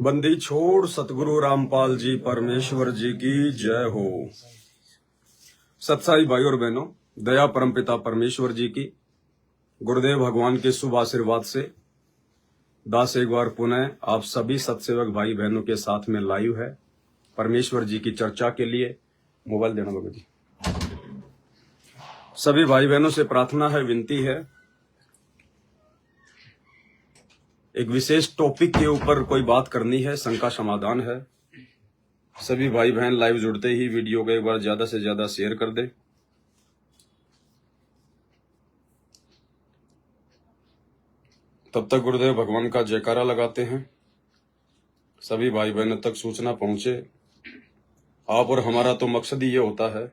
बंदी छोड़ सतगुरु रामपाल जी परमेश्वर जी की जय हो। सत्साई भाई और बहनों, दया परमपिता परमेश्वर जी की, गुरुदेव भगवान के शुभ आशीर्वाद से दास एक बार पुनः आप सभी सत्सेवक भाई बहनों के साथ में लाइव है परमेश्वर जी की चर्चा के लिए। मोबाइल देना बाबा जी। सभी भाई बहनों से प्रार्थना है, विनती है, एक विशेष टॉपिक के ऊपर कोई बात करनी है, शंका समाधान है। सभी भाई बहन लाइव जुड़ते ही वीडियो को एक बार ज्यादा से ज्यादा शेयर कर दे। तब तक गुरुदेव भगवान का जयकारा लगाते हैं, सभी भाई बहनों तक सूचना पहुंचे। आप और हमारा तो मकसद ही ये होता है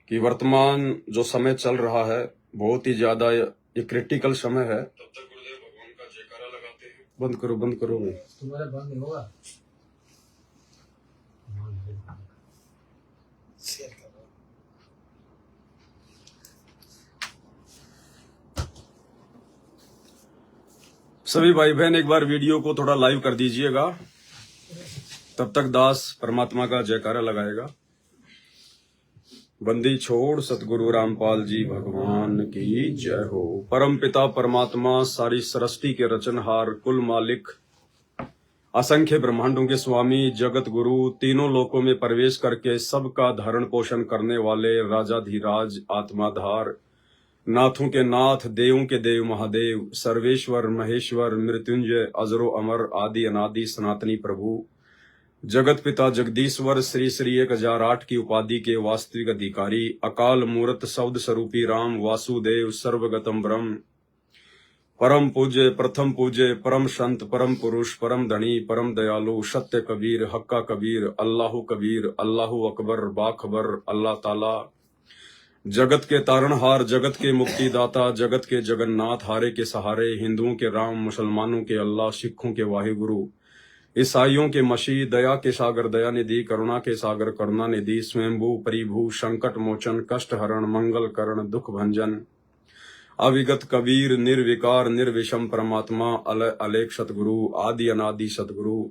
कि वर्तमान जो समय चल रहा है बहुत ही ज्यादा ये क्रिटिकल समय है। तब तक गुरुदेव भगवान का जयकारा लगाते हैं। बंद करो तुम्हारा बंद नहीं होगा। सभी भाई बहन एक बार वीडियो को थोड़ा लाइव कर दीजिएगा, तब तक दास परमात्मा का जयकारा लगाएगा। बंदी छोड़ सतगुरु रामपाल जी भगवान की जय हो। परम पिता परमात्मा, सारी सृष्टि के रचनहार, कुल मालिक, असंख्य ब्रह्मांडों के स्वामी, जगत गुरु, तीनों लोकों में प्रवेश करके सबका धारण पोषण करने वाले राजाधिराज, आत्माधार, नाथों के नाथ, देवों के देव महादेव, सर्वेश्वर महेश्वर, मृत्युंजय, अजरो अमर, आदि अनादि सनातनी प्रभु, जगत पिता जगदीश्वर, श्री श्री 1008 की उपाधि के वास्तविक अधिकारी, अकाल मूर्त शब्द स्वरूपी राम, वासुदेव, सर्वगतम ब्रह्म, परम पूज्य, प्रथम पूज्य, परम संत, परम पुरुष, परम धनी, परम दयालु, सत्य कबीर, हक्का कबीर, अल्लाहु कबीर, अल्लाहु अकबर, बाखबर, अल्लाह ताला, जगत के तारणहार, जगत के मुक्तिदाता, जगत के जगन्नाथ, हारे के सहारे, हिंदुओं के राम, मुसलमानों के अल्लाह, सिखों के वाहिगुरु, ईसाइयों के मसीह, दया के सागर दया निधि, करुणा के सागर करुणा निधि, स्वयंभू परिभू, संकट मोचन, कष्ट हरण, मंगल करण, दुख भंजन, अविगत कबीर, निर्विकार निर्विषम परमात्मा, अलय अलेख सतगुरु, आदि अनादि सतगुरु,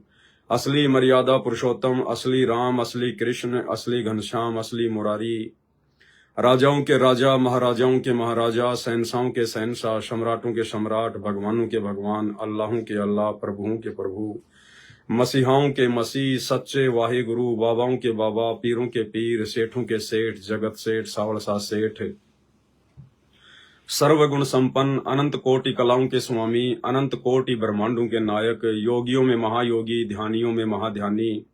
असली मर्यादा पुरुषोत्तम, असली राम, असली कृष्ण, असली घनश्याम, असली मुरारी, राजाओं के राजा, महाराजाओं के महाराजा, शहंशाहों के शहंशाह, सम्राटों के सम्राट, भगवानों के भगवान, अल्लाहों के अल्लाह, प्रभुओं के प्रभु, मसीहाओं के मसीह, सच्चे वाहे गुरु, बाबाओं के बाबा, पीरों के पीर, सेठों के सेठ, जगत सेठ, सावड़सा सेठ, सर्वगुण संपन्न, अनंत कोटि कलाओं के स्वामी, अनंत कोटि ब्रह्मांडों के नायक, योगियों में महायोगी, ध्यानियों में महाध्यानी,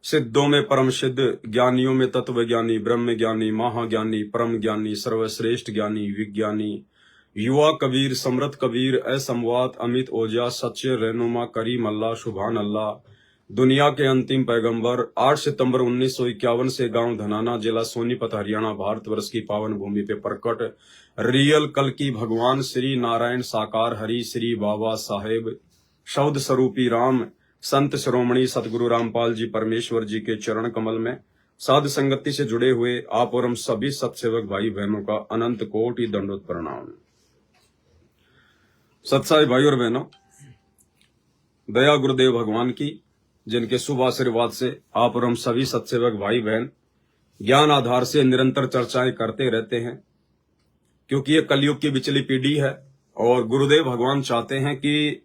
सिद्धों में परम सिद्ध, ज्ञानियों में तत्व ज्ञानी, ब्रह्म ज्ञानी, महाज्ञानी, परम ज्ञानी, सर्वश्रेष्ठ ज्ञानी, विज्ञानी, युवा कबीर, समृद्ध कबीर, असंवाद, अमित ओजा, सच्चे रहनुमा, करीम अल्लाह, सुभान अल्लाह, दुनिया के अंतिम पैगंबर, 8 सितंबर 1951 से गांव धनाना, जिला सोनीपत, हरियाणा, भारतवर्ष की पावन भूमि पे प्रकट रियल कल की भगवान श्री नारायण साकार हरि श्री बाबा साहेब, शब्द स्वरूपी राम, संत श्रोमणी सतगुरु रामपाल जी परमेश्वर जी के चरण कमल में साध संगति से जुड़े हुए आप और हम सभी सत्सेवक भाई बहनों का अनंत कोटि दंडोत प्रणाम। सत्साई भाई और बहनों, दया गुरुदेव भगवान की, जिनके शुभ आशीर्वाद से आप और हम सभी सत्सेवक भाई बहन ज्ञान आधार से निरंतर चर्चाएं करते रहते हैं, क्योंकि ये कलयुग की बिचली पीढ़ी है और गुरुदेव भगवान चाहते हैं कि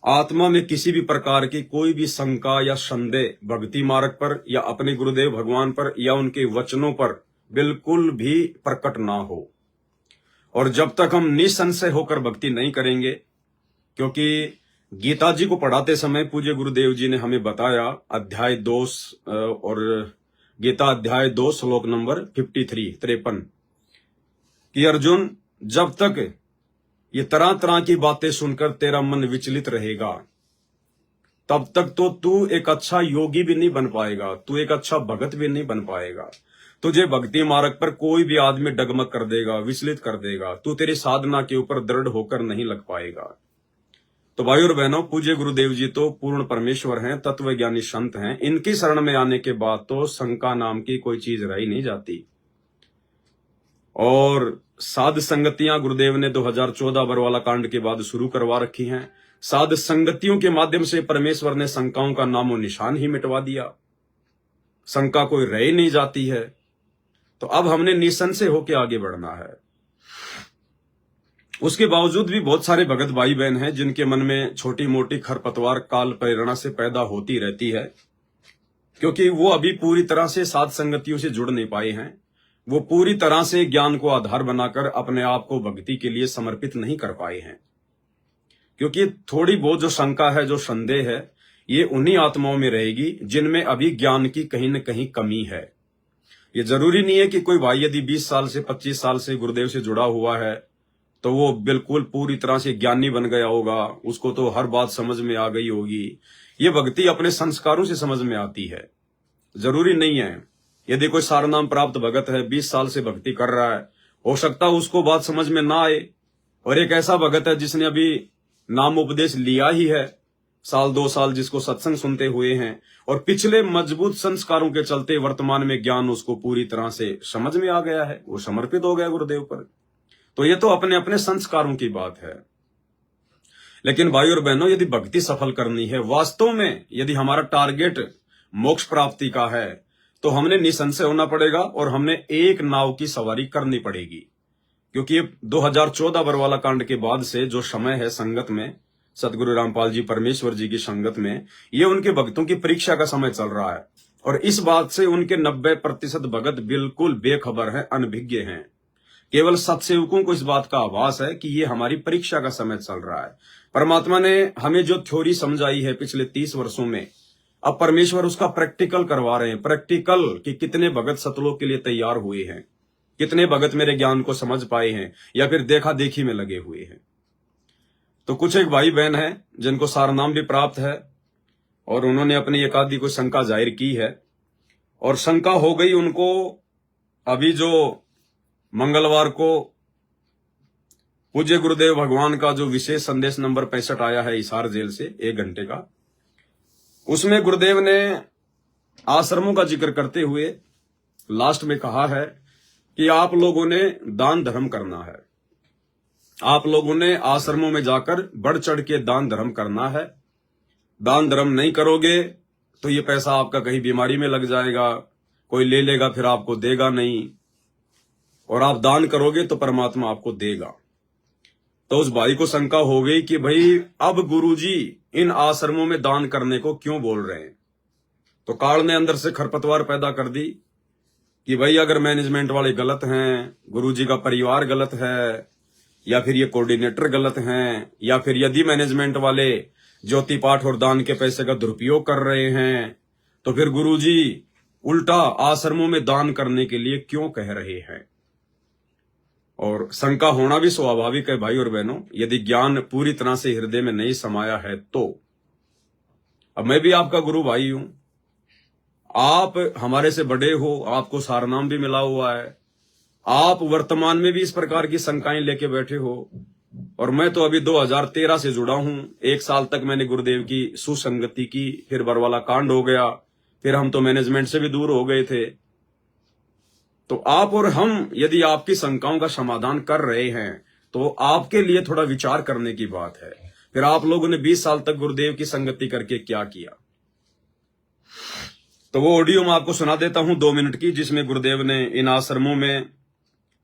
आत्मा में किसी भी प्रकार की कोई भी शंका या संदेह भक्ति मार्ग पर या अपने गुरुदेव भगवान पर या उनके वचनों पर बिल्कुल भी प्रकट ना हो। और जब तक हम निसंशय होकर भक्ति नहीं करेंगे, क्योंकि गीता जी को पढ़ाते समय पूज्य गुरुदेव जी ने हमें बताया अध्याय 2 और गीता अध्याय 2 श्लोक नंबर 53 कि अर्जुन, जब तक ये तरह तरह की बातें सुनकर तेरा मन विचलित रहेगा, तब तक तो तू एक अच्छा योगी भी नहीं बन पाएगा, तू एक अच्छा भगत भी नहीं बन पाएगा। तुझे भक्ति मार्ग पर कोई भी आदमी डगमग कर देगा, विचलित कर देगा, तू तेरी साधना के ऊपर दृढ़ होकर नहीं लग पाएगा। तो भाई और बहनों, पूज्य गुरुदेव जी तो पूर्ण परमेश्वर हैं, तत्व ज्ञानी संत हैं। इनकी शरण में आने के बाद तो शंका नाम की कोई चीज रही नहीं जाती। और साध संगतियां गुरुदेव ने 2014 बरवाला कांड के बाद शुरू करवा रखी हैं। साध संगतियों के माध्यम से परमेश्वर ने शंकाओं का नामो निशान ही मिटवा दिया, शंका कोई रह नहीं जाती है। तो अब हमने निसंशय होकर आगे बढ़ना है। उसके बावजूद भी बहुत सारे भगत भाई बहन हैं जिनके मन में छोटी मोटी खरपतवार काल प्रेरणा से पैदा होती रहती है, क्योंकि वो अभी पूरी तरह से साध संगतियों से जुड़ नहीं पाए हैं। वो पूरी तरह से ज्ञान को आधार बनाकर अपने आप को भक्ति के लिए समर्पित नहीं कर पाए हैं। क्योंकि थोड़ी बहुत जो शंका है, जो संदेह है, ये उन्हीं आत्माओं में रहेगी जिनमें अभी ज्ञान की कहीं न कहीं कमी है। ये जरूरी नहीं है कि कोई भाई यदि 20 साल से 25 साल से गुरुदेव से जुड़ा हुआ है तो वो बिल्कुल पूरी तरह से ज्ञानी बन गया होगा, उसको तो हर बात समझ में आ गई होगी। ये भक्ति अपने संस्कारों से समझ में आती है, जरूरी नहीं है। यदि कोई सारनाम प्राप्त भगत है, 20 साल से भक्ति कर रहा है, हो सकता है उसको बात समझ में ना आए। और एक ऐसा भगत है जिसने अभी नाम उपदेश लिया ही है, साल 2 साल जिसको सत्संग सुनते हुए हैं, और पिछले मजबूत संस्कारों के चलते वर्तमान में ज्ञान उसको पूरी तरह से समझ में आ गया है, वो समर्पित हो गया गुरुदेव पर। तो ये तो अपने अपने संस्कारों की बात है। लेकिन भाई और बहनों, यदि भक्ति सफल करनी है, वास्तव में यदि हमारा टारगेट मोक्ष प्राप्ति का है, तो हमने निसंशय होना पड़ेगा और हमने एक नाव की सवारी करनी पड़ेगी। क्योंकि 2014 बरवाला कांड के बाद से जो समय है संगत में, सतगुरु रामपाल जी परमेश्वर जी की संगत में, ये उनके भक्तों की परीक्षा का समय चल रहा है। और इस बात से उनके 90% भगत बिल्कुल बेखबर हैं, अनभिज्ञ हैं। केवल सत्सेवकों को इस बात का आभास है कि ये हमारी परीक्षा का समय चल रहा है। परमात्मा ने हमें जो थ्योरी समझाई है पिछले 30 वर्षों में, अब परमेश्वर उसका प्रैक्टिकल करवा रहे हैं। प्रैक्टिकल कि कितने भगत सतलोक के लिए तैयार हुए हैं, कितने भगत मेरे ज्ञान को समझ पाए हैं, या फिर देखा देखी में लगे हुए हैं। तो कुछ एक भाई बहन है जिनको सारनाम भी प्राप्त है और उन्होंने अपनी एक आधी को शंका जाहिर की है, और शंका हो गई उनको। अभी जो मंगलवार को पूज्य गुरुदेव भगवान का जो विशेष संदेश नंबर 65 आया है हिसार जेल से 1 घंटे का, उसमें गुरुदेव ने आश्रमों का जिक्र करते हुए लास्ट में कहा है कि आप लोगों ने दान धर्म करना है, आप लोगों ने आश्रमों में जाकर बढ़ चढ़ के दान धर्म करना है। दान धर्म नहीं करोगे तो ये पैसा आपका कहीं बीमारी में लग जाएगा, कोई ले लेगा फिर आपको देगा नहीं, और आप दान करोगे तो परमात्मा आपको देगा। तो उस भाई को शंका हो गई कि भाई अब गुरुजी इन आश्रमों में दान करने को क्यों बोल रहे हैं। तो काल ने अंदर से खरपतवार पैदा कर दी कि भाई अगर मैनेजमेंट वाले गलत हैं, गुरुजी का परिवार गलत है, या फिर ये कोऑर्डिनेटर गलत हैं, या फिर यदि मैनेजमेंट वाले ज्योति पाठ और दान के पैसे का दुरुपयोग कर रहे हैं, तो फिर गुरुजी उल्टा आश्रमों में दान करने के लिए क्यों कह रहे हैं। और शंका होना भी स्वाभाविक है भाई और बहनों, यदि ज्ञान पूरी तरह से हृदय में नहीं समाया है तो। अब मैं भी आपका गुरु भाई हूं, आप हमारे से बड़े हो, आपको सारनाम भी मिला हुआ है, आप वर्तमान में भी इस प्रकार की शंकाएं लेके बैठे हो, और मैं तो अभी 2013 से जुड़ा हूं। 1 साल तक मैंने गुरुदेव की सुसंगति की, फिर बरवाला कांड हो गया, फिर हम तो मैनेजमेंट से भी दूर हो गए थे। तो आप और हम यदि आपकी शंकाओं का समाधान कर रहे हैं तो आपके लिए थोड़ा विचार करने की बात है। फिर आप लोगों ने 20 साल तक गुरुदेव की संगति करके क्या किया। तो वो ऑडियो मैं आपको सुना देता हूं 2 मिनट की, जिसमें गुरुदेव ने इन आश्रमों में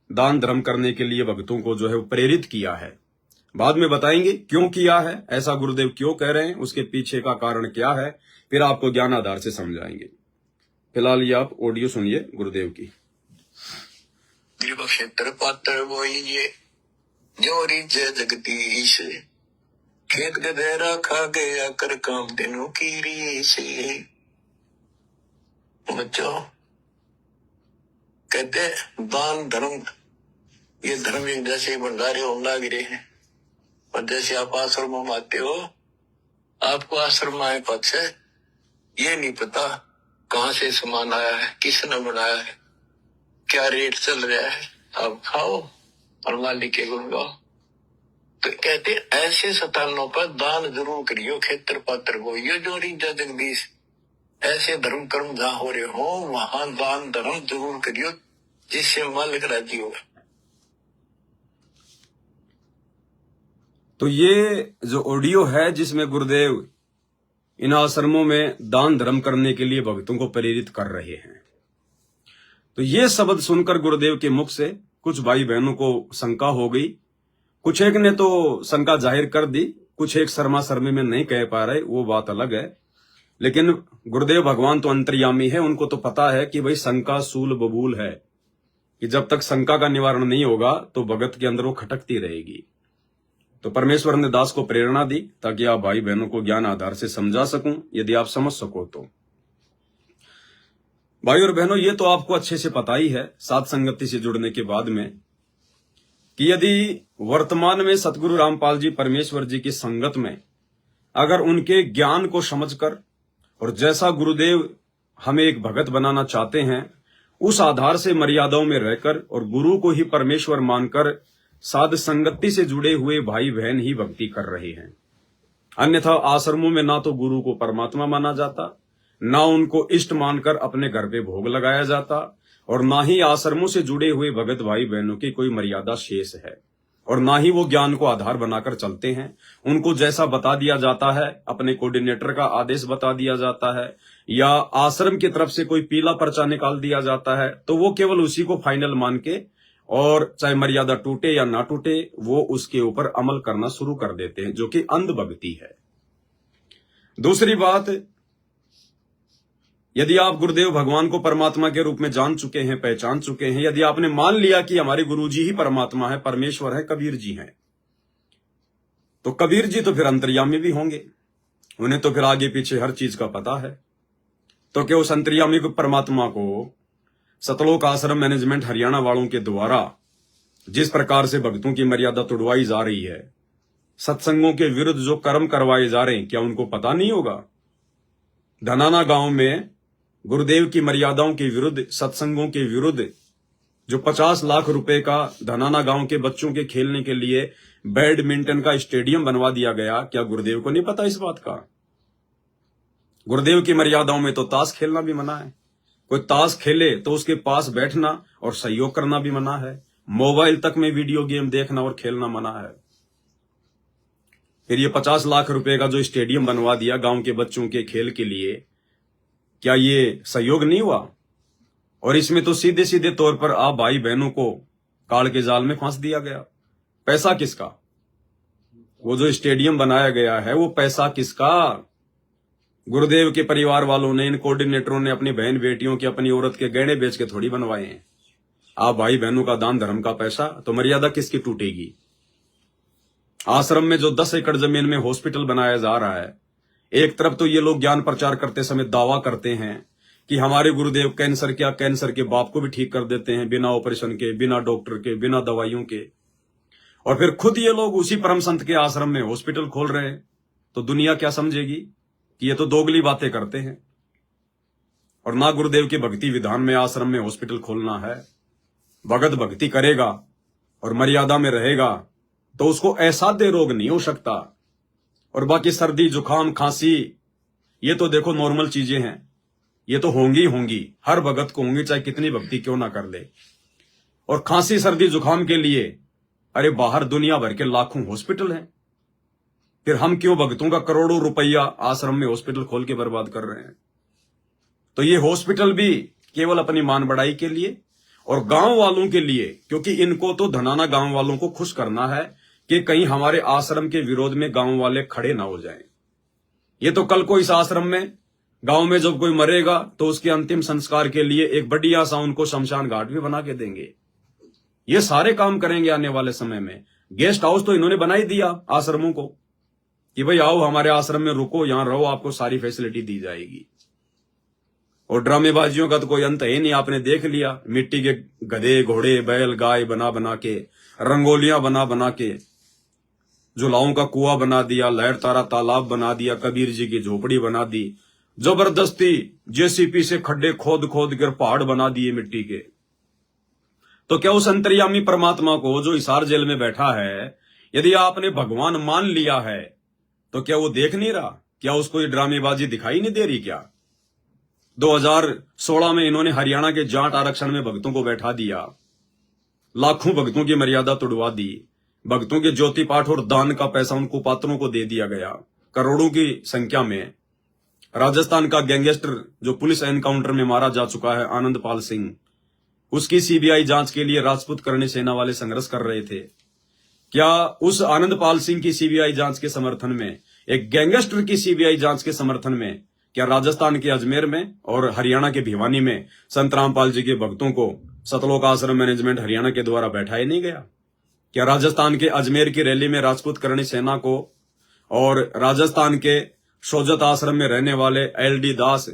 दान धर्म करने के लिए भक्तों को जो है वो प्रेरित किया है। बाद में बताएंगे क्यों किया है, ऐसा गुरुदेव क्यों कह रहे हैं, उसके पीछे का कारण क्या है, फिर आपको ज्ञान आधार से समझाएंगे। फिलहाल ये आप ऑडियो सुनिए गुरुदेव की। क्षेत्र पात्र वो ये जोरी जय जगदीश, खेत गधेरा खा गया कर काम दिनों की रीस। बच्चों कहते दान धर्म, ये धर्म एक जैसे भंडारे होने लग रहे हैं। और जैसे आप आश्रम में आते हो, आपको आश्रम आए पक्षे ये नहीं पता कहाँ से सामान आया है, किसने बनाया है, क्या रेट चल रहा है, आप खाओ और मालिक के गुण गाओ। तो कहते ऐसे स्थानों पर दान जरूर करियो, क्षेत्र पात्र को ये जोड़ी जगदीश। ऐसे धर्म कर्म जहाँ हो रहे हो वहां दान धर्म जरूर करियो, जिससे मालिक राजी हो। तो ये जो ऑडियो है जिसमें गुरुदेव इन आश्रमों में दान धर्म करने के लिए भक्तों को प्रेरित कर रहे हैं, तो ये शब्द सुनकर गुरुदेव के मुख से कुछ भाई बहनों को शंका हो गई। कुछ एक ने तो शंका जाहिर कर दी, कुछ एक शर्मा शर्मी में नहीं कह पा रहे, वो बात अलग है। लेकिन गुरुदेव भगवान तो अंतर्यामी है, उनको तो पता है कि भाई शंका सूल बबूल है, कि जब तक शंका का निवारण नहीं होगा तो भगत के अंदर वो खटकती रहेगी। तो परमेश्वर ने दास को प्रेरणा दी ताकि आप भाई बहनों को ज्ञान आधार से समझा सकूं, यदि आप समझ सको तो। भाई और बहनों, ये तो आपको अच्छे से पता ही है साथ संगति से जुड़ने के बाद में, कि यदि वर्तमान में सतगुरु रामपाल जी परमेश्वर जी की संगत में अगर उनके ज्ञान को समझकर और जैसा गुरुदेव हमें एक भगत बनाना चाहते हैं उस आधार से मर्यादाओं में रहकर और गुरु को ही परमेश्वर मानकर साध संगति से जुड़े हुए भाई बहन ही भक्ति कर रहे हैं। अन्यथा आश्रमों में ना तो गुरु को परमात्मा माना जाता, ना उनको इष्ट मानकर अपने घर पे भोग लगाया जाता, और ना ही आश्रमों से जुड़े हुए भगत भाई बहनों की कोई मर्यादा शेष है, और ना ही वो ज्ञान को आधार बनाकर चलते हैं। उनको जैसा बता दिया जाता है, अपने कोऑर्डिनेटर का आदेश बता दिया जाता है, या आश्रम की तरफ से कोई पीला पर्चा निकाल दिया जाता है, तो वो केवल उसी को फाइनल मान के, और चाहे मर्यादा टूटे या ना टूटे, वो उसके ऊपर अमल करना शुरू कर देते हैं, जो कि अंधभक्ति है। दूसरी बात, यदि आप गुरुदेव भगवान को परमात्मा के रूप में जान चुके हैं, पहचान चुके हैं, यदि आपने मान लिया कि हमारे गुरुजी ही परमात्मा है, परमेश्वर है, कबीर जी हैं, तो कबीर जी तो फिर अंतर्यामी भी होंगे, उन्हें तो फिर आगे पीछे हर चीज का पता है। तो क्या उस अंतर्यामी को परमात्मा को सतलोक आश्रम मैनेजमेंट हरियाणा वालों के द्वारा जिस प्रकार से भक्तों की मर्यादा तोड़वाई जा रही है, सत्संगों के विरुद्ध जो कर्म करवाए जा रहे हैं, क्या उनको पता नहीं होगा? धनाना गांव में गुरुदेव की मर्यादाओं के विरुद्ध, सत्संगों के विरुद्ध जो 50 लाख रुपए का धनाना गांव के बच्चों के खेलने के लिए बैडमिंटन का स्टेडियम बनवा दिया गया, क्या गुरुदेव को नहीं पता इस बात का? गुरुदेव की मर्यादाओं में तो ताश खेलना भी मना है। कोई ताश खेले तो उसके पास बैठना और सहयोग करना भी मना है। मोबाइल तक में वीडियो गेम देखना और खेलना मना है। फिर ये 50 लाख रुपए का जो स्टेडियम बनवा दिया गांव के बच्चों के खेल के लिए, क्या ये सहयोग नहीं हुआ? और इसमें तो सीधे सीधे तौर पर आप भाई बहनों को काल के जाल में फांस दिया गया। पैसा किसका? वो जो स्टेडियम बनाया गया है वो पैसा किसका? गुरुदेव के परिवार वालों ने, इन कोऑर्डिनेटरों ने अपनी बहन बेटियों के, अपनी औरत के गहने बेच के थोड़ी बनवाए हैं। आप भाई बहनों का दान धर्म का पैसा, तो मर्यादा किसकी टूटेगी? आश्रम में जो 10 एकड़ जमीन में हॉस्पिटल बनाया जा रहा है, एक तरफ तो ये लोग ज्ञान प्रचार करते समय दावा करते हैं कि हमारे गुरुदेव कैंसर के बाप को भी ठीक कर देते हैं, बिना ऑपरेशन के, बिना डॉक्टर के, बिना दवाइयों के, और फिर खुद ये लोग उसी परम संत के आश्रम में हॉस्पिटल खोल रहे हैं। तो दुनिया क्या समझेगी कि ये तो दोगली बातें करते हैं। और ना गुरुदेव के भक्ति विधान में आश्रम में हॉस्पिटल खोलना है। भगत भक्ति करेगा और मर्यादा में रहेगा तो उसको असाध्य रोग नहीं हो सकता। और बाकी सर्दी जुकाम खांसी ये तो देखो नॉर्मल चीजें हैं, ये तो होंगी, हर भगत को होंगी, चाहे कितनी भक्ति क्यों ना कर ले। और खांसी सर्दी जुकाम के लिए अरे बाहर दुनिया भर के लाखों हॉस्पिटल हैं, फिर हम क्यों भक्तों का करोड़ों रुपया आश्रम में हॉस्पिटल खोल के बर्बाद कर रहे हैं? तो ये हॉस्पिटल भी केवल अपनी मान बढ़ाई के लिए और गांव वालों के लिए, क्योंकि इनको तो धनाना गांव वालों को खुश करना है कि कहीं हमारे आश्रम के विरोध में गांव वाले खड़े ना हो जाएं। ये तो कल को इस आश्रम में गांव में जब कोई मरेगा तो उसके अंतिम संस्कार के लिए एक बढ़िया सा उनको शमशान घाट भी बना के देंगे। ये सारे काम करेंगे आने वाले समय में। गेस्ट हाउस तो इन्होंने बना ही दिया आश्रमों को कि भाई आओ हमारे आश्रम में रुको, यहां रहो, आपको सारी फैसिलिटी दी जाएगी। और ड्रामेबाजियों का तो कोई अंत है नहीं। आपने देख लिया, मिट्टी के गधे घोड़े बैल गाय बना बना के, रंगोलियां बना बना के, जुलाओं का कुआं बना दिया, लहर तारा तालाब बना दिया, कबीर जी की झोपड़ी बना दी, जबरदस्ती जेसीपी से खड्डे खोद खोद कर पहाड़ बना दिए मिट्टी के। तो क्या उस अंतर्यामी परमात्मा को जो हिसार जेल में बैठा है, यदि आपने भगवान मान लिया है तो क्या वो देख नहीं रहा? क्या उसको ये ड्रामेबाजी दिखाई नहीं दे रही? क्या 2016 में इन्होंने हरियाणा के जाट आरक्षण में भक्तों को बैठा दिया, लाखों भक्तों की मर्यादा तोड़वा दी, भक्तों के ज्योति पाठ और दान का पैसा उनको पात्रों को दे दिया गया करोड़ों की संख्या में। राजस्थान का गैंगस्टर जो पुलिस एनकाउंटर में मारा जा चुका है आनंदपाल सिंह, उसकी सीबीआई जांच के लिए राजपूत करणी सेना वाले संघर्ष कर रहे थे। क्या उस आनंदपाल सिंह की सीबीआई जांच के समर्थन में, एक गैंगस्टर की सीबीआई जांच के समर्थन में, क्या राजस्थान के अजमेर में और हरियाणा के भिवानी में संत रामपाल जी के भक्तों को सतलोक आश्रम मैनेजमेंट हरियाणा के द्वारा बैठाया नहीं गया? क्या राजस्थान के अजमेर की रैली में राजपूत करणी सेना को और राजस्थान के सोजत आश्रम में रहने वाले एलडी दास,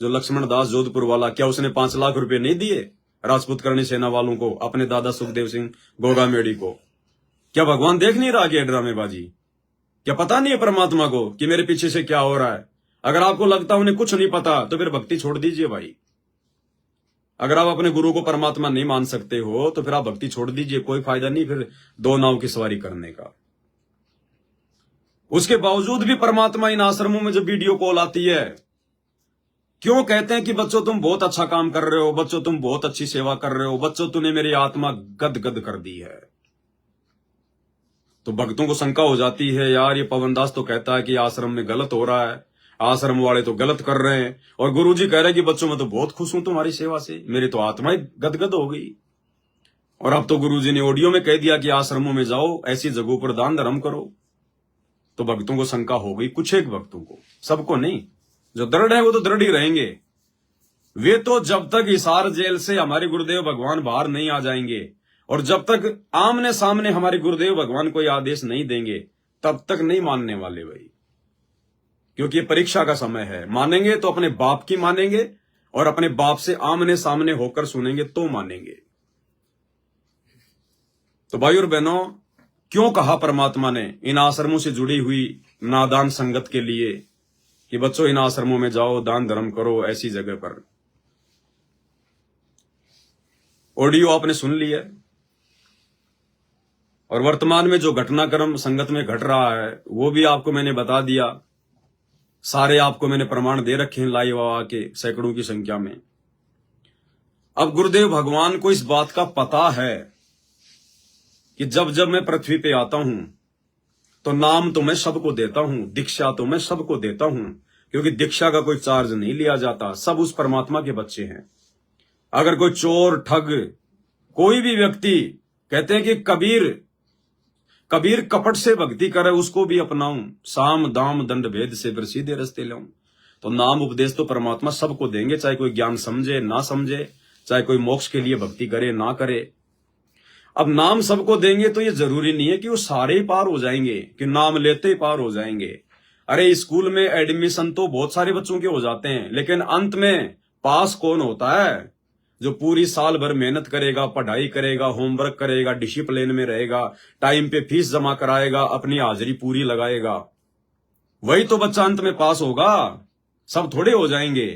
जो लक्ष्मण दास जोधपुर वाला, क्या उसने 5 लाख रुपए नहीं दिए राजपूत करणी सेना वालों को, अपने दादा सुखदेव सिंह गोगामेड़ी को? क्या भगवान देख नहीं रहा कि ड्रामेबाजी? क्या पता नहीं है परमात्मा को कि मेरे पीछे से क्या हो रहा है? अगर आपको लगता है उन्हें कुछ नहीं पता तो फिर भक्ति छोड़ दीजिए भाई। अगर आप अपने गुरु को परमात्मा नहीं मान सकते हो तो फिर आप भक्ति छोड़ दीजिए, कोई फायदा नहीं फिर 2 नाव की सवारी करने का। उसके बावजूद भी परमात्मा इन आश्रमों में जब वीडियो कॉल आती है, क्यों कहते हैं कि बच्चों तुम बहुत अच्छा काम कर रहे हो, बच्चों तुम बहुत अच्छी सेवा कर रहे हो, बच्चों तूने मेरी आत्मा गदगद कर दी है। तो भक्तों को शंका हो जाती है, यार ये पवनदास तो कहता है कि आश्रम में गलत हो रहा है, आश्रम वाले तो गलत कर रहे हैं, और गुरुजी कह रहे हैं कि बच्चों में तो बहुत खुश हूं तुम्हारी सेवा से, मेरी तो आत्मा ही गदगद हो गई। और अब तो गुरुजी ने ऑडियो में कह दिया कि आश्रमों में जाओ, ऐसी जगहों पर दान धर्म करो। तो भक्तों को शंका हो गई, कुछ एक भक्तों को, सबको नहीं। जो दृढ़ है वो तो दृढ़ ही रहेंगे। वे तो जब तक हिसार जेल से हमारे गुरुदेव भगवान बाहर नहीं आ जाएंगे और जब तक आमने सामने हमारे गुरुदेव भगवान कोई आदेश नहीं देंगे तब तक नहीं मानने वाले भाई, क्योंकि ये परीक्षा का समय है। मानेंगे तो अपने बाप की मानेंगे और अपने बाप से आमने सामने होकर सुनेंगे तो मानेंगे। तो भाई और बहनों, क्यों कहा परमात्मा ने इन आश्रमों से जुड़ी हुई नादान संगत के लिए कि बच्चों इन आश्रमों में जाओ, दान धर्म करो ऐसी जगह पर? ऑडियो आपने सुन लिया और वर्तमान में जो घटनाक्रम संगत में घट रहा है वो भी आपको मैंने बता दिया। सारे आपको मैंने प्रमाण दे रखे हैं लाइव आके सैकड़ों की संख्या में। अब गुरुदेव भगवान को इस बात का पता है कि जब जब मैं पृथ्वी पे आता हूं तो नाम तो मैं सबको देता हूं, दीक्षा तो मैं सबको देता हूं, क्योंकि दीक्षा का कोई चार्ज नहीं लिया जाता, सब उस परमात्मा के बच्चे हैं। अगर कोई चोर, ठग, कोई भी व्यक्ति, कहते हैं कि कबीर कपट से भक्ति करे उसको भी अपनाऊं, साम दाम दंड भेद से फिर सीधे रास्ते लाऊं। तो नाम उपदेश तो परमात्मा सबको देंगे, चाहे कोई ज्ञान समझे ना समझे, चाहे कोई मोक्ष के लिए भक्ति करे ना करे। अब नाम सबको देंगे तो ये जरूरी नहीं है कि वो सारे ही पार हो जाएंगे, कि नाम लेते ही पार हो जाएंगे। अरे स्कूल में एडमिशन तो बहुत सारे बच्चों के हो जाते हैं, लेकिन अंत में पास कौन होता है? जो पूरी साल भर मेहनत करेगा, पढ़ाई करेगा, होमवर्क करेगा, डिसिप्लिन में रहेगा, टाइम पे फीस जमा कराएगा, अपनी हाजिरी पूरी लगाएगा, वही तो बच्चा अंत में पास होगा। सब थोड़े हो जाएंगे।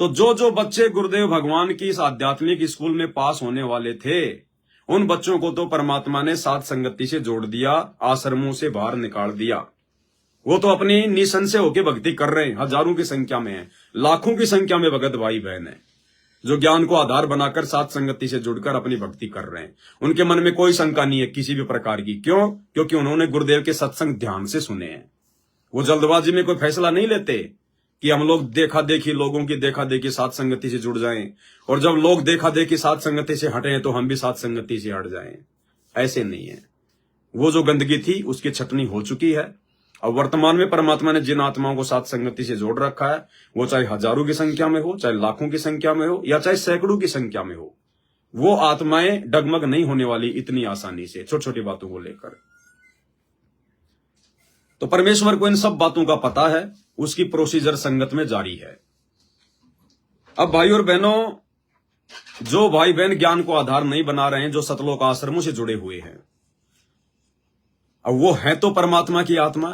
तो जो जो बच्चे गुरुदेव भगवान की इस आध्यात्मिक स्कूल में पास होने वाले थे, उन बच्चों को तो परमात्मा ने साथ संगति से जोड़ दिया, आश्रमों से बाहर निकाल दिया। वो तो अपनी निशन से होके भक्ति कर रहे हैं, हजारों की संख्या में है, लाखों की संख्या में भगत भाई बहन है, जो ज्ञान को आधार बनाकर साथ संगति से जुड़कर अपनी भक्ति कर रहे हैं। उनके मन में कोई शंका नहीं है किसी भी प्रकार की। क्यों? क्योंकि उन्होंने गुरुदेव के सत्संग ध्यान से सुने हैं। वो जल्दबाजी में कोई फैसला नहीं लेते कि हम लोग देखा देखी, लोगों की देखा देखी साथ संगति से जुड़ जाएं, और जब लोग देखा देखी साथ संगति से हटे हैं तो हम भी साथ संगति से हट जाएं। ऐसे नहीं है। वो जो गंदगी थी उसकी छटनी हो चुकी है। और वर्तमान में परमात्मा ने जिन आत्माओं को साथ संगति से जोड़ रखा है, वो चाहे हजारों की संख्या में हो, चाहे लाखों की संख्या में हो, या चाहे सैकड़ों की संख्या में हो, वो आत्माएं डगमग नहीं होने वाली इतनी आसानी से छोटी छोटी बातों को लेकर। तो परमेश्वर को इन सब बातों का पता है, उसकी प्रोसीजर संगत में जारी है। अब भाई और बहनों, जो भाई बहन ज्ञान को आधार नहीं बना रहे हैं, जो सतलोक आश्रमों से जुड़े हुए हैं, अब वो है तो परमात्मा की आत्मा।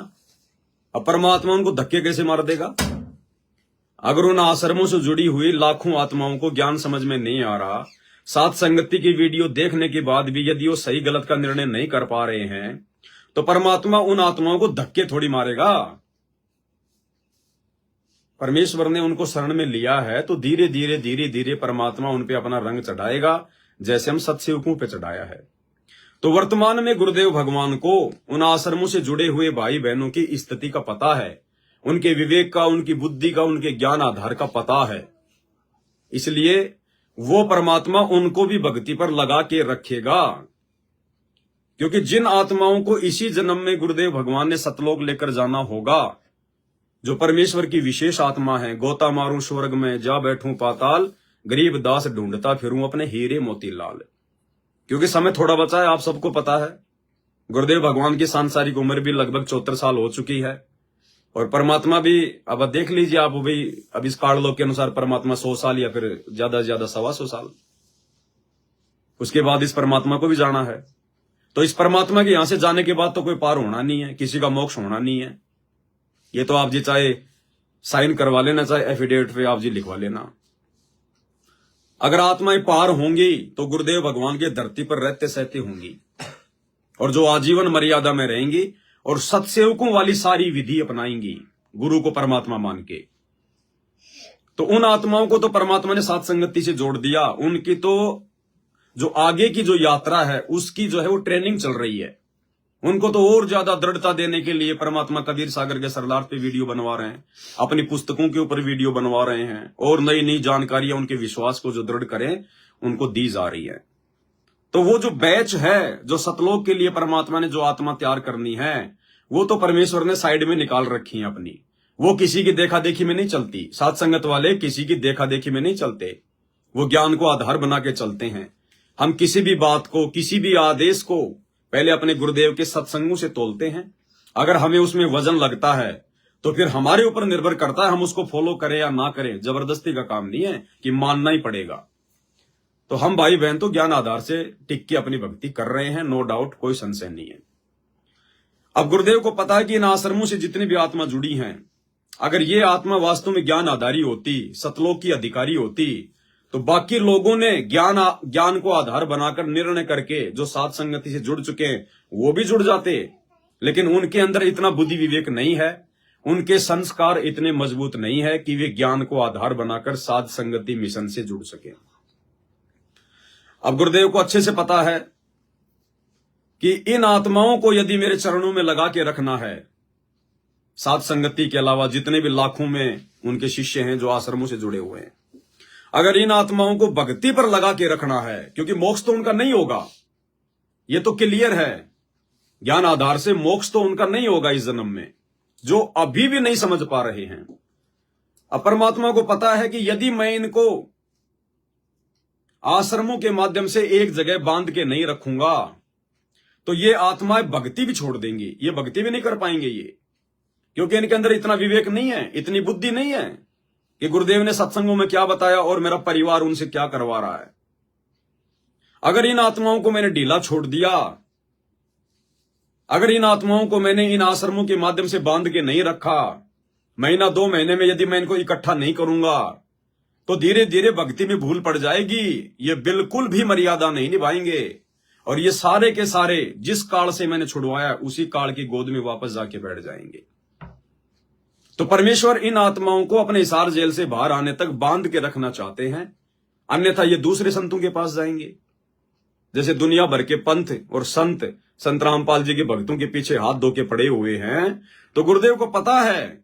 अब परमात्मा उनको धक्के कैसे मार देगा? अगर उन आश्रमों से जुड़ी हुई लाखों आत्माओं को ज्ञान समझ में नहीं आ रहा, साथ संगति की वीडियो देखने के बाद भी यदि वो सही गलत का निर्णय नहीं कर पा रहे हैं, तो परमात्मा उन आत्माओं को धक्के थोड़ी मारेगा। परमेश्वर ने उनको शरण में लिया है तो धीरे धीरे धीरे धीरे परमात्मा उन पे अपना रंग चढ़ाएगा, जैसे हम सत्सेवकों पे चढ़ाया है। तो वर्तमान में गुरुदेव भगवान को उन आश्रमों से जुड़े हुए भाई बहनों की स्थिति का पता है, उनके विवेक का, उनकी बुद्धि का, उनके ज्ञान आधार का पता है। इसलिए वो परमात्मा उनको भी भक्ति पर लगा के रखेगा, क्योंकि जिन आत्माओं को इसी जन्म में गुरुदेव भगवान ने सतलोक लेकर जाना होगा, जो परमेश्वर की विशेष आत्मा है, गोता मारूं स्वर्ग में, जा बैठूं पाताल, गरीब दास ढूंढता फिरूं अपने हीरे मोतीलाल। क्योंकि समय थोड़ा बचा है, आप सबको पता है। गुरुदेव भगवान की सांसारिक उम्र भी लगभग 74 साल हो चुकी है, और परमात्मा भी, अब देख लीजिए आप भाई, अब इस काललोक के अनुसार परमात्मा 100 साल या फिर ज्यादा से ज्यादा 125 साल, उसके बाद इस परमात्मा को भी जाना है। तो इस परमात्मा के यहां से जाने के बाद तो कोई पार होना नहीं है, किसी का मोक्ष होना नहीं है। ये तो आप जी चाहे साइन करवा लेना, चाहे एफिडेविट पे आप जी लिखवा लेना। अगर आत्माएं पार होंगी तो गुरुदेव भगवान के धरती पर रहते सहते होंगी, और जो आजीवन मर्यादा में रहेंगी और सत्सेवकों वाली सारी विधि अपनाएंगी, गुरु को परमात्मा मान के, तो उन आत्माओं को तो परमात्मा ने साथ संगति से जोड़ दिया। उनकी तो जो आगे की जो यात्रा है उसकी जो है वो ट्रेनिंग चल रही है। उनको तो और ज्यादा दृढ़ता देने के लिए परमात्मा कबीर सागर के सरलार्थ पे वीडियो बनवा रहे हैं, अपनी पुस्तकों के ऊपर वीडियो बनवा रहे हैं, और नई नई जानकारियां उनके विश्वास को जो दृढ़ करें उनको दी जा रही है। तो वो जो बैच है, जो सतलोक के लिए परमात्मा ने जो आत्मा तैयार करनी है, वो तो परमेश्वर ने साइड में निकाल रखी है अपनी। वो किसी की देखा देखी में नहीं चलती। साथ संगत वाले किसी की देखा देखी में नहीं चलते, वो ज्ञान को आधार बना के चलते हैं। हम किसी भी बात को, किसी भी आदेश को पहले अपने गुरुदेव के सत्संगों से तोलते हैं। अगर हमें उसमें वजन लगता है तो फिर हमारे ऊपर निर्भर करता है हम उसको फॉलो करें या ना करें। जबरदस्ती का काम नहीं है कि मानना ही पड़ेगा। तो हम भाई बहन तो ज्ञान आधार से टिक के अपनी भक्ति कर रहे हैं, नो डाउट, कोई संशय नहीं है। अब गुरुदेव को पता है कि इन आश्रमों से जितनी भी आत्मा जुड़ी हैं, अगर ये आत्मा वास्तव में ज्ञान आधारी होती, सतलोक की अधिकारी होती, तो बाकी लोगों ने ज्ञान को आधार बनाकर निर्णय करके जो साथ संगति से जुड़ चुके हैं वो भी जुड़ जाते। लेकिन उनके अंदर इतना बुद्धि विवेक नहीं है, उनके संस्कार इतने मजबूत नहीं है कि वे ज्ञान को आधार बनाकर साध संगति मिशन से जुड़ सके। अब गुरुदेव को अच्छे से पता है कि इन आत्माओं को यदि मेरे चरणों में लगा के रखना है, साध संगति के अलावा जितने भी लाखों में उनके शिष्य हैं जो आश्रमों से जुड़े हुए हैं, अगर इन आत्माओं को भक्ति पर लगा के रखना है, क्योंकि मोक्ष तो उनका नहीं होगा, ये तो क्लियर है, ज्ञान आधार से मोक्ष तो उनका नहीं होगा इस जन्म में, जो अभी भी नहीं समझ पा रहे हैं। अब परमात्मा को पता है कि यदि मैं इनको आश्रमों के माध्यम से एक जगह बांध के नहीं रखूंगा तो ये आत्माएं भक्ति भी छोड़ देंगी, ये भक्ति भी नहीं कर पाएंगे ये, क्योंकि इनके अंदर इतना विवेक नहीं है, इतनी बुद्धि नहीं है कि गुरुदेव ने सत्संगों में क्या बताया और मेरा परिवार उनसे क्या करवा रहा है। अगर इन आत्माओं को मैंने ढीला छोड़ दिया, अगर इन आत्माओं को मैंने इन आश्रमों के माध्यम से बांध के नहीं रखा, महीना 2 महीने में यदि मैं इनको इकट्ठा नहीं करूंगा तो धीरे धीरे भक्ति में भूल पड़ जाएगी, ये बिल्कुल भी मर्यादा नहीं निभाएंगे, और ये सारे के सारे जिस काल से मैंने छुड़वाया उसी काल की गोद में वापस जाके बैठ जाएंगे। तो परमेश्वर इन आत्माओं को अपने हिसार जेल से बाहर आने तक बांध के रखना चाहते हैं, अन्यथा ये दूसरे संतों के पास जाएंगे। जैसे दुनिया भर के पंथ और संत रामपाल जी के भक्तों के पीछे हाथ धो के पड़े हुए हैं, तो गुरुदेव को पता है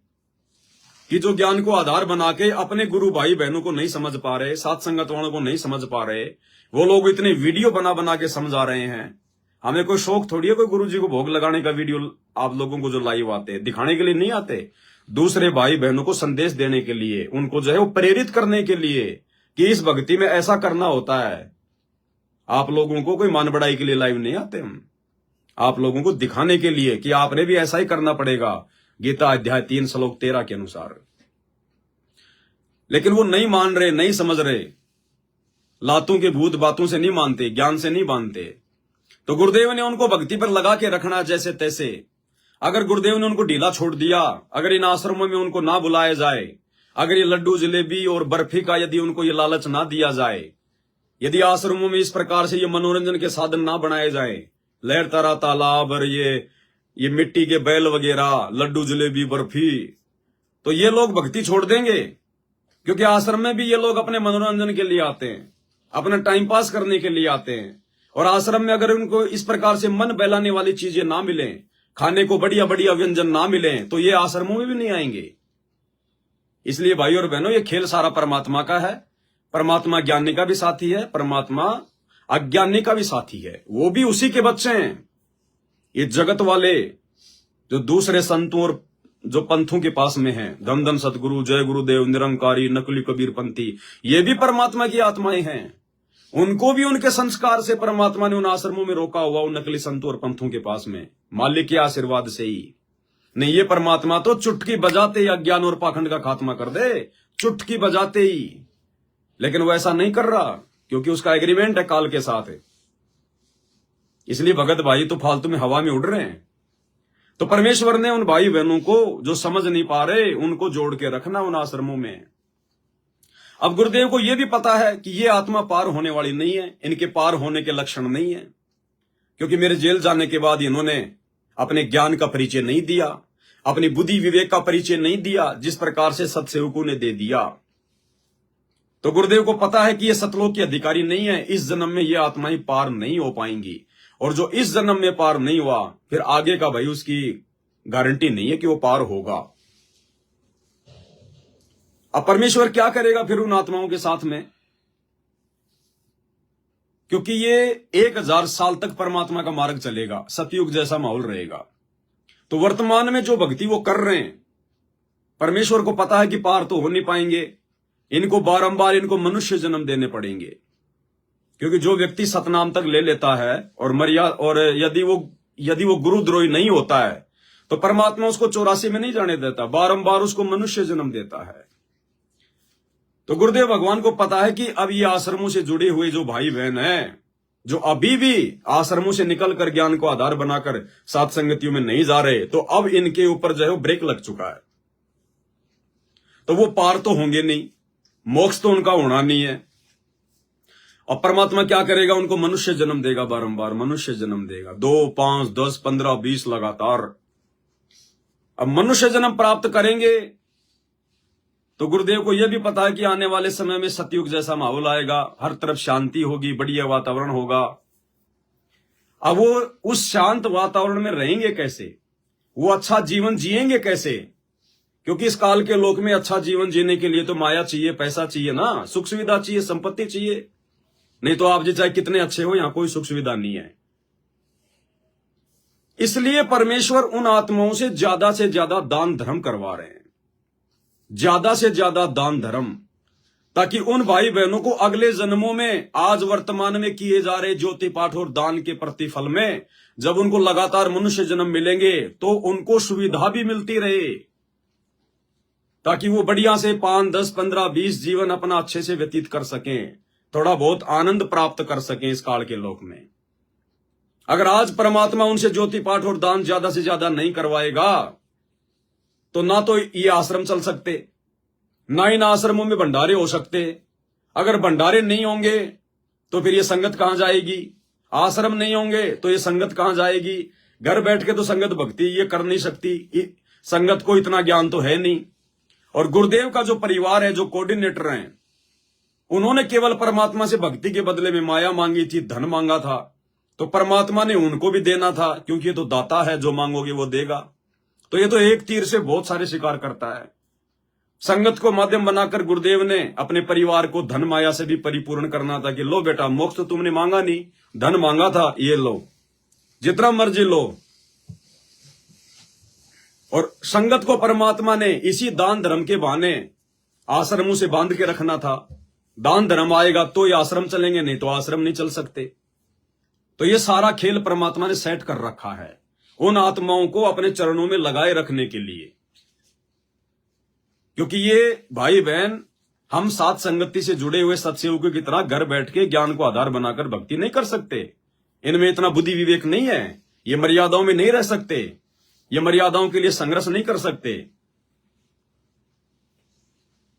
कि जो ज्ञान को आधार बना के अपने गुरु भाई बहनों को नहीं समझ पा रहे, साथ संगत वालों को नहीं समझ पा रहे, वो लोग इतने वीडियो बना बना के समझा रहे हैं। हमें कोई शौक थोड़ी है कोई गुरु जी को भोग लगाने का वीडियो आप लोगों को जो लाइव आते हैं दिखाने के लिए नहीं आते, दूसरे भाई बहनों को संदेश देने के लिए, उनको जो है वो प्रेरित करने के लिए कि इस भक्ति में ऐसा करना होता है। आप लोगों को कोई मान बढ़ाई के लिए लाइव नहीं आते हम, आप लोगों को दिखाने के लिए कि आपने भी ऐसा ही करना पड़ेगा, गीता अध्याय 3 श्लोक 13 के अनुसार। लेकिन वो नहीं मान रहे, नहीं समझ रहे, लातों के भूत बातों से नहीं मानते, ज्ञान से नहीं मानते। तो गुरुदेव ने उनको भक्ति पर लगा के रखना जैसे तैसे। अगर गुरुदेव ने उनको ढीला छोड़ दिया, अगर इन आश्रमों में उनको ना बुलाया जाए, अगर ये लड्डू जलेबी और बर्फी का यदि उनको ये लालच ना दिया जाए, यदि आश्रमों में इस प्रकार से ये मनोरंजन के साधन ना बनाए जाए, लहर तारा तालाब और ये मिट्टी के बैल वगैरह, लड्डू जलेबी बर्फी, तो ये लोग भक्ति छोड़ देंगे। क्योंकि आश्रम में भी ये लोग अपने मनोरंजन के लिए आते हैं, अपना टाइम पास करने के लिए आते हैं, और आश्रम में अगर उनको इस प्रकार से मन बहलाने वाली चीजें ना मिले, खाने को बढ़िया बढ़िया व्यंजन ना मिले, तो ये आश्रमों में भी नहीं आएंगे। इसलिए भाई और बहनों, ये खेल सारा परमात्मा का है। परमात्मा ज्ञानी का भी साथी है, परमात्मा अज्ञानी का भी साथी है, वो भी उसी के बच्चे हैं। ये जगत वाले जो दूसरे संतों और जो पंथों के पास में हैं, धन धन सतगुरु, जय गुरुदेव, निरंकारी, नकली कबीर पंथी, ये भी परमात्मा की आत्माएं हैं। उनको भी उनके संस्कार से परमात्मा ने उन आश्रमों में रोका हुआ, उन नकली संतों और पंथों के पास में, मालिक के आशीर्वाद से ही। नहीं, ये परमात्मा तो चुटकी बजाते ही अज्ञान और पाखंड का खात्मा कर दे, चुटकी बजाते ही। लेकिन वो ऐसा नहीं कर रहा, क्योंकि उसका एग्रीमेंट है काल के साथ है। इसलिए भगत भाई तो फालतू में हवा में उड़ रहे हैं। तो परमेश्वर ने उन भाई बहनों को जो समझ नहीं पा रहे, उनको जोड़ के रखना उन आश्रमों में। अब गुरुदेव को यह भी पता है कि ये आत्मा पार होने वाली नहीं है, इनके पार होने के लक्षण नहीं है, क्योंकि मेरे जेल जाने के बाद इन्होंने अपने ज्ञान का परिचय नहीं दिया, अपनी बुद्धि विवेक का परिचय नहीं दिया, जिस प्रकार से सत्सेवकों ने दे दिया। तो गुरुदेव को पता है कि ये सतलोक के अधिकारी नहीं है, इस जन्म में ये आत्माएं पार नहीं हो पाएंगी। और जो इस जन्म में पार नहीं हुआ, फिर आगे का भाई उसकी गारंटी नहीं है कि वो पार होगा। अब परमेश्वर क्या करेगा फिर उन आत्माओं के साथ में? क्योंकि ये 1000 साल तक परमात्मा का मार्ग चलेगा, सतयुग जैसा माहौल रहेगा। तो वर्तमान में जो भक्ति वो कर रहे हैं, परमेश्वर को पता है कि पार तो हो नहीं पाएंगे, इनको बारंबार इनको मनुष्य जन्म देने पड़ेंगे। क्योंकि जो व्यक्ति सतनाम तक ले लेता है और यदि वो गुरुद्रोही नहीं होता है, तो परमात्मा उसको 84 में नहीं जाने देता, बारंबार उसको मनुष्य जन्म देता है। तो गुरुदेव भगवान को पता है कि अब ये आश्रमों से जुड़े हुए जो भाई बहन हैं, जो अभी भी आश्रमों से निकलकर ज्ञान को आधार बनाकर साथ संगतियों में नहीं जा रहे, तो अब इनके ऊपर जो है वो ब्रेक लग चुका है। तो वो पार तो होंगे नहीं, मोक्ष तो उनका होना नहीं है। और परमात्मा क्या करेगा? उनको मनुष्य जन्म देगा, बारंबार मनुष्य जन्म देगा, 2, 5, 10, 15, 20 लगातार। अब मनुष्य जन्म प्राप्त करेंगे तो गुरुदेव को यह भी पता है कि आने वाले समय में सतयुग जैसा माहौल आएगा, हर तरफ शांति होगी, बढ़िया वातावरण होगा। अब वो उस शांत वातावरण में रहेंगे कैसे? वो अच्छा जीवन जिएंगे कैसे? क्योंकि इस काल के लोक में अच्छा जीवन जीने के लिए तो माया चाहिए, पैसा चाहिए ना, सुख सुविधा चाहिए, संपत्ति चाहिए। नहीं तो आप जी चाहे कितने अच्छे हो, यहां कोई सुख सुविधा नहीं है। इसलिए परमेश्वर उन आत्माओं से ज्यादा दान धर्म करवा रहे हैं, ज्यादा से ज्यादा दान धर्म, ताकि उन भाई बहनों को अगले जन्मों में आज वर्तमान में किए जा रहे ज्योति पाठ और दान के प्रतिफल में जब उनको लगातार मनुष्य जन्म मिलेंगे, तो उनको सुविधा भी मिलती रहे, ताकि वो बढ़िया से 5, 10, 15, 20 जीवन अपना अच्छे से व्यतीत कर सकें, थोड़ा बहुत आनंद प्राप्त कर सकें इस काल के लोक में। अगर आज परमात्मा उनसे ज्योति पाठ और दान ज्यादा से ज्यादा नहीं करवाएगा, तो ना तो ये आश्रम चल सकते, ना इन आश्रमों में भंडारे हो सकते। अगर भंडारे नहीं होंगे तो फिर ये संगत कहां जाएगी? आश्रम नहीं होंगे तो ये संगत कहां जाएगी? घर बैठ के तो संगत भक्ति ये कर नहीं सकती, संगत को इतना ज्ञान तो है नहीं। और गुरुदेव का जो परिवार है, जो कोऑर्डिनेटर हैं, उन्होंने केवल परमात्मा से भक्ति के बदले में माया मांगी थी, धन मांगा था, तो परमात्मा ने उनको भी देना था, क्योंकि ये तो दाता है, जो मांगोगे वो देगा। तो ये तो एक तीर से बहुत सारे शिकार करता है। संगत को माध्यम बनाकर गुरुदेव ने अपने परिवार को धन माया से भी परिपूर्ण करना था, कि लो बेटा, मोक्ष तो तुमने मांगा नहीं, धन मांगा था, ये लो, जितना मर्जी लो। और संगत को परमात्मा ने इसी दान धर्म के बहाने आश्रमों से बांध के रखना था। दान धर्म आएगा तो ये आश्रम चलेंगे, नहीं तो आश्रम नहीं चल सकते। तो ये सारा खेल परमात्मा ने सेट कर रखा है उन आत्माओं को अपने चरणों में लगाए रखने के लिए। क्योंकि ये भाई बहन हम साथ संगति से जुड़े हुए सत्सेवकों की तरह घर बैठ के ज्ञान को आधार बनाकर भक्ति नहीं कर सकते। इनमें इतना बुद्धि विवेक नहीं है, ये मर्यादाओं में नहीं रह सकते, ये मर्यादाओं के लिए संघर्ष नहीं कर सकते।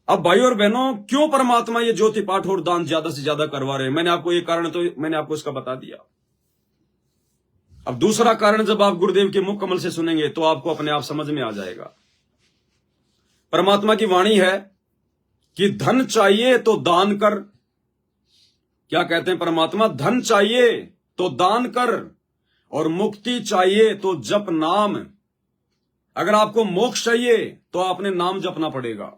अब भाई और बहनों, क्यों परमात्मा ये ज्योति पाठ और दान ज्यादा से ज्यादा करवा रहे हैं? मैंने आपको ये कारण तो मैंने आपको इसका बता दिया। अब दूसरा कारण जब आप गुरुदेव के मुख कमल से सुनेंगे तो आपको अपने आप समझ में आ जाएगा। परमात्मा की वाणी है कि धन चाहिए तो दान कर। क्या कहते हैं परमात्मा? धन चाहिए तो दान कर, और मुक्ति चाहिए तो जप नाम। अगर आपको मोक्ष चाहिए तो आपने नाम जपना पड़ेगा,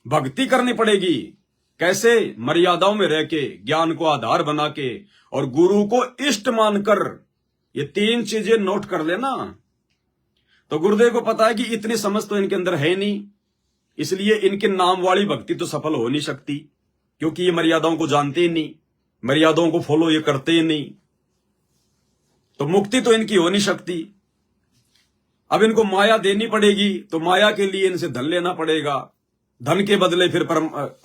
भक्ति करनी पड़ेगी। कैसे? मर्यादाओं में रह के, ज्ञान को आधार बना के, और गुरु को इष्ट मानकर। ये 3 चीजें नोट कर लेना। तो गुरुदेव को पता है कि इतनी समझ तो इनके अंदर है नहीं, इसलिए इनके नाम वाली भक्ति तो सफल हो नहीं सकती, क्योंकि ये मर्यादाओं को जानते ही नहीं, मर्यादाओं को फॉलो ये करते ही नहीं। तो मुक्ति तो इनकी हो नहीं सकती। अब इनको माया देनी पड़ेगी, तो माया के लिए इनसे धन लेना पड़ेगा। धन के बदले फिर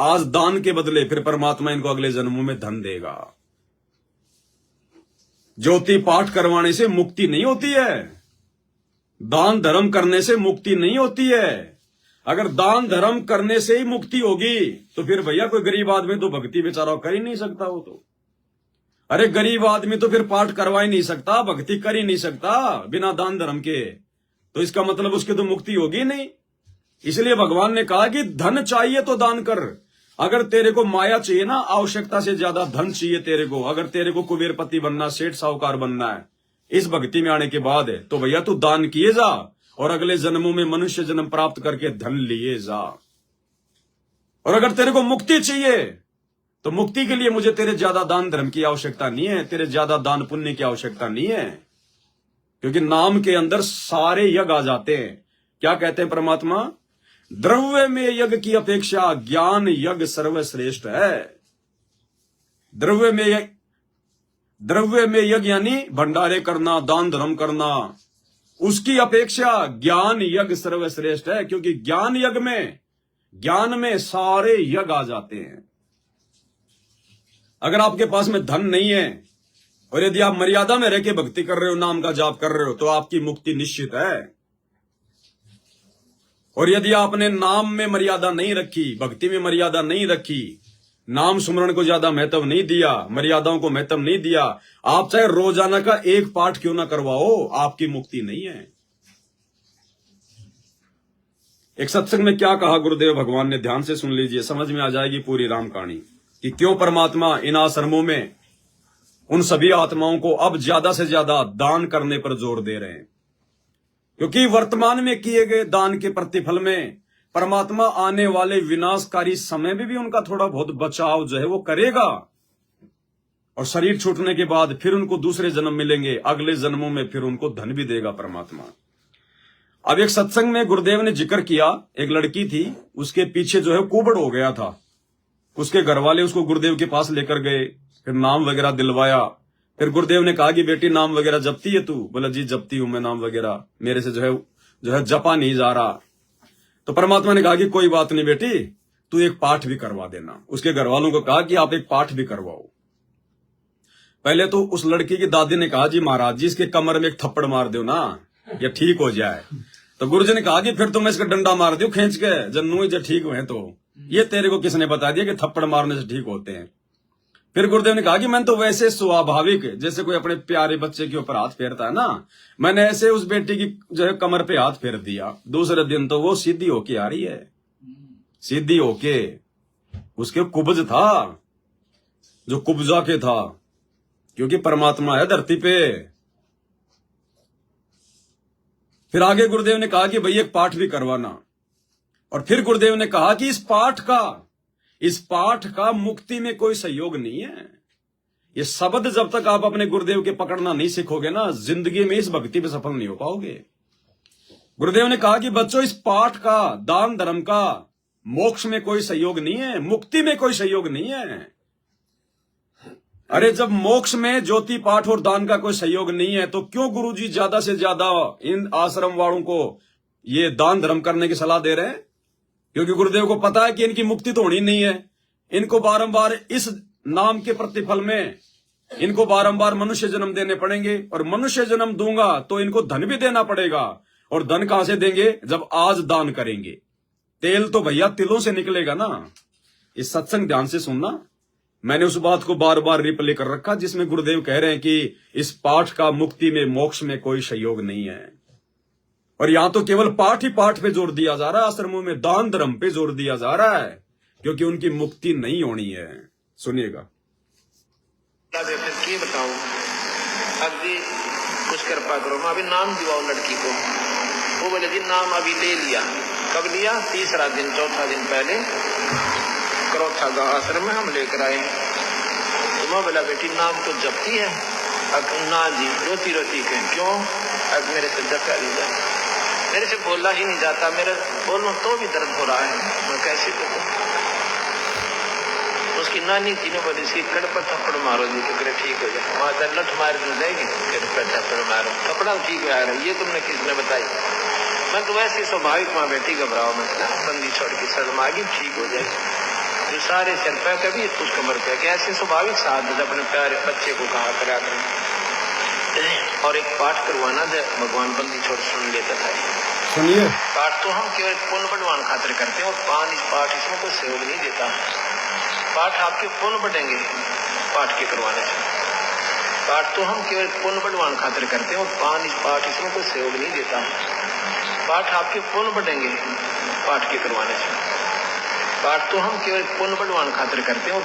आज दान के बदले फिर परमात्मा इनको अगले जन्मों में धन देगा। ज्योति पाठ करवाने से मुक्ति नहीं होती है, दान धर्म करने से मुक्ति नहीं होती है। अगर दान धर्म करने से ही मुक्ति होगी तो फिर भैया कोई गरीब आदमी तो भक्ति बेचारा कर ही नहीं सकता। वो तो, अरे गरीब आदमी तो फिर पाठ करवा ही नहीं सकता, भक्ति कर ही नहीं सकता बिना दान धर्म के। तो इसका मतलब उसकी तो मुक्ति होगी नहीं। इसलिए भगवान ने कहा कि धन चाहिए तो दान कर। अगर तेरे को माया चाहिए ना, आवश्यकता से ज्यादा धन चाहिए तेरे को, अगर तेरे को कुबेरपति बनना, सेठ साहूकार बनना है इस भक्ति में आने के बाद है, तो भैया तू दान किए जा और अगले जन्मों में मनुष्य जन्म प्राप्त करके धन लिए जा। और अगर तेरे को मुक्ति चाहिए तो मुक्ति के लिए मुझे तेरे ज्यादा दान धर्म की आवश्यकता नहीं है, तेरे ज्यादा दान पुण्य की आवश्यकता नहीं है, क्योंकि नाम के अंदर सारे यज्ञ आ जाते हैं। क्या कहते हैं परमात्मा? द्रव्य में यज्ञ की अपेक्षा ज्ञान यज्ञ सर्वश्रेष्ठ है। द्रव्य में यज्ञ यानी भंडारे करना, दान धर्म करना, उसकी अपेक्षा ज्ञान यज्ञ सर्वश्रेष्ठ है, क्योंकि ज्ञान में सारे यज्ञ आ जाते हैं। अगर आपके पास में धन नहीं है और यदि आप मर्यादा में रह के भक्ति कर रहे हो, नाम का जाप कर रहे हो, तो आपकी मुक्ति निश्चित है। और यदि आपने नाम में मर्यादा नहीं रखी, भक्ति में मर्यादा नहीं रखी, नाम सुमरण को ज्यादा महत्व नहीं दिया, मर्यादाओं को महत्व नहीं दिया, आप चाहे रोजाना का 1 पाठ क्यों ना करवाओ, आपकी मुक्ति नहीं है। एक सत्संग में क्या कहा गुरुदेव भगवान ने, ध्यान से सुन लीजिए, समझ में आ जाएगी पूरी राम कहानी कि क्यों परमात्मा इन आश्रमों में उन सभी आत्माओं को अब ज्यादा से ज्यादा दान करने पर जोर दे रहे हैं। क्योंकि वर्तमान में किए गए दान के प्रतिफल में परमात्मा आने वाले विनाशकारी समय में भी उनका थोड़ा बहुत बचाव जो है वो करेगा, और शरीर छूटने के बाद फिर उनको दूसरे जन्म मिलेंगे, अगले जन्मों में फिर उनको धन भी देगा परमात्मा। अब एक सत्संग में गुरुदेव ने जिक्र किया, एक लड़की थी, उसके पीछे जो है कुबड़ हो गया था। उसके घर वाले उसको गुरुदेव के पास लेकर गए, फिर नाम वगैरह दिलवाया। फिर गुरुदेव ने कहा कि बेटी नाम वगैरह जपती है तू? बोला जी जपती हूं मैं नाम वगैरह, मेरे से जो है जपा नहीं जा रहा। तो परमात्मा ने कहा कि कोई बात नहीं बेटी, तू एक पाठ भी करवा देना। उसके घर वालों को कहा कि आप एक पाठ भी करवाओ। पहले तो उस लड़की की दादी ने कहा जी महाराज जी इसके कमर में एक थप्पड़ मार दो ना, ये ठीक हो जाए। तो गुरुजी ने कहा कि फिर तुम इसका डंडा मार दो खींच के, जन्नू जो ठीक हुए तो ये तेरे को किसने बता दिया कि थप्पड़ मारने से ठीक होते हैं? फिर गुरुदेव ने कहा कि मैंने तो वैसे स्वाभाविक, जैसे कोई अपने प्यारे बच्चे के ऊपर हाथ फेरता है ना, मैंने ऐसे उस बेटी की जो है कमर पे हाथ फेर दिया। दूसरे दिन तो वो सीधी होके आ रही है, सीधी होके। उसके कुब्ज था जो कुब्जा के था, क्योंकि परमात्मा है धरती पे। फिर आगे गुरुदेव ने कहा कि भाई एक पाठ भी करवाना। और फिर गुरुदेव ने कहा कि इस पाठ का मुक्ति में कोई सहयोग नहीं है। ये शब्द जब तक आप अपने गुरुदेव के पकड़ना नहीं सीखोगे ना, जिंदगी में इस भक्ति में सफल नहीं हो पाओगे। गुरुदेव ने कहा कि बच्चों इस पाठ का, दान धर्म का मोक्ष में कोई सहयोग नहीं है, मुक्ति में कोई सहयोग नहीं है। अरे जब मोक्ष में ज्योति पाठ और दान का कोई सहयोग नहीं है, तो क्यों गुरुजी ज्यादा से ज्यादा इन आश्रम वालों को ये दान धर्म करने की सलाह दे रहे हैं? क्योंकि गुरुदेव को पता है कि इनकी मुक्ति तो होनी नहीं है। इनको बारंबार इस नाम के प्रतिफल में इनको बारंबार मनुष्य जन्म देने पड़ेंगे, और मनुष्य जन्म दूंगा तो इनको धन भी देना पड़ेगा। और धन कहां से देंगे? जब आज दान करेंगे। तेल तो भैया तिलों से निकलेगा ना। इस सत्संग ध्यान से सुनना, मैंने उस बात को बार बार रिप्ले कर रखा जिसमें गुरुदेव कह रहे हैं कि इस पाठ का मुक्ति में, मोक्ष में कोई सहयोग नहीं है। और यहां तो केवल पाठ ही पाठ पे जोर दिया जा रहा है, आश्रमों में दान धर्म पे जोर दिया जा रहा है, क्योंकि उनकी मुक्ति नहीं होनी है। सुनिएगा। बताऊं अब जी कुछ कृपा करो, मैं अभी नाम दिवाओ लड़की को। वो बोले जी नाम अभी ले लिया। कब लिया? तीसरा दिन, चौथा दिन पहले करोथा गांव आश्रम में हम लेकर आए। तो मैं बोला बेटी नाम तो जपती है? ना जी, रोती रोती के क्यों? अब मेरे से जपा नहीं जाता, मेरे से बोला ही नहीं जाता, मेरा बोलूं तो भी दर्द हो रहा है, मैं कैसे बोलूं? उसकी नानी जी ने बोली इसकी कड़ पर थप्पड़ मारो जी तो करे ठीक हो जाए। माता लठ मार दी जाएगी, कड़ पर थप्पड़ मारो, थप्पड़ा ठीक हो रहा है। ये तुमने किसने बताई? मैं तो वैसे स्वाभाविक माँ बेटी घबराओ मत, बंदी छोड़ के शर्म आगी ठीक हो जाएगी। जो सारे सिर पे कभी कुछ कमर पे कैसे स्वाभाविक साथ अपने प्यारे बच्चे को कहा करा कर। और एक पाठ करवाना दे, भगवान बंदी छोड़ सुन लेता था। सुनिए, पाठ तो हम केवल पुण्य बढ़वान खातिर करते हैं और पाठ इसमें कोई सहयोग नहीं देता। पाठ आपके पुण्य बढ़ेंगे पाठ के करवाने से। पाठ तो हम केवल पुण्य बढ़वान खातिर करते हैं और पाठ इसमें कोई सहयोग नहीं देता। पाठ आपके पुण्य बढ़ेंगे पाठ के करवाने से। पाठ तो हम केवल पुण्य बढ़वान खातिर करते हैं और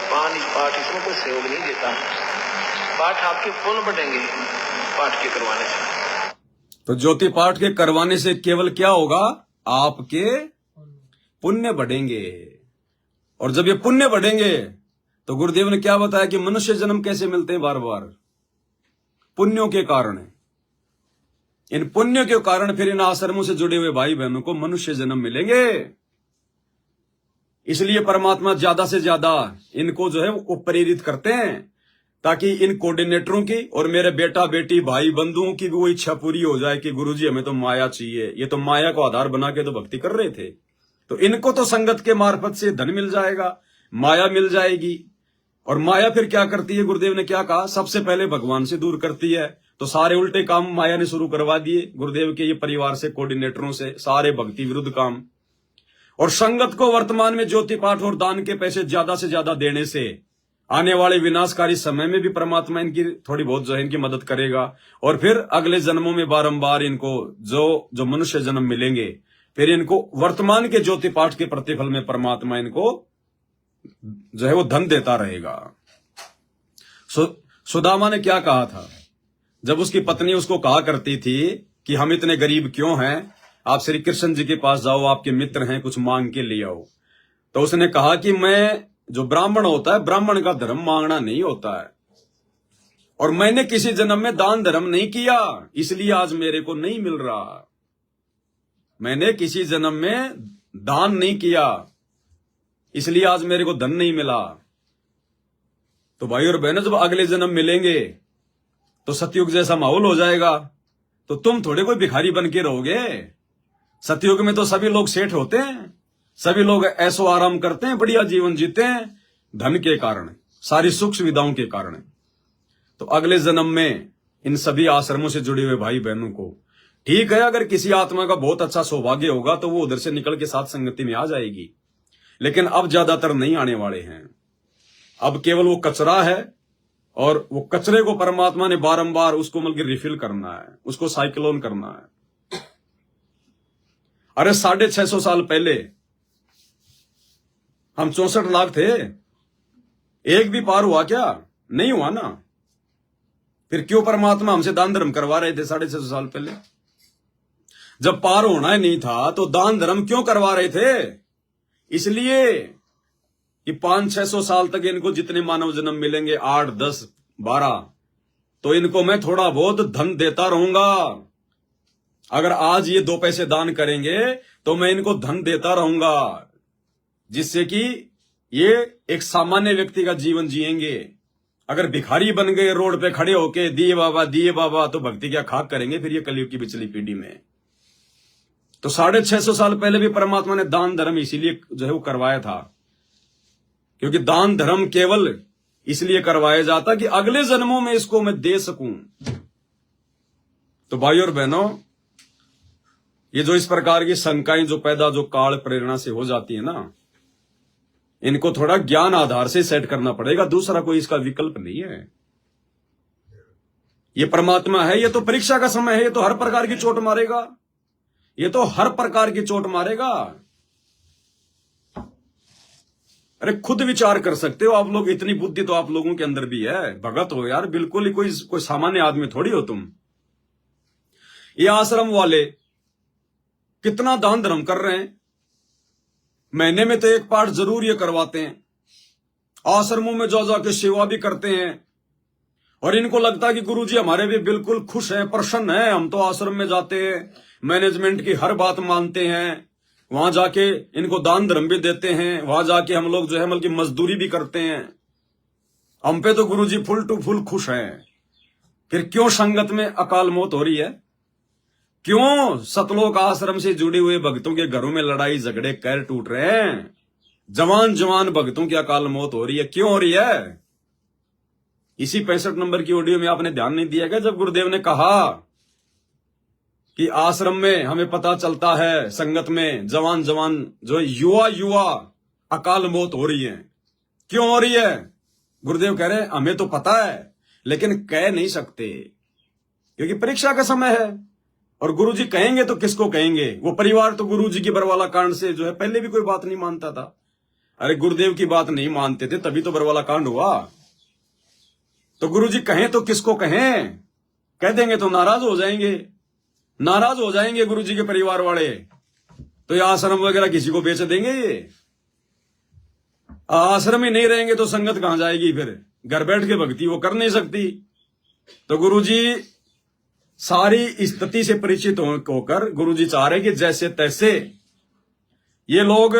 पाठ इसमें कोई सहयोग नहीं देता। पाठ आपके पुण्य बढ़ेंगे पाठ के करवाने से। तो ज्योति पाठ के करवाने से केवल क्या होगा? आपके पुण्य बढ़ेंगे। और जब ये पुण्य बढ़ेंगे तो गुरुदेव ने क्या बताया कि मनुष्य जन्म कैसे मिलते हैं? बार बार पुण्यों के कारण। इन पुण्यों के कारण फिर इन आश्रमों से जुड़े हुए भाई बहनों को मनुष्य जन्म मिलेंगे। इसलिए परमात्मा ज्यादा से ज्यादा इनको जो है वो प्रेरित करते हैं ताकि इन कोऑर्डिनेटरों की और मेरे बेटा बेटी भाई बंधुओं की भी वो इच्छा पूरी हो जाए कि गुरुजी हमें तो माया चाहिए। ये तो माया को आधार बना के तो भक्ति कर रहे थे, तो इनको तो संगत के मार्फत से धन मिल जाएगा, माया मिल जाएगी। और माया फिर क्या करती है? गुरुदेव ने क्या कहा? सबसे पहले भगवान से दूर करती है। तो सारे उल्टे काम माया ने शुरू करवा दिए गुरुदेव के ये परिवार से, कोऑर्डिनेटरों से, सारे भक्ति विरुद्ध काम। और संगत को वर्तमान में ज्योति पाठ और दान के पैसे ज्यादा से ज्यादा देने से आने वाले विनाशकारी समय में भी परमात्मा इनकी थोड़ी बहुत जो है इनकी मदद करेगा। और फिर अगले जन्मों में बारंबार इनको जो मनुष्य जन्म मिलेंगे, फिर इनको वर्तमान के ज्योति पाठ के प्रतिफल में परमात्मा इनको जो है वो धन देता रहेगा। सुदामा ने क्या कहा था जब उसकी पत्नी उसको कहा करती थी कि हम इतने गरीब क्यों हैं, आप श्री कृष्ण जी के पास जाओ, आपके मित्र हैं, कुछ मांग के ले आओ। तो उसने कहा कि मैं, जो ब्राह्मण होता है, ब्राह्मण का धर्म मांगना नहीं होता है, और मैंने किसी जन्म में दान धर्म नहीं किया, इसलिए आज मेरे को नहीं मिल रहा। मैंने किसी जन्म में दान नहीं किया, इसलिए आज मेरे को धन नहीं मिला। तो भाई और बहनों, जब अगले जन्म मिलेंगे तो सतयुग जैसा माहौल हो जाएगा, तो तुम थोड़े कोई भिखारी बन के रहोगे। सतयुग में तो सभी लोग सेठ होते हैं, सभी लोग ऐसो आराम करते हैं, बढ़िया जीवन जीते हैं, धन के कारण, सारी सुख सुविधाओं के कारण। तो अगले जन्म में इन सभी आश्रमों से जुड़े हुए भाई बहनों को, ठीक है, अगर किसी आत्मा का बहुत अच्छा सौभाग्य होगा तो वो उधर से निकल के साथ संगति में आ जाएगी, लेकिन अब ज्यादातर नहीं आने वाले हैं। अब केवल वो कचरा है, और वो कचरे को परमात्मा ने बारंबार उसको मतलब रिफिल करना है, उसको साइक्लोन करना है। अरे 650 साल पहले हम 64 लाख थे, एक भी पार हुआ क्या? नहीं हुआ ना। फिर क्यों परमात्मा हमसे दान धर्म करवा रहे थे 650 साल पहले? जब पार होना ही नहीं था तो दान धर्म क्यों करवा रहे थे? इसलिए कि 500-600 साल तक इनको जितने मानव जन्म मिलेंगे, 8, 10, 12, तो इनको मैं थोड़ा बहुत धन देता रहूंगा। अगर आज ये 2 पैसे दान करेंगे तो मैं इनको धन देता रहूंगा, जिससे कि ये एक सामान्य व्यक्ति का जीवन जिएंगे। अगर भिखारी बन गए रोड पे खड़े होके दिए बाबा, तो भक्ति क्या खाक करेंगे फिर ये कलयुग की पिछली पीढ़ी में। तो 650 साल पहले भी परमात्मा ने दान धर्म इसीलिए जो है वो करवाया था, क्योंकि दान धर्म केवल इसलिए करवाया जाता कि अगले जन्मों में इसको मैं दे सकूं। तो भाई और बहनों, ये जो इस प्रकार की शंकाएं जो पैदा जो काल प्रेरणा से हो जाती है ना, इनको थोड़ा ज्ञान आधार से सेट करना पड़ेगा, दूसरा कोई इसका विकल्प नहीं है। ये परमात्मा है, ये तो परीक्षा का समय है, ये तो हर प्रकार की चोट मारेगा, ये तो हर प्रकार की चोट मारेगा। अरे खुद विचार कर सकते हो आप लोग, इतनी बुद्धि तो आप लोगों के अंदर भी है। भगत हो यार, बिल्कुल ही कोई सामान्य आदमी थोड़ी हो तुम। ये आश्रम वाले कितना दान धर्म कर रहे हैं, महीने में तो एक पाठ जरूर ये करवाते हैं, आश्रमों में जा जाके सेवा भी करते हैं। और इनको लगता है कि गुरुजी हमारे भी बिल्कुल खुश हैं, प्रसन्न हैं। हम तो आश्रम में जाते हैं, मैनेजमेंट की हर बात मानते हैं, वहां जाके इनको दान धर्म भी देते हैं, वहां जाके हम लोग जो है बल्कि मजदूरी भी करते हैं। हम पे तो गुरुजी फुल टू फुल खुश हैं। फिर क्यों संगत में अकाल मौत हो रही है? क्यों सतलोक आश्रम से जुड़े हुए भक्तों के घरों में लड़ाई झगड़े कैर टूट रहे हैं? जवान जवान भक्तों की अकाल मौत हो रही है, क्यों हो रही है? इसी 65 नंबर की ऑडियो में आपने ध्यान नहीं दिया क्या, जब गुरुदेव ने कहा कि आश्रम में हमें पता चलता है संगत में जवान जवान जो युवा अकाल मौत हो रही है, क्यों हो रही है? गुरुदेव कह रहे हैं हमें तो पता है लेकिन कह नहीं सकते क्योंकि परीक्षा का समय है। और गुरुजी कहेंगे तो किसको कहेंगे? वो परिवार तो गुरुजी की बरवाला कांड से जो है पहले भी कोई बात नहीं मानता था। अरे गुरुदेव की बात नहीं मानते थे तभी तो बरवाला कांड हुआ। तो गुरुजी कहें तो किसको कहें? कह देंगे तो नाराज हो जाएंगे, नाराज हो जाएंगे गुरुजी के परिवार वाले। तो ये आश्रम वगैरह किसी को बेच देंगे? ये आश्रम ही नहीं रहेंगे तो संगत कहां जाएगी? फिर घर बैठ के भक्ति वो कर नहीं सकती। तो गुरुजी सारी स्थिति से परिचित होकर गुरुजी चाह रहे कि जैसे तैसे ये लोग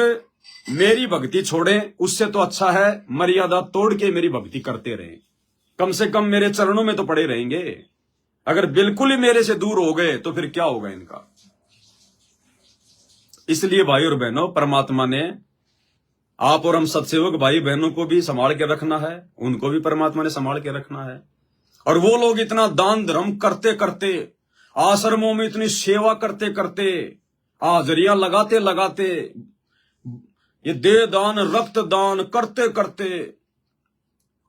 मेरी भक्ति छोड़ें, उससे तो अच्छा है मर्यादा तोड़ के मेरी भक्ति करते रहें, कम से कम मेरे चरणों में तो पड़े रहेंगे। अगर बिल्कुल ही मेरे से दूर हो गए तो फिर क्या होगा इनका? इसलिए भाई और बहनों, परमात्मा ने आप और हम सत्सेवक भाई बहनों को भी संभाल के रखना है, उनको भी परमात्मा ने संभाल के रखना है। और वो लोग इतना दान धर्म करते करते, आश्रमों में इतनी सेवा करते करते, हाजरियां लगाते लगाते, ये देह दान रक्त दान करते करते,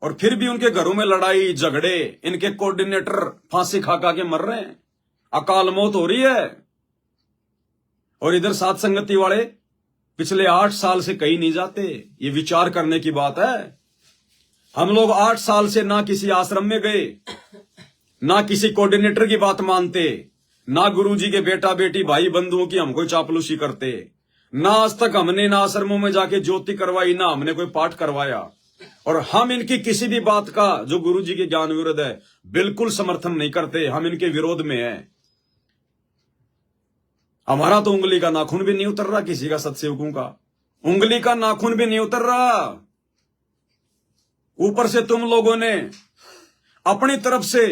और फिर भी उनके घरों में लड़ाई झगड़े, इनके कोऑर्डिनेटर फांसी खा खा के मर रहे हैं, अकाल मौत हो रही है। और इधर साथ संगति वाले पिछले 8 साल से कहीं नहीं जाते। ये विचार करने की बात है। हम लोग 8 साल से ना किसी आश्रम में गए, ना किसी कोऑर्डिनेटर की बात मानते, ना गुरुजी के बेटा बेटी भाई बंधुओं की हम कोई चापलूसी करते, ना आज तक हमने ना आश्रमों में जाके ज्योति करवाई, ना हमने कोई पाठ करवाया। और हम इनकी किसी भी बात का जो गुरुजी के ज्ञान विरुद्ध है बिल्कुल समर्थन नहीं करते, हम इनके विरोध में है। हमारा तो उंगली का नाखून भी नहीं उतर रहा, किसी का सत्सेवकों का उंगली का नाखून भी नहीं उतर रहा। ऊपर से तुम लोगों ने अपनी तरफ से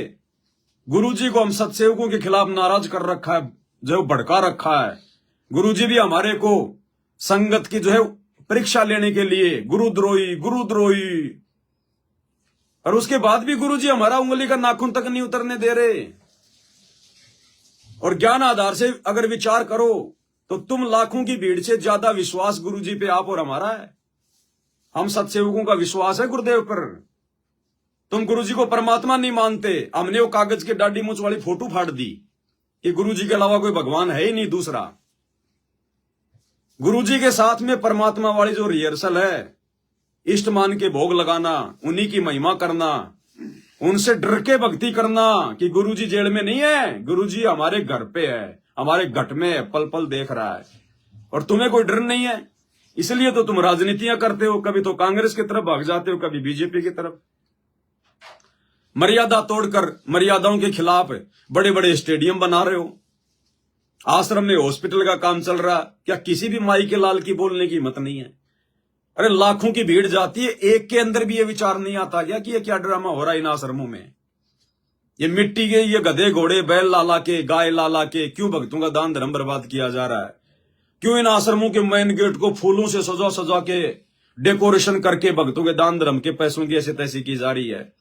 गुरुजी को हम सत्सेवकों के खिलाफ नाराज कर रखा है, जो भड़का रखा है। गुरुजी भी हमारे को संगत की जो है परीक्षा लेने के लिए गुरुद्रोही, और उसके बाद भी गुरुजी हमारा उंगली का नाखून तक नहीं उतरने दे रहे। और ज्ञान आधार से अगर विचार करो तो तुम लाखों की भीड़ से ज्यादा विश्वास गुरुजी पे आप और हमारा है। हम सत्सेवकों का विश्वास है गुरुदेव पर। तुम गुरुजी को परमात्मा नहीं मानते, हमने वो कागज के डाडी मूछ वाली फोटो फाड़ दी कि गुरुजी के अलावा कोई भगवान है ही नहीं दूसरा। गुरुजी के साथ में परमात्मा वाली जो रिहर्सल है, इष्ट मान के भोग लगाना, उन्हीं की महिमा करना, उनसे डर के भक्ति करना कि गुरुजी जेल में नहीं है, गुरुजी हमारे घर पे है, हमारे घट में है, पल पल देख रहा है। और तुम्हें कोई डर नहीं है, इसलिए तो तुम राजनीतियां करते हो, कभी तो कांग्रेस की तरफ भाग जाते हो, कभी बीजेपी की तरफ। मर्यादा तोड़कर मर्यादाओं के खिलाफ बड़े बड़े स्टेडियम बना रहे हो। आश्रम में हॉस्पिटल का काम चल रहा, क्या किसी भी माई के लाल की बोलने की हिम्मत नहीं है? अरे लाखों की भीड़ जाती है, एक के अंदर भी ये विचार नहीं आता क्या कि ये क्या ड्रामा हो रहा है इन आश्रमों में? ये मिट्टी के, ये गधे घोड़े बैल लाला के, गाय लाला के क्यों भक्तों का दान धर्म बर्बाद किया जा रहा है? क्यों इन आश्रमों के मेन गेट को फूलों से सजा सजा के डेकोरेशन करके भक्तों के दान धर्म के पैसों की ऐसे तैसी की जा रही है?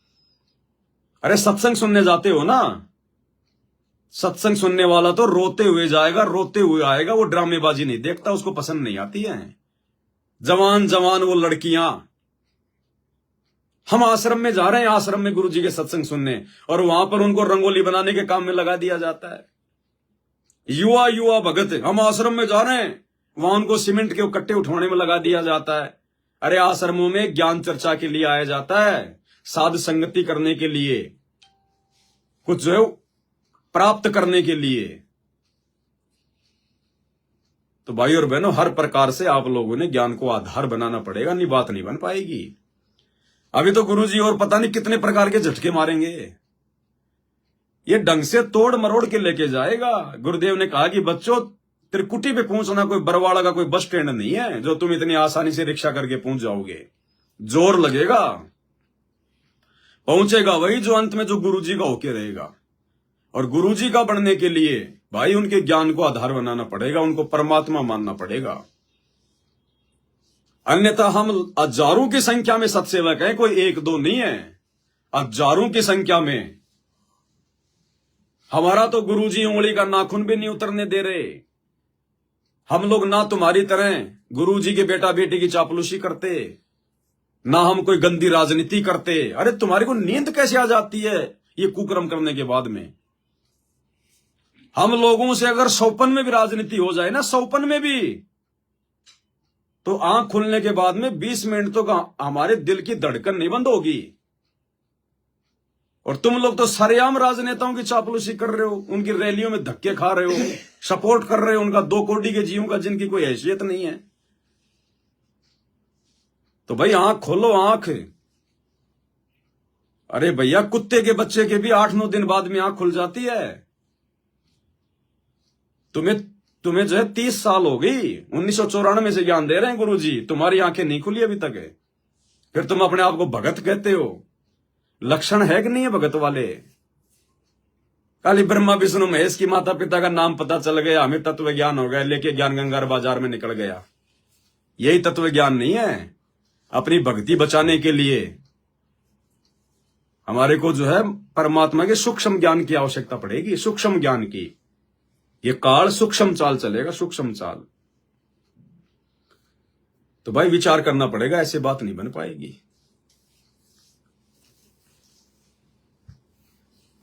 अरे सत्संग सुनने जाते हो ना, सत्संग सुनने वाला तो रोते हुए जाएगा, रोते हुए आएगा, वो ड्रामेबाजी नहीं देखता, उसको पसंद नहीं आती है। जवान जवान वो लड़कियां, हम आश्रम में जा रहे हैं, आश्रम में गुरुजी के सत्संग सुनने, और वहां पर उनको रंगोली बनाने के काम में लगा दिया जाता है। युवा भगत हम आश्रम में जा रहे हैं, वहां उनको सीमेंट के कट्टे उठाने में लगा दिया जाता है। अरे आश्रमों में ज्ञान चर्चा के लिए आया जाता है, साध संगति करने के लिए, कुछ जो है प्राप्त करने के लिए। तो भाई और बहनों, हर प्रकार से आप लोगों ने ज्ञान को आधार बनाना पड़ेगा, नहीं बात नहीं बन पाएगी। अभी तो गुरुजी और पता नहीं कितने प्रकार के झटके मारेंगे, ये ढंग से तोड़ मरोड़ के लेके जाएगा। गुरुदेव ने कहा कि बच्चों, त्रिकुटी पे पहुंचना कोई बरवाड़ा का कोई बस स्टैंड नहीं है जो तुम इतनी आसानी से रिक्शा करके पहुंच जाओगे। जोर लगेगा, पहुंचेगा वही जो अंत में जो गुरुजी का होके रहेगा। और गुरुजी का बनने के लिए भाई उनके ज्ञान को आधार बनाना पड़ेगा, उनको परमात्मा मानना पड़ेगा। अन्यथा हम हजारों की संख्या में सत्सेवक हैं, कोई एक दो नहीं है, हजारों की संख्या में। हमारा तो गुरुजी उंगली का नाखून भी नहीं उतरने दे रहे। हम लोग ना तुम्हारी तरह गुरुजी के बेटा बेटी की चापलूसी करते, ना हम कोई गंदी राजनीति करते। अरे तुम्हारे को नींद कैसे आ जाती है ये कुकर्म करने के बाद में? हम लोगों से अगर सौपन में भी राजनीति हो जाए ना, सौपन में भी, तो आंख खुलने के बाद में 20 मिनट तो हमारे दिल की धड़कन नहीं बंद होगी। और तुम लोग तो सरेआम राजनेताओं की चापलूसी कर रहे हो, उनकी रैलियों में धक्के खा रहे हो, सपोर्ट कर रहे हो उनका 2 कोटी के जीवों का जिनकी कोई हैसियत नहीं है। तो भाई आंख खोलो, आंख। अरे भैया, कुत्ते के बच्चे के भी 8-9 दिन बाद में आंख खुल जाती है। तुम्हें जो है 30 साल हो गई, 1994 से ज्ञान दे रहे हैं गुरुजी, तुम्हारी आंखें नहीं खुली अभी तक है, फिर तुम अपने आप को भगत कहते हो। लक्षण है कि नहीं है भगत वाले? काली ब्रह्मा विष्णु महेश की माता पिता का नाम पता चल गया, हमें तत्व ज्ञान हो गया, लेके ज्ञान गंगार बाजार में निकल गया। यही तत्व ज्ञान नहीं है। अपनी भक्ति बचाने के लिए हमारे को जो है परमात्मा के सूक्ष्म ज्ञान की आवश्यकता पड़ेगी, सूक्ष्म ज्ञान की। ये काल सूक्ष्म चाल चलेगा, सूक्ष्म चाल। तो भाई विचार करना पड़ेगा, ऐसे बात नहीं बन पाएगी।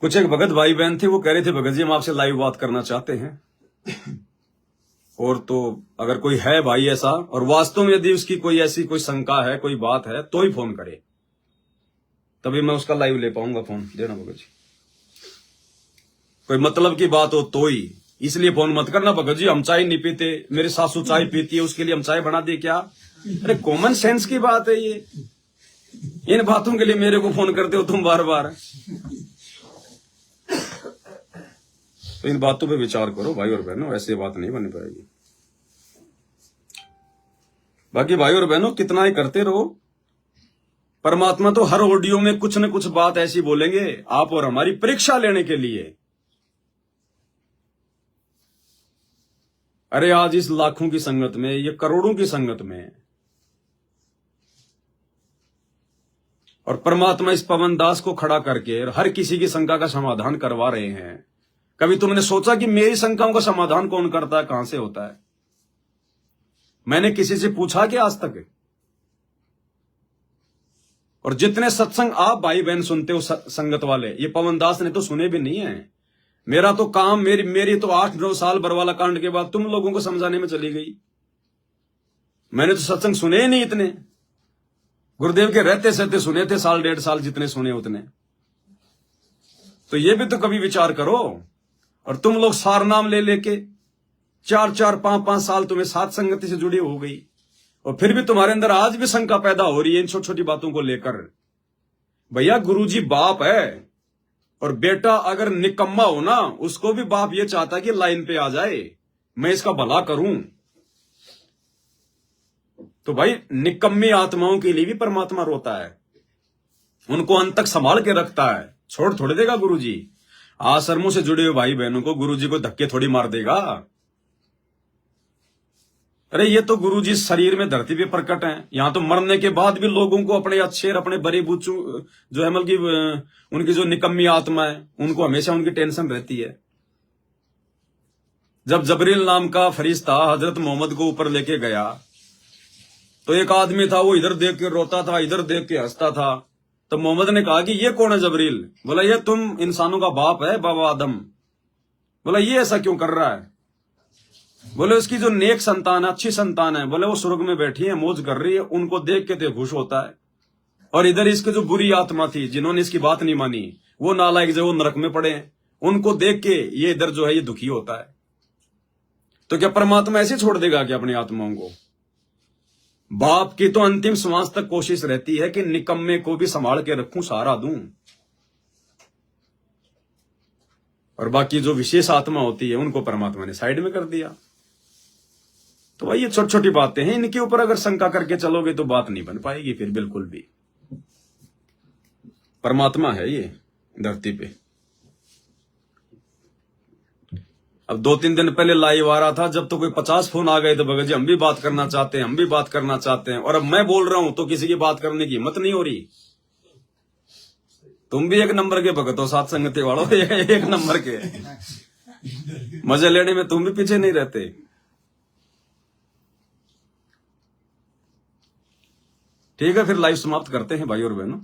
कुछ एक भगत भाई बहन थे, वो कह रहे थे भगत जी हम आपसे लाइव बात करना चाहते हैं। और तो अगर कोई है भाई ऐसा, और वास्तव में यदि उसकी कोई ऐसी कोई शंका है, कोई बात है, तो ही फोन करे, तभी मैं उसका लाइव ले पाऊंगा। फोन देना भगत जी, कोई मतलब की बात हो तो ही। इसलिए फोन मत करना भगत जी हम चाय नहीं पीते, मेरी सासू चाय पीती है उसके लिए हम चाय बना दे क्या? अरे कॉमन सेंस की बात है ये। इन बातों के लिए मेरे को फोन करते हो तुम बार बार। तो इन बातों पे विचार करो भाई और बहनों, ऐसे बात नहीं बन पाएगी। बाकी भाई और बहनों कितना ही करते रहो, परमात्मा तो हर ऑडियो में कुछ न कुछ बात ऐसी बोलेंगे आप और हमारी परीक्षा लेने के लिए। अरे आज इस लाखों की संगत में, ये करोड़ों की संगत में, और परमात्मा इस पवन दास को खड़ा करके हर किसी की शंका का समाधान करवा रहे हैं। कभी तुमने सोचा कि मेरी शंकाओं का समाधान कौन करता है, कहां से होता है? मैंने किसी से पूछा कि आज तक? और जितने सत्संग आप भाई बहन सुनते हो संगत वाले, ये पवन दास ने तो सुने भी नहीं है। मेरा तो काम, मेरी तो 8-9 साल बरवाला कांड के बाद तुम लोगों को समझाने में चली गई। मैंने तो सत्संग सुने ही नहीं इतने, गुरुदेव के रहते सहते सुने थे, 1.5 साल जितने सुने उतने। तो ये भी तो कभी विचार करो। और तुम लोग सार नाम ले लेके 4-4, 5-5 साल तुम्हें साथ संगति से जुड़ी हो गई, और फिर भी तुम्हारे अंदर आज भी शंका पैदा हो रही है इन छोटी छोटी बातों को लेकर। भैया गुरुजी बाप है, और बेटा अगर निकम्मा हो ना, उसको भी बाप ये चाहता है कि लाइन पे आ जाए, मैं इसका भला करूं। तो भाई निकम्मी आत्माओं के लिए भी परमात्मा रोता है, उनको अंत तक संभाल के रखता है, छोड़ थोड़े देगा गुरुजी। आश्रमों से जुड़े हुए भाई बहनों को गुरुजी को धक्के थोड़ी मार देगा। अरे ये तो गुरुजी शरीर में धरती पे प्रकट हैं, यहां तो मरने के बाद भी लोगों को अपने अच्छे, अपने बड़े बुच्चू जो है मतलब उनकी जो निकम्मी आत्मा है, उनको हमेशा उनकी टेंशन रहती है। जब जबरील नाम का फरिश्ता हजरत मोहम्मद को ऊपर लेके गया, तो एक आदमी था, वो इधर देख के रोता था, इधर देख के हंसता था। तो मोहम्मद ने कहा कि ये कौन है जबरील? बोला ये तुम इंसानों का बाप है, बाबा आदम। बोला ये ऐसा क्यों कर रहा है? बोले उसकी जो नेक संतान है, अच्छी संतान है, बोले वो स्वर्ग में बैठी है, मौज कर रही है, उनको देख के तो खुश होता है। और इधर इसके जो बुरी आत्मा थी, जिन्होंने इसकी बात नहीं मानी, वो नालायक जो वो नरक में पड़े हैं, उनको देख के ये इधर जो है ये दुखी होता है। तो क्या परमात्मा ऐसे छोड़ देगा क्या अपनी आत्माओं को? बाप की तो अंतिम श्वास तक कोशिश रहती है कि निकम्मे को भी संभाल के रखूं, सहारा दूं। और बाकी जो विशेष आत्मा होती है उनको परमात्मा ने साइड में कर दिया। तो भाई ये छोटी छोटी बातें हैं, इनके ऊपर अगर शंका करके चलोगे तो बात नहीं बन पाएगी फिर बिल्कुल भी। परमात्मा है ये धरती पे। अब 2-3 दिन पहले लाइव आ रहा था, जब तो कोई 50 फोन आ गए तो भगत जी हम भी बात करना चाहते हैं, हम भी बात करना चाहते हैं। और अब मैं बोल रहा हूं तो किसी की बात करने की हिम्मत नहीं हो रही। तुम भी एक नंबर के भगत हो, साथ संगति वालों, एक नंबर के, मजे लेने में तुम भी पीछे नहीं रहते। ठीक है, फिर लाइव समाप्त करते हैं भाई और बहनों,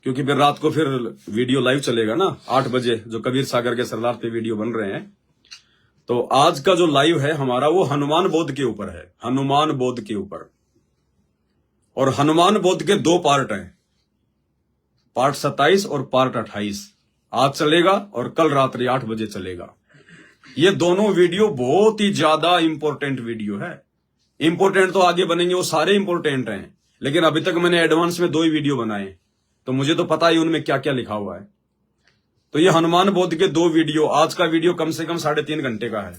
क्योंकि फिर रात को फिर वीडियो लाइव चलेगा ना 8 बजे, जो कबीर सागर के सरदार पे वीडियो बन रहे हैं। तो आज का जो लाइव है हमारा वो हनुमान बोध के ऊपर है, हनुमान बोध के ऊपर। और हनुमान बोध के 2 पार्ट हैं, पार्ट 27 और पार्ट 28 आज चलेगा और कल रात्रि 8 बजे चलेगा। ये दोनों वीडियो बहुत ही ज्यादा इंपॉर्टेंट वीडियो है। इंपॉर्टेंट तो आगे बनेंगे, वो सारे इंपॉर्टेंट हैं, लेकिन अभी तक मैंने एडवांस में 2 ही वीडियो बनाए, तो मुझे तो पता ही उनमें क्या क्या लिखा हुआ है। तो ये हनुमान बोध के 2 वीडियो, आज का वीडियो कम से कम 3.5 घंटे का है।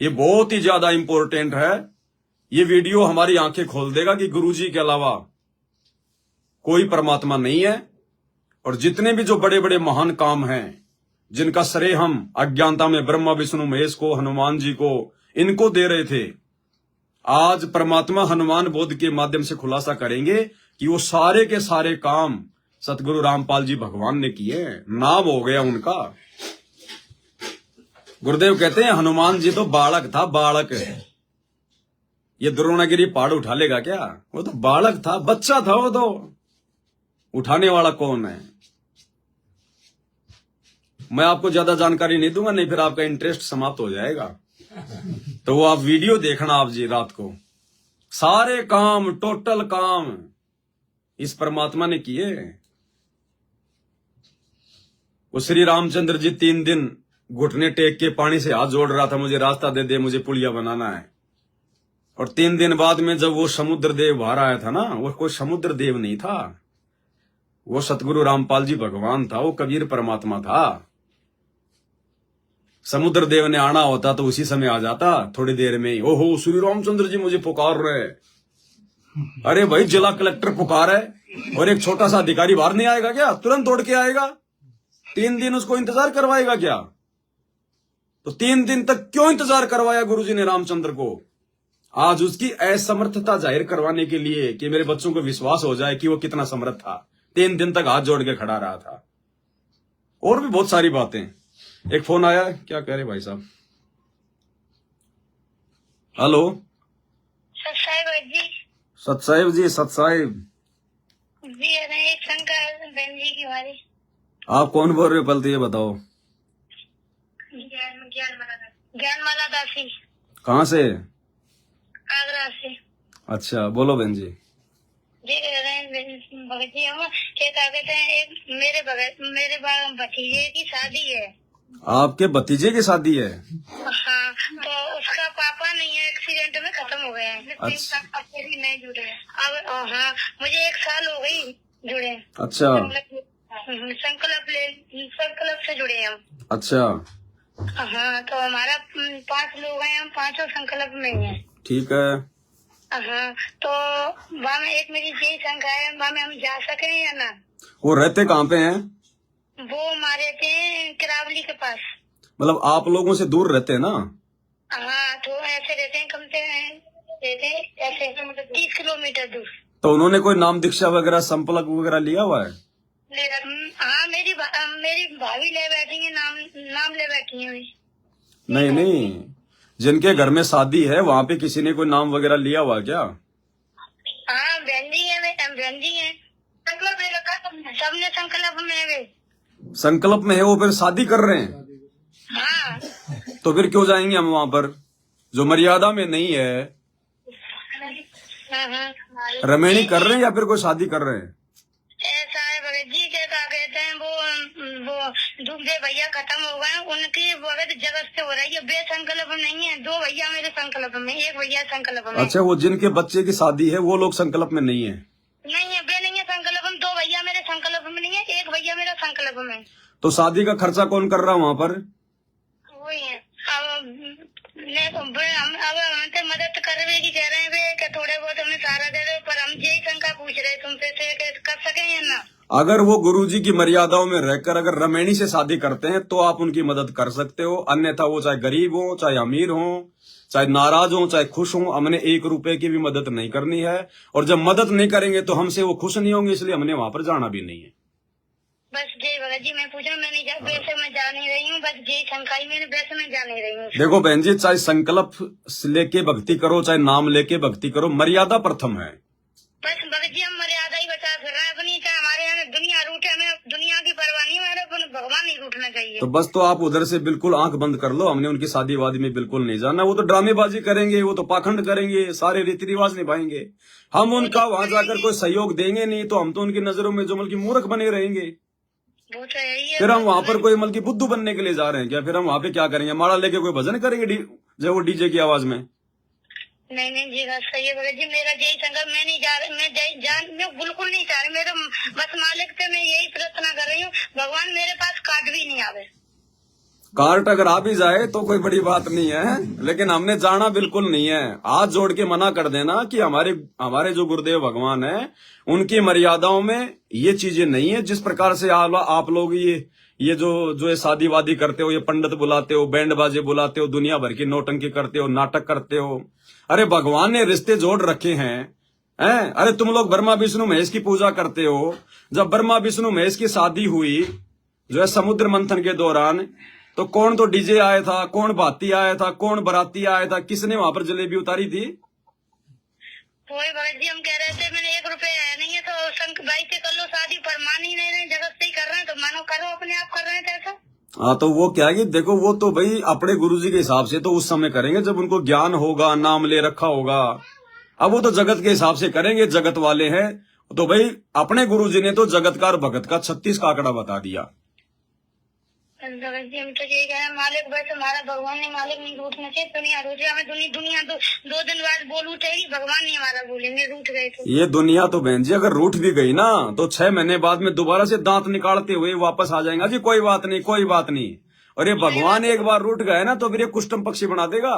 ये बहुत ही ज्यादा इंपॉर्टेंट है। ये वीडियो हमारी आंखें खोल देगा कि गुरुजी के अलावा कोई परमात्मा नहीं है। और जितने भी जो बड़े बड़े महान काम हैं, जिनका श्रेय हम अज्ञानता में ब्रह्मा विष्णु महेश को, हनुमान जी को, इनको दे रहे थे, आज परमात्मा हनुमान बोध के माध्यम से खुलासा करेंगे कि वो सारे के सारे काम सतगुरु रामपाल जी भगवान ने किए। नाम हो गया उनका। गुरुदेव कहते हैं हनुमान जी तो बालक था, बालक है। ये द्रोणागिरी पहाड़ उठा लेगा क्या? वो तो बालक था, बच्चा था वो तो। उठाने वाला कौन है? मैं आपको ज्यादा जानकारी नहीं दूंगा, नहीं फिर आपका इंटरेस्ट समाप्त हो जाएगा। तो वो आप वीडियो देखना आप जी रात को। सारे काम, टोटल काम इस परमात्मा ने किए। वो श्री रामचंद्र जी 3 दिन घुटने टेक के पानी से हाथ जोड़ रहा था, मुझे रास्ता दे दे, मुझे पुलिया बनाना है। और 3 दिन बाद में जब वो समुद्र देव बाहर आया था ना, वो कोई समुद्र देव नहीं था, वो सतगुरु रामपाल जी भगवान था, वो कबीर परमात्मा था। समुद्र देव ने आना होता तो उसी समय आ जाता, थोड़ी देर में ही। ओहो श्री रामचंद्र जी मुझे पुकार रहे। अरे भाई जिला कलेक्टर पुकार है और एक छोटा सा अधिकारी बाहर नहीं आएगा क्या? तुरंत दौड़ के आएगा। 3 दिन उसको इंतजार करवाएगा क्या? तो 3 दिन तक क्यों इंतजार करवाया गुरुजी ने रामचंद्र को? आज उसकी असमर्थता जाहिर करवाने के लिए कि मेरे बच्चों को विश्वास हो जाए कि वो कितना समर्थ था। 3 दिन तक हाथ जोड़ के खड़ा रहा था। और भी बहुत सारी बातें। एक फोन आया, क्या कह रहे भाई साहब? हेलो सतसाहिब जी। सतसाहिब जी, सतसाहिब जी एक शंकर बहन जी की बारी। आप कौन बोल रहे हो? पहले तो ये बताओ। ज्ञानमाला दासी। कहाँ से? आगरा से। अच्छा बोलो बहन जी। जी कह रहे हैं भगत जी, हम क्या कहते हैं, एक मेरे भतीजे की शादी है। आपके भतीजे की शादी है? हाँ, तो उसका पापा नहीं है, एक्सीडेंट में खत्म हो गया है। अच्छा। नहीं जुड़े अब। हाँ, मुझे 1 साल हो गई जुड़े। अच्छा। संकल्प से जुड़े हम। अच्छा। हाँ, तो हमारा 5 लोग हैं, हम 5 संकल्प में हैं। ठीक है। हाँ, तो वहाँ में एक मेरी यही शंका है, वहाँ में हम जा सके या ना? वो रहते कहाँ पे हैं? वो हमारे थे किरावली के पास। मतलब आप लोगों से दूर रहते हैं ना? हाँ, तो ऐसे रहते हैं, कम से रहते हैं ऐसे 30 किलोमीटर दूर। तो उन्होंने कोई नाम दीक्षा वगैरह संपलक वगैरह लिया हुआ है? हाँ, मेरी भाभी ले बैठी है, नाम ले बैठी है। नहीं, जिनके घर में शादी है वहाँ पे किसी ने कोई नाम वगैरह लिया हुआ क्या? हाँ, बहन जी है, संकल्प ले रखा सबने, संकल्प में है वे। संकल्प में है वो, फिर शादी कर रहे हैं? हाँ। तो फिर क्यों जाएंगे हम वहाँ पर? जो मर्यादा में नहीं है। रमेणी कर रहे हैं या फिर कोई शादी कर रहे हैं? ऐसा है भगत जी के क्या कहते हैं वो दूसरे भैया खत्म हो गए, उनकी भगत जगत से हो रही है, बेसंकल्प नहीं है। 2 भैया मेरे संकल्प में, 1 भैया संकल्प में। अच्छा, वो जिनके बच्चे की शादी है वो लोग संकल्प में नहीं है? नहीं है, बे नहीं है संकल्प में। 2 भैया मेरे संकल्प में नहीं है, 1 भैया मेरा संकल्प में। तो शादी का खर्चा कौन कर रहा है वहाँ पर? वही है। हम हमसे मदद करने की कह रहे हैं कि थोड़े बहुत हमें सहारा दे दो, पर हम यही शंका पूछ रहे तुमसे से कर सके या ना। अगर वो गुरुजी की मर्यादाओं में रहकर अगर रमेणी से शादी करते हैं तो आप उनकी मदद कर सकते हो, अन्यथा वो चाहे गरीब हो, चाहे अमीर हो, चाहे नाराज हो, चाहे खुश हो, हमने 1 रुपए की भी मदद नहीं करनी है। और जब मदद नहीं करेंगे तो हमसे वो खुश नहीं होंगे, इसलिए हमने वहां पर जाना भी नहीं है। बस जय भगत जी, मैं पूछ रहा हूँ, मैं नहीं वैसे मैं जा नहीं रही हूँ, बस जय शंकाई मेरे वैसे मैं जा नहीं रही हूँ। देखो बहन जी, चाहे संकल्प लेके भक्ति करो, चाहे नाम लेके भक्ति करो, मर्यादा प्रथम है। बस भगत जी हम मर्यादा ही बचा कर रहे हैं अपनी, चाहे हमारे यहाँ दुनिया रूठे, हमें दुनिया की परवाह नहीं, हमारे भगवान नहीं रूठना चाहिए। तो बस तो आप उधर से बिल्कुल आंख बंद कर लो, हमने उनकी शादी वादी में बिल्कुल नहीं जाना। वो तो ड्रामेबाजी करेंगे, वो तो पाखंड करेंगे, सारे रीति रिवाज निभाएंगे। हम उनका वहां जाकर कोई सहयोग देंगे नहीं तो हम तो उनकी नजरों में जो मतलब मूर्ख बने रहेंगे। वो तो यही है। फिर हम वहां पर कोई मतलब बुद्धू बनने के लिए जा रहे हैं क्या? फिर हम वहां पे क्या करेंगे? माला लेके कोई भजन करेंगे जब वो डीजे की आवाज में? नहीं जी, सही है भगत जी, मेरा यही संकल्प, मैं नहीं जा रही, मैं बिल्कुल नहीं चाह रही। मेरे बस मालिक से मैं यही प्रार्थना कर रही हूँ, भगवान मेरे पास काट भी नहीं आवे। कार्ट अगर आ भी जाए तो कोई बड़ी बात नहीं है, लेकिन हमने जाना बिल्कुल नहीं है। हाथ जोड़ के मना कर देना कि हमारे जो गुरुदेव भगवान है उनकी मर्यादाओं में ये चीजें नहीं है। जिस प्रकार से आप लोग ये जो ये शादी वादी करते हो, ये पंडित बुलाते हो, बैंड बाजे बुलाते हो, दुनिया भर की नौटंकी करते हो, नाटक करते हो। अरे भगवान ने रिश्ते जोड़ रखे हैं। अरे तुम लोग ब्रह्मा विष्णु महेश की पूजा करते हो। जब ब्रह्मा विष्णु महेश की शादी हुई जो है समुद्र मंथन के दौरान, तो कौन तो डीजे आया था, कौन भाती आया था, कौन बराती आया था, किसने वहां पर जलेबी उतारी थी? वही भगत जी हम कह रहे थे, मैंने 1 रुपया है नहीं है तो शंक भाई से कर लो शादी, पर मान ही नहीं रहे, जगत से ही कर रहे हैं तो मानो करो, अपने आप कर रहे हैं ऐसा। हाँ, तो वो क्या है कि देखो, वो तो भाई अपने गुरुजी के हिसाब से तो उस समय करेंगे जब उनको ज्ञान होगा, नाम ले रखा होगा। अब वो तो जगत के हिसाब से करेंगे, जगत वाले हैं तो भाई अपने गुरुजी ने तो जगत का और भगत का 36 का आंकड़ा बता दिया। भगत जी हम तो यही कह रहे हैं, मालिक बस हमारा भगवान ने मालिक नहीं रूठना चाहिए, दुनिया रूठ रही, हमें दुनिया 2 दिन बाद बोल उठेगी, भगवान नहीं हमारा बोलेंगे, रूठ गए तो। ये दुनिया तो बहन जी अगर रूठ भी गई ना तो 6 महीने बाद में दोबारा से दांत निकालते हुए वापस आ जाएगा जी, कोई बात नहीं, कोई बात नहीं। और ये भगवान एक बार रूठ गए ना तो फिर ये कुष्टम पक्षी बना देगा।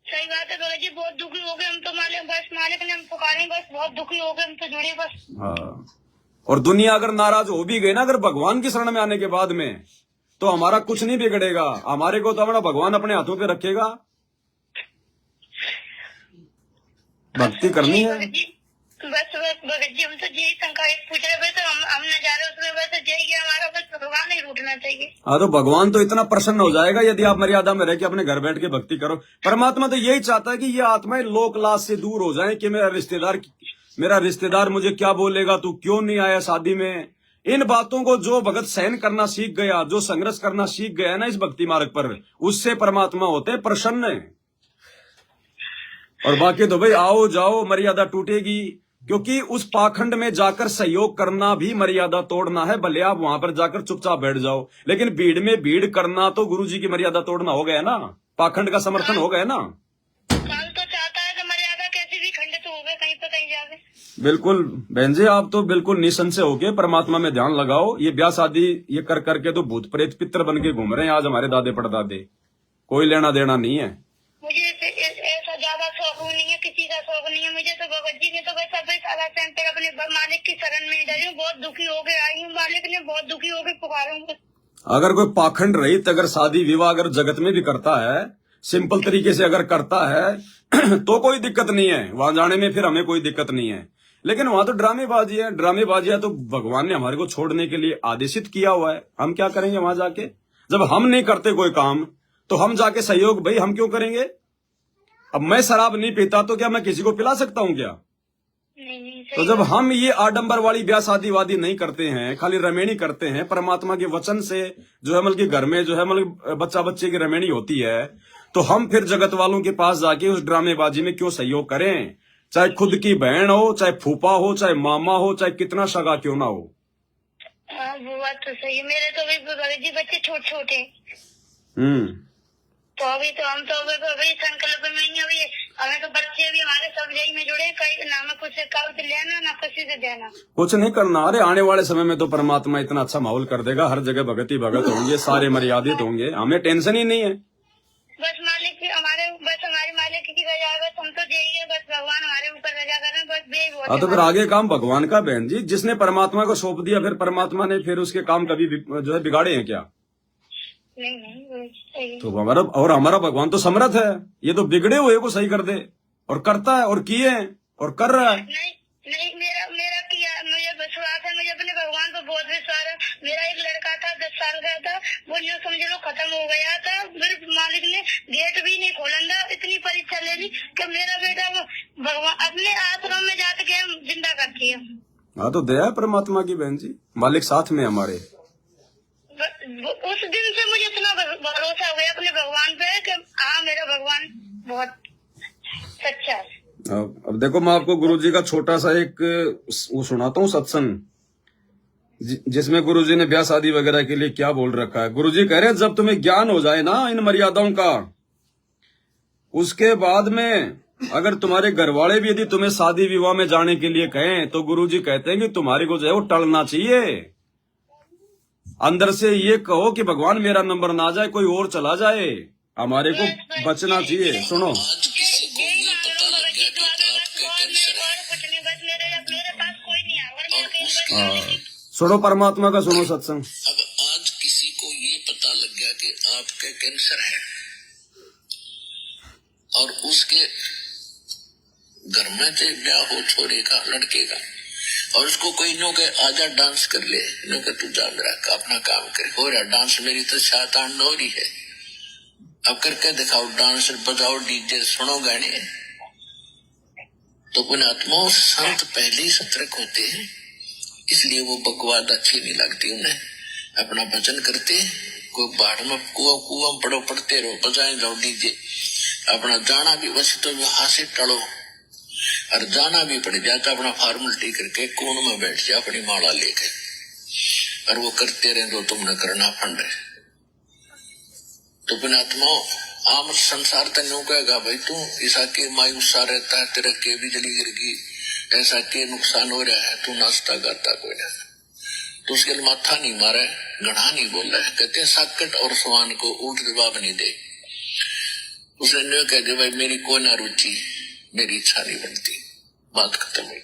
सही बात है भगत जी, बहुत दुखी हो गए हम तो, मालिक ने हम पुकारे, बस बहुत दुखी हो गए हम तो, जुड़े बस। हाँ, और दुनिया अगर नाराज हो भी गई ना अगर भगवान की शरण में आने के बाद में, तो हमारा कुछ नहीं बिगड़ेगा। हमारे को तो हमारा भगवान अपने हाथों पे रखेगा। भक्ति करनी है बस भगत जी हम तो यही शंका पूछ रहे, वैसे हम न जा रहे उसमें, वैसे यही हमारा बस भगवान नहीं रूठना चाहिए। हाँ, तो भगवान तो इतना प्रसन्न हो जाएगा यदि आप मर्यादा में रह के अपने घर बैठ के भक्ति करो। परमात्मा तो यही चाहता है कि ये आत्माएं लोक लाज से दूर हो जाएं कि मेरा रिश्तेदार मुझे क्या बोलेगा, तू क्यों नहीं आया शादी में। इन बातों को जो भगत सहन करना सीख गया, जो संघर्ष करना सीख गया ना इस भक्ति मार्ग पर, उससे परमात्मा होते हैं प्रसन्न। और बाकी तो भाई आओ जाओ मर्यादा टूटेगी, क्योंकि उस पाखंड में जाकर सहयोग करना भी मर्यादा तोड़ना है। भले आप वहां पर जाकर चुपचाप बैठ जाओ, लेकिन भीड़ में भीड़ करना तो गुरुजी की मर्यादा तोड़ना हो गया ना, पाखंड का समर्थन हो गया ना। काल तो चाहता है कि मर्यादा कैसे भी खंडित हो गए, कहीं पे कहीं जावे। बिल्कुल बहन जी, आप तो बिल्कुल निसंशय होके परमात्मा में ध्यान लगाओ। ये ब्याह शादी ये कर करके तो भूत प्रेत पितर बन के घूम रहे हैं आज हमारे दादे पड़दादे, कोई लेना देना नहीं है। मुझे ऐसा ज्यादा शौक नहीं है, किसी का शौक नहीं है मुझे तो। भगत जी ने तो वैसा अपने मालिक की शरण में डरी हूँ, बहुत दुखी होके आई हूँ, मालिक ने बहुत दुखी होके पुकारा हूँ। अगर कोई पाखंड रहित अगर शादी विवाह अगर जगत में भी करता है, सिंपल तरीके से अगर करता है तो कोई दिक्कत नहीं है, वहां जाने में फिर हमें कोई दिक्कत नहीं है। लेकिन वहां तो ड्रामेबाजी है, ड्रामेबाजी है तो भगवान ने हमारे को छोड़ने के लिए आदेशित किया हुआ है। हम क्या करेंगे वहां जाके? जब हम नहीं करते कोई काम तो हम जाके सहयोग भाई हम क्यों करेंगे? अब मैं शराब नहीं पीता तो क्या मैं किसी को पिला सकता हूँ क्या? नहीं, तो जब हम ये आडंबर वाली ब्याह शादी वादी नहीं करते हैं, खाली रमेणी करते हैं, परमात्मा के वचन से जो है मतलब घर में जो है मतलब बच्चा बच्चे की रमेणी होती है, तो हम फिर जगत वालों के पास जाके उस ड्रामेबाजी में क्यों सहयोग करें? चाहे खुद की बहन हो, चाहे फूफा हो, चाहे मामा हो, चाहे कितना सगा क्यों ना हो। हाँ, वो बात तो सही है। मेरे तो अभी भगत जी बच्चे छोटे छोटे, तो अभी तो हम तो अभी संकल्प में ही अभी हमें तो बच्चे भी हमारे सब जगह में जुड़े, कहीं ना हमें कुछ कागज लेना ना किसी से देना। कुछ नहीं करना। अरे आने वाले समय में तो परमात्मा इतना अच्छा माहौल कर देगा, हर जगह भगत ही भगत होंगे, सारे मर्यादित होंगे, हमें टेंशन ही नहीं है। बस हमारे मालिक की रजा है, बस हम तो जाइए, बस भगवान हमारे ऊपर रजा करें, बस बे बहुत तो फिर आगे काम भगवान का बहन जी, जिसने परमात्मा को सौंप दिया, फिर परमात्मा ने फिर उसके काम कभी जो है बिगाड़े हैं क्या? नहीं सही। तो हमारा भगवान तो समर्थ है, ये तो बिगड़े हुए को सही कर दे, और करता है, और किए हैं, और कर रहा है। नहीं मेरा किया, मुझे विश्वास है, मुझे अपने भगवान पर बहुत विश्वास है। मेरा एक लड़का था 10 साल का था, वो जो समझ लो खत्म हो गया था, फिर मालिक ने गेट भी नहीं खोलन था, इतनी परीक्षा ले ली कि मेरा बेटा भगवान अपने आश्रम में जाके जिंदा कर दिया। हाँ तो दया है परमात्मा की बहन जी, मालिक साथ में हमारे। उस दिन से मुझे इतना भरोसा हो गया अपने भगवान पे कि हाँ मेरा भगवान बहुत सच्चा है। अब देखो, मैं आपको गुरुजी का छोटा सा एक वो सुनाता हूँ सत्संग, जिसमें गुरुजी ने ब्याह शादी वगैरह के लिए क्या बोल रखा है। गुरुजी कह रहे हैं, जब तुम्हें ज्ञान हो जाए ना इन मर्यादाओं का, उसके बाद में अगर तुम्हारे घर वाले भी यदि तुम्हें शादी विवाह में जाने के लिए कहें, तो गुरुजी कहते हैं कि तुम्हारे को जो है वो टलना चाहिए। अंदर से ये कहो कि भगवान मेरा नंबर ना जाए, कोई और चला जाए, हमारे को बचना चाहिए। सुनो, सुनो परमात्मा का, सुनो सत्संग। अब आज किसी को ये पता लग गया कि आपके कैंसर है, और उसके घर में थे ब्याह हो छोरे का, लड़के का, और उसको कोई नो के आजा डांस कर ले, नो के तू जा मेरा अपना काम करे, हो रहा डांस, मेरी तो शातान हो रही है, अब करके दिखाओ डांस, बजाओ डीजे, सुनो गाने। तो पुण्यात्मा संत पहले ही सतर्क होते हैं, इसलिए वो बकवाद अच्छी नहीं लगती उन्हें। अपना भजन करते, कोई बाढ़ में कुआं पड़ो, पड़ते रहो, बजाए जाओ डीजे। अपना जाना भी वैसे तो वहां से टलो, और जाना भी पड़ जाता अपना फॉर्मेलिटी करके कोण में बैठ जा अपनी माला लेके, और वो करते रहे जो तुमने करना फंड है। तो पुण्यात्मा आम संसार तनु कहेगा, भाई तू ऐसा के मायूसा रहता है, तेरे के बिजली गिर गई, ऐसा के नुकसान हो रहा है, तू नाचता गाता कोई ना, तो उसके लिए माथा नहीं मारा है, गढ़ा नहीं बोला है। कहते हैं साकट और सवान को उल्ट जवाब नहीं दे। उसने न कह दे भाई मेरी कोई ना रुचि, मेरी इच्छा नहीं बनती, बात खत्म हुई।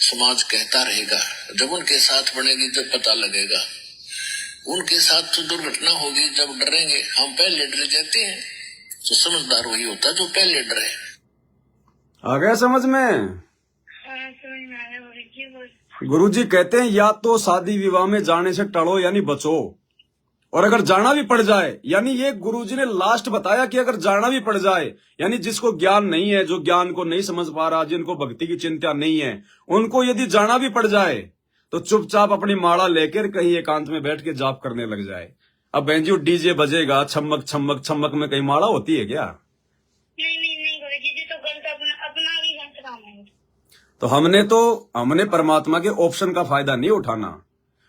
समाज कहता रहेगा, जब उनके साथ बनेगी जब पता लगेगा। उनके साथ तो दुर्घटना होगी जब डरेंगे, हम पहले डर जाते हैं। तो समझदार वही होता जो पहले डरे। आ गया समझ में? गुरुजी कहते हैं, या तो शादी विवाह में जाने से टलो यानी बचो, और अगर जाना भी पड़ जाए, यानी ये गुरुजी ने लास्ट बताया कि अगर जाना भी पड़ जाए, यानी जिसको ज्ञान नहीं है, जो ज्ञान को नहीं समझ पा रहा, जिनको भक्ति की चिंता नहीं है, उनको यदि जाना भी पड़ जाए तो चुपचाप अपनी माला लेकर कहीं एकांत में बैठ के जाप करने लग जाए। अब बहन जी डीजे बजेगा, छमक छमक छमक में कहीं माला होती है क्या? नहीं गुरुजी जी, तो गलत अपना ही गलत काम है। तो हमने परमात्मा के ऑप्शन का फायदा नहीं उठाना।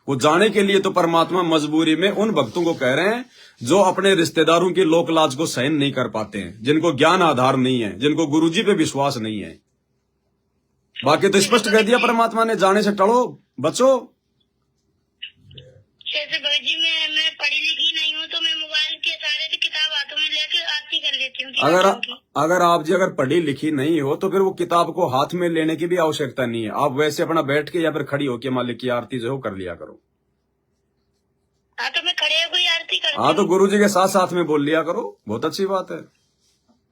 वो जाने के लिए तो परमात्मा मजबूरी में उन भक्तों को कह रहे हैं जो अपने रिश्तेदारों की लोक लाज को सहन नहीं कर पाते हैं, जिनको ज्ञान आधार नहीं है, जिनको गुरुजी पे विश्वास नहीं है। बाकी तो स्पष्ट कह दिया परमात्मा ने, जाने से टलो, बचो। जी मैं पढ़ी लिखी नहीं हूँ, तो मैं मोबाइल के सारे किताब हाथों में लेकर आरती कर लेती हूँ। अगर आप जी अगर पढ़ी लिखी नहीं हो तो फिर वो किताब को हाथ में लेने की भी आवश्यकता नहीं है। आप वैसे अपना बैठ के या फिर खड़ी होके मालिक की आरती जो कर लिया करो। हाँ तो मैं खड़े होकर आरती करती हूँ। हाँ तो गुरुजी के साथ साथ में बोल लिया करो, बहुत अच्छी बात है।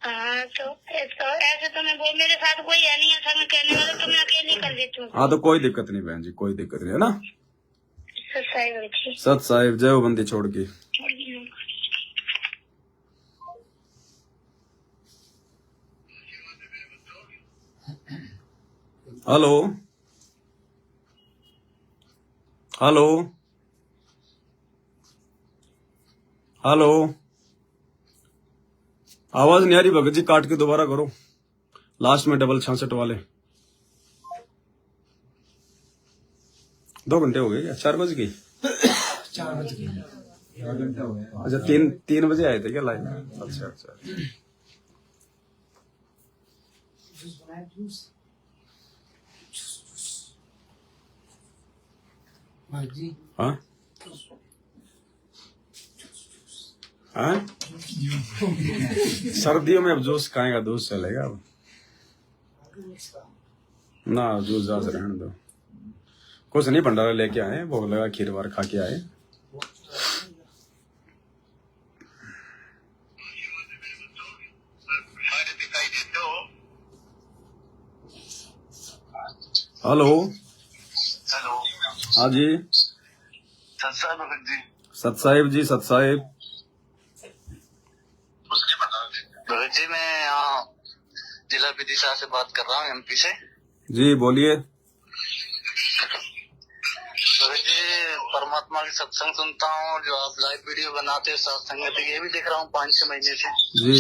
हाँ तो ऐसे तो मैं मेरे साथ कोई है नहीं ऐसा मैं कहने वाला, तो मैं अकेले कर देती हूँ। हाँ तो कोई दिक्कत नहीं बहन जी, कोई दिक्कत नहीं है ना। सत साहिब जय हो बंदी छोड़ की। हेलो हेलो हेलो आवाज नहीं आ रही भगत जी, काट के दोबारा करो, लास्ट में डबल 66 वाले। 2 घंटे हो गए क्या? 4 बज गई? 4 बज गए, 4 घंटे हो गए। अच्छा, 3 बजे आए थे क्या लाइव? अच्छा अच्छा। हाँ हाँ, सर्दियों में अब जूस खाएगा, दूध चलेगा अब ना, जूस जास रहने दो। कुछ नहीं, भंडारा लेके आए, भोग लगा, खीर वार खा के आए। हेलो। हेलो। हाँ जी। भगत जी। सत साहिब जी, सत साहिब। भगत जी मैं यहाँ जिला विदिशा से बात कर रहा हूँ, एमपी से। जी बोलिए। भगत जी परमात्मा की सत्संग सुनता हूँ, जो आप लाइव वीडियो बनाते हो सत्संग, ये भी देख रहा हूँ 5-6 महीने से। जी।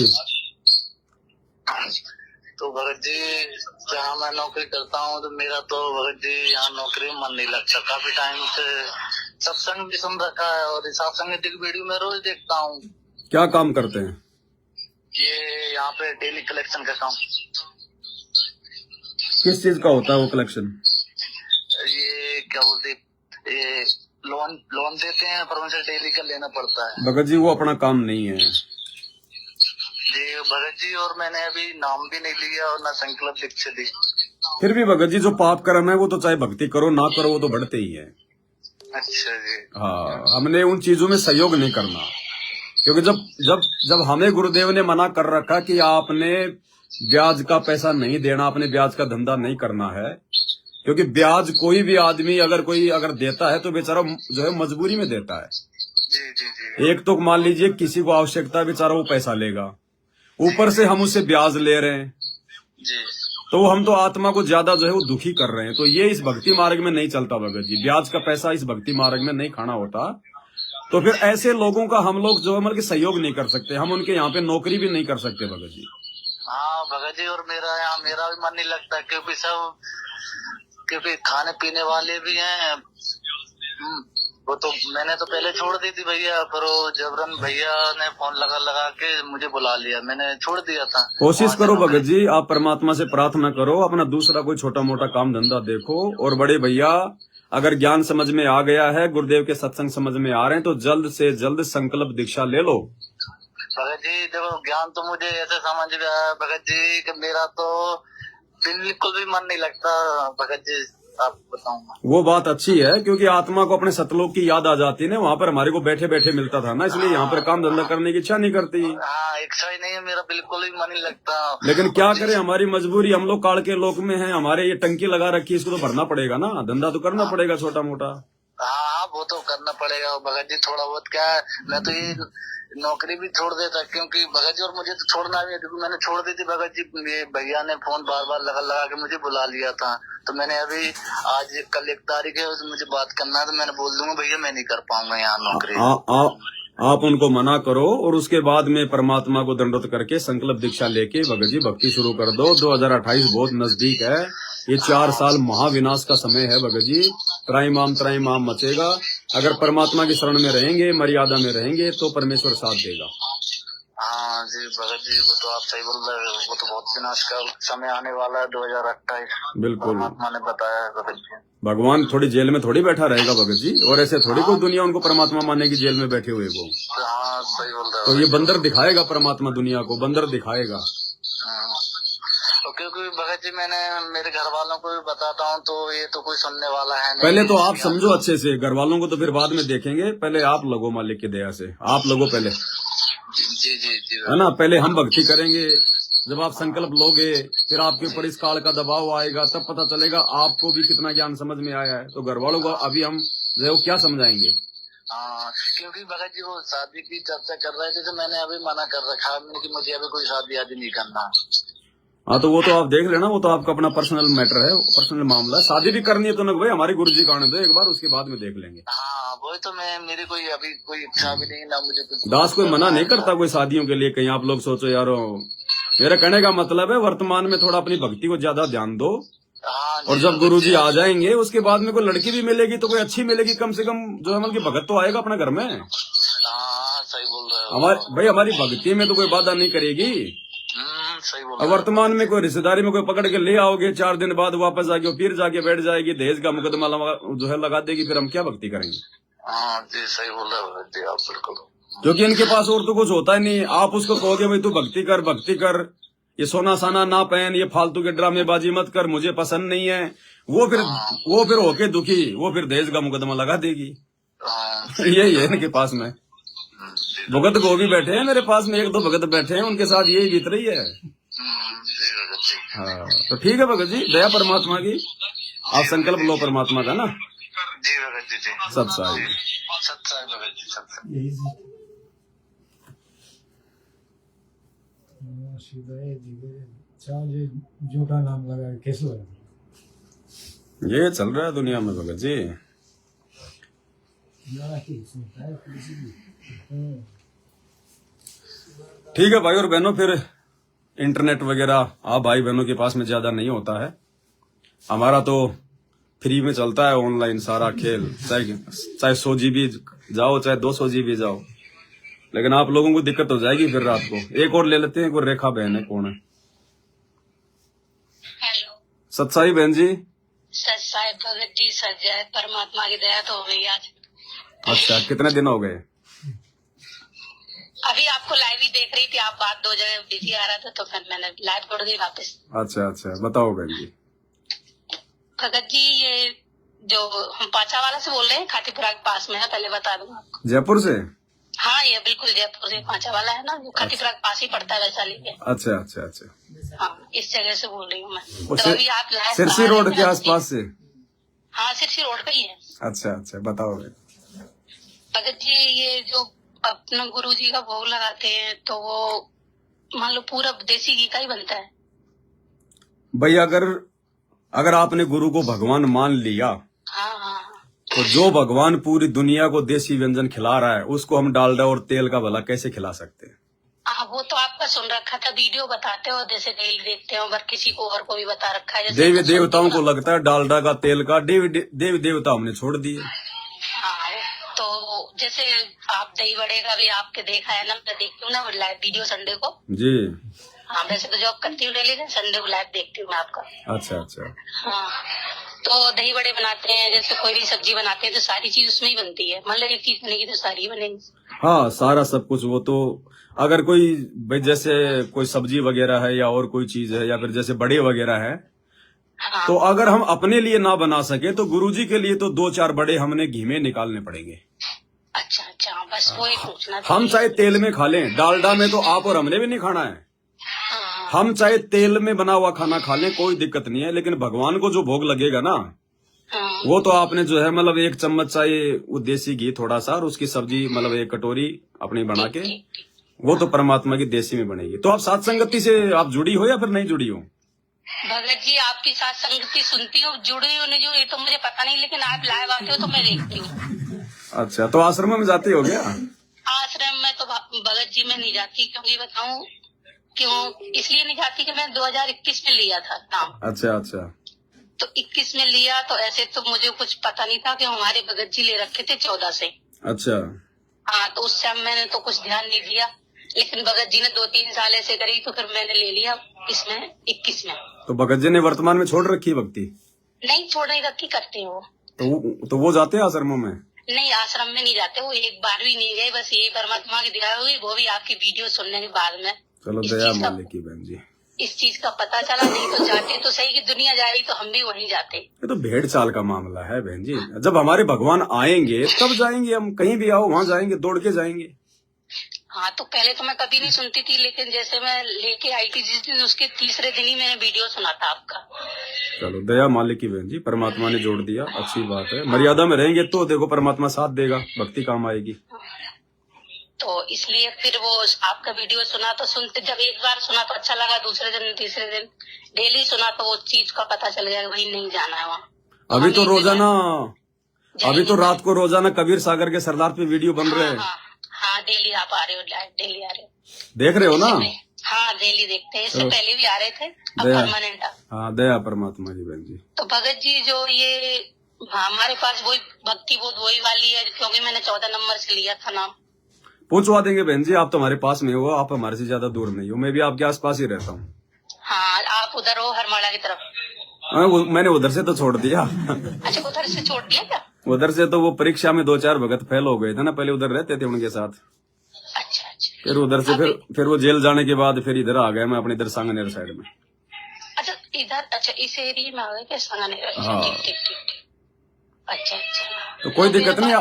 तो भगत जी जहाँ मैं नौकरी करता हूँ, तो मेरा तो भगत जी यहाँ नौकरी में मन नहीं लगता। काफी टाइम से सत्संग भी सुन रखा है और सत्संग की वीडियो मैं रोज देखता हूँ। क्या काम करते हैं? ये यहाँ पे डेली कलेक्शन का काम। किस चीज का होता है वो कलेक्शन? ये क्या बोलते, ये लोन देते हैं पर उनसे डेली का लेना पड़ता है। भगत जी वो अपना काम नहीं है जी भगत जी, और मैंने अभी नाम भी नहीं लिया और ना संकल्प दीक्षा दी। फिर भी भगत जी जो पाप कर्म है वो तो चाहे भक्ति करो ना करो वो तो बढ़ते ही है। अच्छा जी। हाँ, हमने उन चीजों में सहयोग नहीं करना, क्योंकि जब जब जब हमें गुरुदेव ने मना कर रखा कि आपने ब्याज का पैसा नहीं देना, आपने ब्याज का धंधा नहीं करना है, क्योंकि ब्याज कोई भी आदमी अगर देता है तो बेचारा जो है मजबूरी में देता है। जी जी जी। एक तो मान लीजिए किसी को आवश्यकता है, बेचारा वो पैसा लेगा, ऊपर से हम उससे ब्याज ले रहे हैं, जी। तो हम तो आत्मा को ज्यादा जो है वो दुखी कर रहे हैं। तो ये इस भक्ति मार्ग में नहीं चलता भगत जी, ब्याज का पैसा इस भक्ति मार्ग में नहीं खाना होता। तो फिर ऐसे लोगों का हम लोग जो है मतलब सहयोग नहीं कर सकते, हम उनके यहाँ पे नौकरी भी नहीं कर सकते भगत जी। हाँ भगत जी, और मेरा यहाँ मेरा भी मन नहीं लगता, क्योंकि खाने पीने वाले भी हैं। वो तो मैंने तो पहले छोड़ दी थी भैया, पर वो जबरन भैया ने फोन लगा के मुझे बुला लिया, मैंने छोड़ दिया था। कोशिश करो भगत जी, आप परमात्मा से प्रार्थना करो, अपना दूसरा कोई छोटा मोटा काम धंधा देखो। और बड़े भैया अगर ज्ञान समझ में आ गया है, गुरुदेव के सत्संग समझ में आ रहे हैं, तो जल्द से जल्द संकल्प दीक्षा ले लो। भगत जी देखो, ज्ञान तो मुझे ऐसे समझ में आया भगत जी कि मेरा तो बिल्कुल भी मन नहीं लगता भगत जी, आपको बताऊंगा। वो बात अच्छी है, क्योंकि आत्मा को अपने सतलोक की याद आ जाती है ना, वहाँ पर हमारे को बैठे बैठे मिलता था ना, इसलिए यहाँ पर काम धंधा करने की इच्छा नहीं करती। हाँ, इच्छा ही नहीं है, मेरा बिल्कुल भी मन नहीं लगता। लेकिन क्या करें, हमारी मजबूरी, हम लोग काल के लोक में हैं, हमारे ये टंकी लगा रखी है, इसको तो भरना पड़ेगा ना, धंधा तो करना पड़ेगा छोटा मोटा। हाँ वो तो करना पड़ेगा भगत जी, थोड़ा बहुत क्या है, मैं तो ये नौकरी भी छोड़ देता, क्योंकि भगत जी और मुझे तो छोड़ना भी है, क्योंकि मैंने छोड़ दी थी भगत जी। ये भैया ने फोन बार बार लगा के मुझे बुला लिया था, तो मैंने अभी आज कल 1 तारीख है, मुझे बात करना है, तो मैंने बोल दूंगा भैया मैं नहीं कर पाऊंगा यहाँ नौकरी। आप उनको मना करो और उसके बाद में परमात्मा को दंडवत करके संकल्प दीक्षा लेके भगत जी भक्ति शुरू कर दो। 2028 बहुत नजदीक है, ये 4 साल महाविनाश का समय है भगत जी, त्राईमाम मचेगा। अगर परमात्मा की शरण में रहेंगे, मर्यादा में रहेंगे, तो परमेश्वर साथ देगा। हाँ जी भगत जी, वो तो आप सही बोल रहे हो, वो तो बहुत विनाश का समय आने वाला है 2028। बिल्कुल, परमात्मा ने बताया है भगत जी। भगवान थोड़ी जेल में थोड़ी बैठा रहेगा भगत जी, और ऐसे थोड़ी कोई दुनिया उनको परमात्मा मानेगी जेल में बैठे हुए को। हाँ सही बोल रहे हो। तो ये बंदर दिखाएगा परमात्मा, दुनिया को बंदर दिखाएगा। क्योंकि भगत जी मैंने मेरे घर वालों को भी बताता हूँ, तो ये तो कोई सुनने वाला है नहीं। पहले तो आप समझो अच्छे से, घर वालों को तो फिर बाद में देखेंगे, पहले आप लोगो मालिक की दया से, आप लोगो पहले, जी जी जी है ना, पहले हम भक्ति करेंगे, जब आप संकल्प लोगे फिर आपके ऊपर इस काल का दबाव आएगा, तब पता चलेगा आपको भी कितना ज्ञान समझ में आया है। तो घर वालों को अभी हम जो है क्या समझाएंगे। हाँ, क्योंकि भगत जी वो शादी की चर्चा कर रहे थे, तो मैंने अभी मना कर रखा है कि मुझे अभी कोई शादी आदि नहीं करना। हाँ तो वो तो आप देख लेना, वो तो आपका अपना पर्सनल मैटर है, पर्सनल मामला है। शादी भी करनी है तो ना भाई हमारे गुरुजी का आने दो एक बार, उसके बाद में देख लेंगे। हाँ वही तो, मैं मेरी कोई अभी कोई इच्छा भी नहीं ना मुझे कुछ। दास कोई मना नहीं करता कोई शादियों के लिए, कहीं आप लोग सोचो यारो। मेरा कहने का मतलब है वर्तमान में थोड़ा अपनी भक्ति को ज्यादा ध्यान दो, हाँ और जब गुरुजी आ जाएंगे उसके बाद में कोई लड़की भी मिलेगी तो कोई अच्छी मिलेगी, कम से कम जो है मतलब भगत तो आएगा अपना घर में। हाँ सही बोल रहे हो हमारे भाई हमारी भक्ति में तो कोई बाधा नहीं करेगी। सही बोल अब रहे हो। वर्तमान में कोई रिश्तेदारी में कोई पकड़ के ले आओगे, 4 दिन बाद वापस आके फिर जाके बैठ जाएगी, दहेज का मुकदमा जो है लगा देगी, फिर हम क्या भक्ति करेंगे। हाँ जी सही बोल रहे हो जी आप बिल्कुल। क्योंकि इनके पास और तो कुछ होता ही नहीं। आप उसको कहोगे भाई तू भक्ति कर, ये सोना साना ना पहन, ये फालतू के ड्रामेबाजी मत कर, मुझे पसंद नहीं है, वो फिर होके दुखी, वो फिर दहेज का मुकदमा लगा देगी। यही है इनके पास में। भगत को भी बैठे हैं मेरे पास में, 1-2 भगत बैठे हैं, उनके साथ यही बीत रही है। हाँ तो ठीक है भगत जी, दया परमात्मा की, आप संकल्प लो परमात्मा का ना। जी भगत जी जी सत्साई सत्साई भगत जी सत्साई। यही से शिवाय दिव्य चाहे जो का नाम लगा कैसे हो ये चल रहा है दुनिया में भगत जी। ठीक है भाई और बहनों, फिर इंटरनेट वगैरह आप भाई बहनों के पास में ज्यादा नहीं होता है, हमारा तो फ्री में चलता है ऑनलाइन सारा खेल, चाहे 100 GB जाओ चाहे 200 GB जाओ, लेकिन आप लोगों को दिक्कत हो जाएगी फिर रात को। एक और ले लेते हैं, कोई रेखा बहन है, कौन है? हेलो सत्साई बहन जी। सत्साई भगत जी, सच्चाई परमात्मा की दया तो हो गई आज। अच्छा कितने दिन हो गए? अभी आपको लाइव ही देख रही थी, आप बात 2 जगह बिजी आ रहा था तो फिर मैंने लाइव छोड़ दी वापस। अच्छा बताओ बहन जी। भगत जी ये जो हम पाचा वाला से बोल रहे हैं, खातीपुरा के पास में है, पहले बता दूं आपको। जयपुर से? हाँ ये बिल्कुल जयपुर से पाचा वाला है ना, जो खातीपुरा के पास ही पड़ता है वैशाली के। अच्छा हाँ इस जगह से बोल रही हूँ मैं। वो तो अभी आप लाइव सिरसी रोड के आसपास से? हाँ सिरसी रोड पे ही है। अच्छा बताओ बहन। भगत जी ये जो अपना गुरु जी का भोग लगाते हैं तो वो मान लो पूरा देसी घी का ही बनता है भाई। अगर आपने गुरु को भगवान मान लिया, हाँ तो जो भगवान पूरी दुनिया को देसी व्यंजन खिला रहा है उसको हम डालडा और तेल का भला कैसे खिला सकते हैं? हाँ वो तो आपका सुन रखा था, वीडियो बताते हो जैसे डेली देखते हो, पर किसी को और को भी बता रखा है। देवी देवताओं को लगता है डालडा का तेल का, देवी देवता हमने छोड़ दिए। हाँ तो जैसे आप दही बड़े का भी आपके देखा है ना, मैं देखती हूँ ना लाइव वीडियो संडे को जी। हाँ वैसे तो जॉब करती हूँ डेली, संडे को लाइव देखती हूँ मैं आपका। अच्छा हाँ तो दही बड़े बनाते हैं, जैसे कोई भी सब्जी बनाते हैं तो सारी चीज उसमें ही बनती है, मतलब एक चीज बनेगी तो सारी बनेगी। हाँ सारा सब कुछ। वो तो अगर कोई भाई जैसे कोई सब्जी वगैरह है या और कोई चीज है या फिर जैसे बड़े वगैरह है, हाँ। तो अगर हम अपने लिए ना बना सके तो गुरुजी के लिए तो 2-4 बड़े हमने घी में निकालने पड़ेंगे। अच्छा बस वो ही पूछना था। हम चाहे तेल में खा लें, डालडा में तो आप और हमने भी नहीं खाना है। हाँ। हम चाहे तेल में बना हुआ खाना खा लें, कोई दिक्कत नहीं है, लेकिन भगवान को जो भोग लगेगा ना, हाँ। वो तो आपने जो है मतलब 1 चम्मच चाहिए वो देसी घी थोड़ा सा, और उसकी सब्जी मतलब 1 कटोरी अपनी बना के, वो तो परमात्मा की देसी में बनेगी। तो आप साथ संगति से आप जुड़ी हो या फिर नहीं जुड़ी हो? भगत जी आपकी साथ संगति सुनती हूँ, जुड़ी हो नहीं जो ये तो मुझे पता नहीं, लेकिन आप लाइव आते हो तो मैं देखती हूँ। अच्छा तो आश्रम में जाती हो क्या? आश्रम में तो भगत जी में नहीं जाती, क्योंकि बताऊं क्यों, इसलिए नहीं जाती कि मैं 2021 में लिया था नाम। अच्छा तो 21 में लिया तो ऐसे तो मुझे कुछ पता नहीं था कि हमारे भगत जी ले रखे थे 14 से। अच्छा हाँ तो उस टाइम मैंने तो कुछ ध्यान नहीं दिया, लेकिन भगत जी ने 2-3 साल ऐसे करी तो फिर मैंने ले लिया इसमें 21 में। तो भगत जी ने वर्तमान में छोड़ रखी है भक्ति? नहीं छोड़ने रखी करते हो तो वो जाते हैं आश्रमों में? नहीं आश्रम में नहीं जाते, वो एक बार भी नहीं गए, बस ये परमात्मा की दया हुई, वो भी आपकी वीडियो सुनने के बाद में। चलो दया मालिक की बहन जी, इस चीज का पता चला, नहीं तो जाते तो सही कि दुनिया जाएगी तो हम भी वहीं जाते। ये तो भेड़ चाल का मामला है बहन जी। जब हमारे भगवान आएंगे तब जाएंगे हम, कहीं भी आओ वहाँ जाएंगे, दौड़ के जाएंगे। हाँ तो पहले तो मैं कभी नहीं सुनती थी, लेकिन जैसे मैं लेके आई थी जिस दिन, उसके तीसरे दिन ही मैंने वीडियो सुना था आपका। चलो दया मालिक की बहन जी, परमात्मा ने जोड़ दिया, अच्छी बात है। मर्यादा में रहेंगे तो देखो परमात्मा साथ देगा, भक्ति काम आएगी। तो इसलिए फिर वो आपका वीडियो सुना तो सुनते, जब एक बार सुना तो अच्छा लगा, दूसरे दिन तीसरे दिन डेली सुना तो वो चीज का पता चल गया कि भाई नहीं जाना है वहाँ। अभी तो रोजाना, अभी तो जाएंगे। रात को रोजाना कबीर सागर के सरदार पे वीडियो बन रहे हैं। हाँ, डेली आप आ रहे हो, लाइव डेली आ रहे हो, देख रहे हो ना? हाँ डेली देखते हैं, इससे चलो। पहले भी आ रहे थे, अब दया। परमानेंट। हाँ, दया परमात्मा जी बहन जी। तो भगत जी जो ये हमारे पास वही भक्ति बोध वही वाली है, क्योंकि मैंने 14 नंबर से लिया था नाम। पूछवा देंगे बहन जी, आप तो हमारे पास में हो, आप हमारे से ज्यादा दूर नहीं हो, मैं भी आपके आसपास ही रहता हूँ। हाँ, आप उधर हो हरमाड़ा की तरफ। मैंने उधर से तो छोड़ दिया। अच्छा, उधर से छोड़ दिया क्या? उधर से तो वो परीक्षा में 2-4 भगत फेल हो गए थे ना, पहले उधर रहते थे उनके साथ। अच्छा अच्छा। फिर उधर से फिर वो जेल जाने के बाद फिर इधर आ गया मैं, अपने इधर सांगनेर साइड में। अच्छा इधर, अच्छा इस एरिया में आ गए क्या? संगानेर। अच्छा, हाँ। ठीक ठीक ठीक ठीक। अच्छा अच्छा। तो कोई दिक्कत नहीं,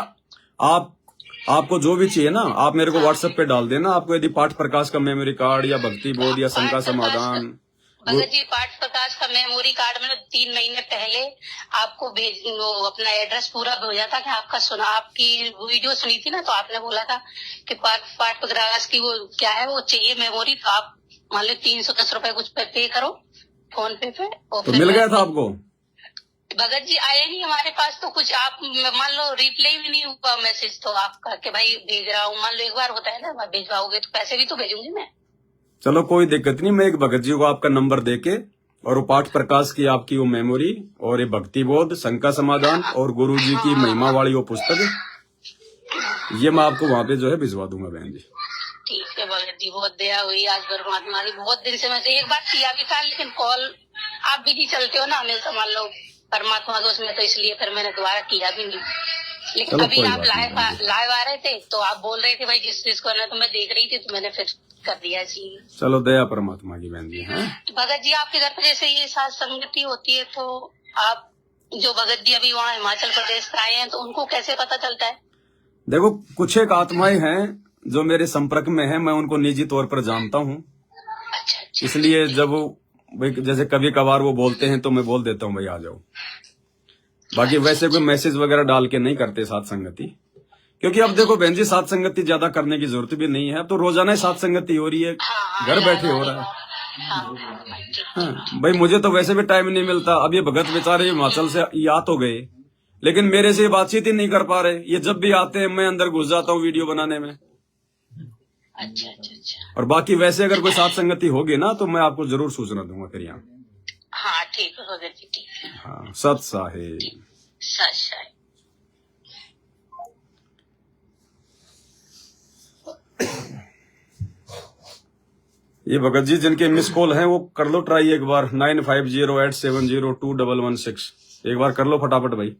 आपको जो भी चाहिए ना, आप मेरे को व्हाट्सएप पे डाल देना। आपको यदि पाठ प्रकाश का मेमोरी कार्ड या भक्ति बोध या शंका समाधान, भगत जी पाठ प्रकाश का मेमोरी कार्ड मैंने 3 महीने पहले आपको भेज, वो अपना एड्रेस पूरा भेजा था कि आपका सुना, आपकी वीडियो सुनी थी ना, तो आपने बोला था कि पाठ प्रकाश की वो क्या है वो चाहिए मेमोरी, तो आप मान लो 310 रुपए कुछ पे करो फोन पे और तो मिल गया था आपको? भगत जी आया नहीं हमारे पास, तो कुछ आप मान लो रिप्लाई भी नहीं हुआ मैसेज तो आपका कि भाई भेज रहा हूँ। मान लो एक बार होता है ना, भेजवाओगे तो पैसे भी तो भेजूंगी मैं। चलो कोई दिक्कत नहीं, मैं एक भगत जी को आपका नंबर देके और वो पाठ प्रकाश की आपकी वो मेमोरी और ये भक्ति बोध शंका समाधान और गुरु जी की महिमा वाली वो पुस्तक, ये मैं आपको वहाँ पे जो है भिजवा दूंगा बहन जी। ठीक है भगत जी, बहुत दया हुई आज परमात्मा की। बहुत दिन से मैं एक बार किया भी था, लेकिन कॉल आप बिजी चलते हो ना हमेशा, मान लो परमात्मा दोस्त में, तो इसलिए फिर मैंने दोबारा किया भी नहीं। लेकिन अभी आप लाइव आ रहे थे तो आप बोल रहे थे भाई जिस चीज को तो मैं देख रही थी, तो मैंने फिर कर दिया इसलिए। चलो दया परमात्मा की बहन जी। हैं भगत जी आपके घर पे जैसे ये साथ संगति होती है, तो आप जो भगत जी अभी वहाँ हिमाचल प्रदेश से आए हैं, तो उनको कैसे पता चलता है? देखो, कुछ एक आत्माएं हैं जो मेरे संपर्क में है, मैं उनको निजी तौर पर जानता हूँ। अच्छा अच्छा। इसलिए जब वो जैसे कभी कभार वो बोलते हैं तो मैं बोल देता हूँ भाई आ जाओ। बाकी वैसे कोई मैसेज वगैरह डाल के नहीं करते साथ संगति, क्योंकि अब देखो बहन जी साथ संगति ज्यादा करने की जरूरत भी नहीं है। अब तो रोजाना ही साथ संगति हो रही है, घर बैठे हो रहा है। हाँ, भाई मुझे तो वैसे भी टाइम नहीं मिलता। अब ये भगत बेचारे हिमाचल से आ तो गए, लेकिन मेरे से बातचीत ही नहीं कर पा रहे। ये जब भी आते हैं मैं अंदर घुस जाता हूँ वीडियो बनाने में। अच्छा अच्छा अच्छा। और बाकी वैसे अगर कोई साथ संगति होगी ना तो मैं आपको जरूर सूचना दूंगा फिर यहाँ। हाँ ठीक है भगत जी, ठीक है। हाँ, सत साहेब। सच साहेब। ये भगत जी जिनके मिस कॉल हैं वो कर लो ट्राई एक बार, 9508702116। एक बार कर लो फटाफट भाई।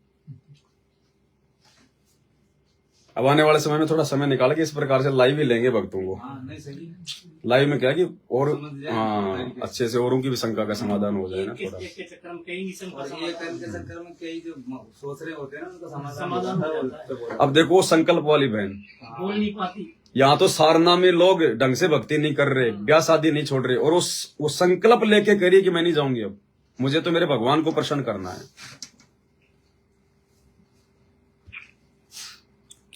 अब आने वाले समय में थोड़ा समय निकाल के इस प्रकार से लाइव ही लेंगे भक्तों को। नहीं सही। लाइव में क्या कि और अच्छे से औरों की भी शंका का समाधान हो जाए ना थोड़ा। इसके चक्कर में कई चक्कर में कई जो सोच रहे होते हैं ना उनका समाधान हो जाता है। अब देखो संकल्प वाली बहन बोल नहीं पाती। यहाँ तो सारना में लोग ढंग से भक्ति नहीं कर रहे, ब्याह शादी नहीं छोड़ रहे, और वो संकल्प लेके करिए कि मैं नहीं जाऊंगी, अब मुझे तो मेरे भगवान को प्रसन्न करना है।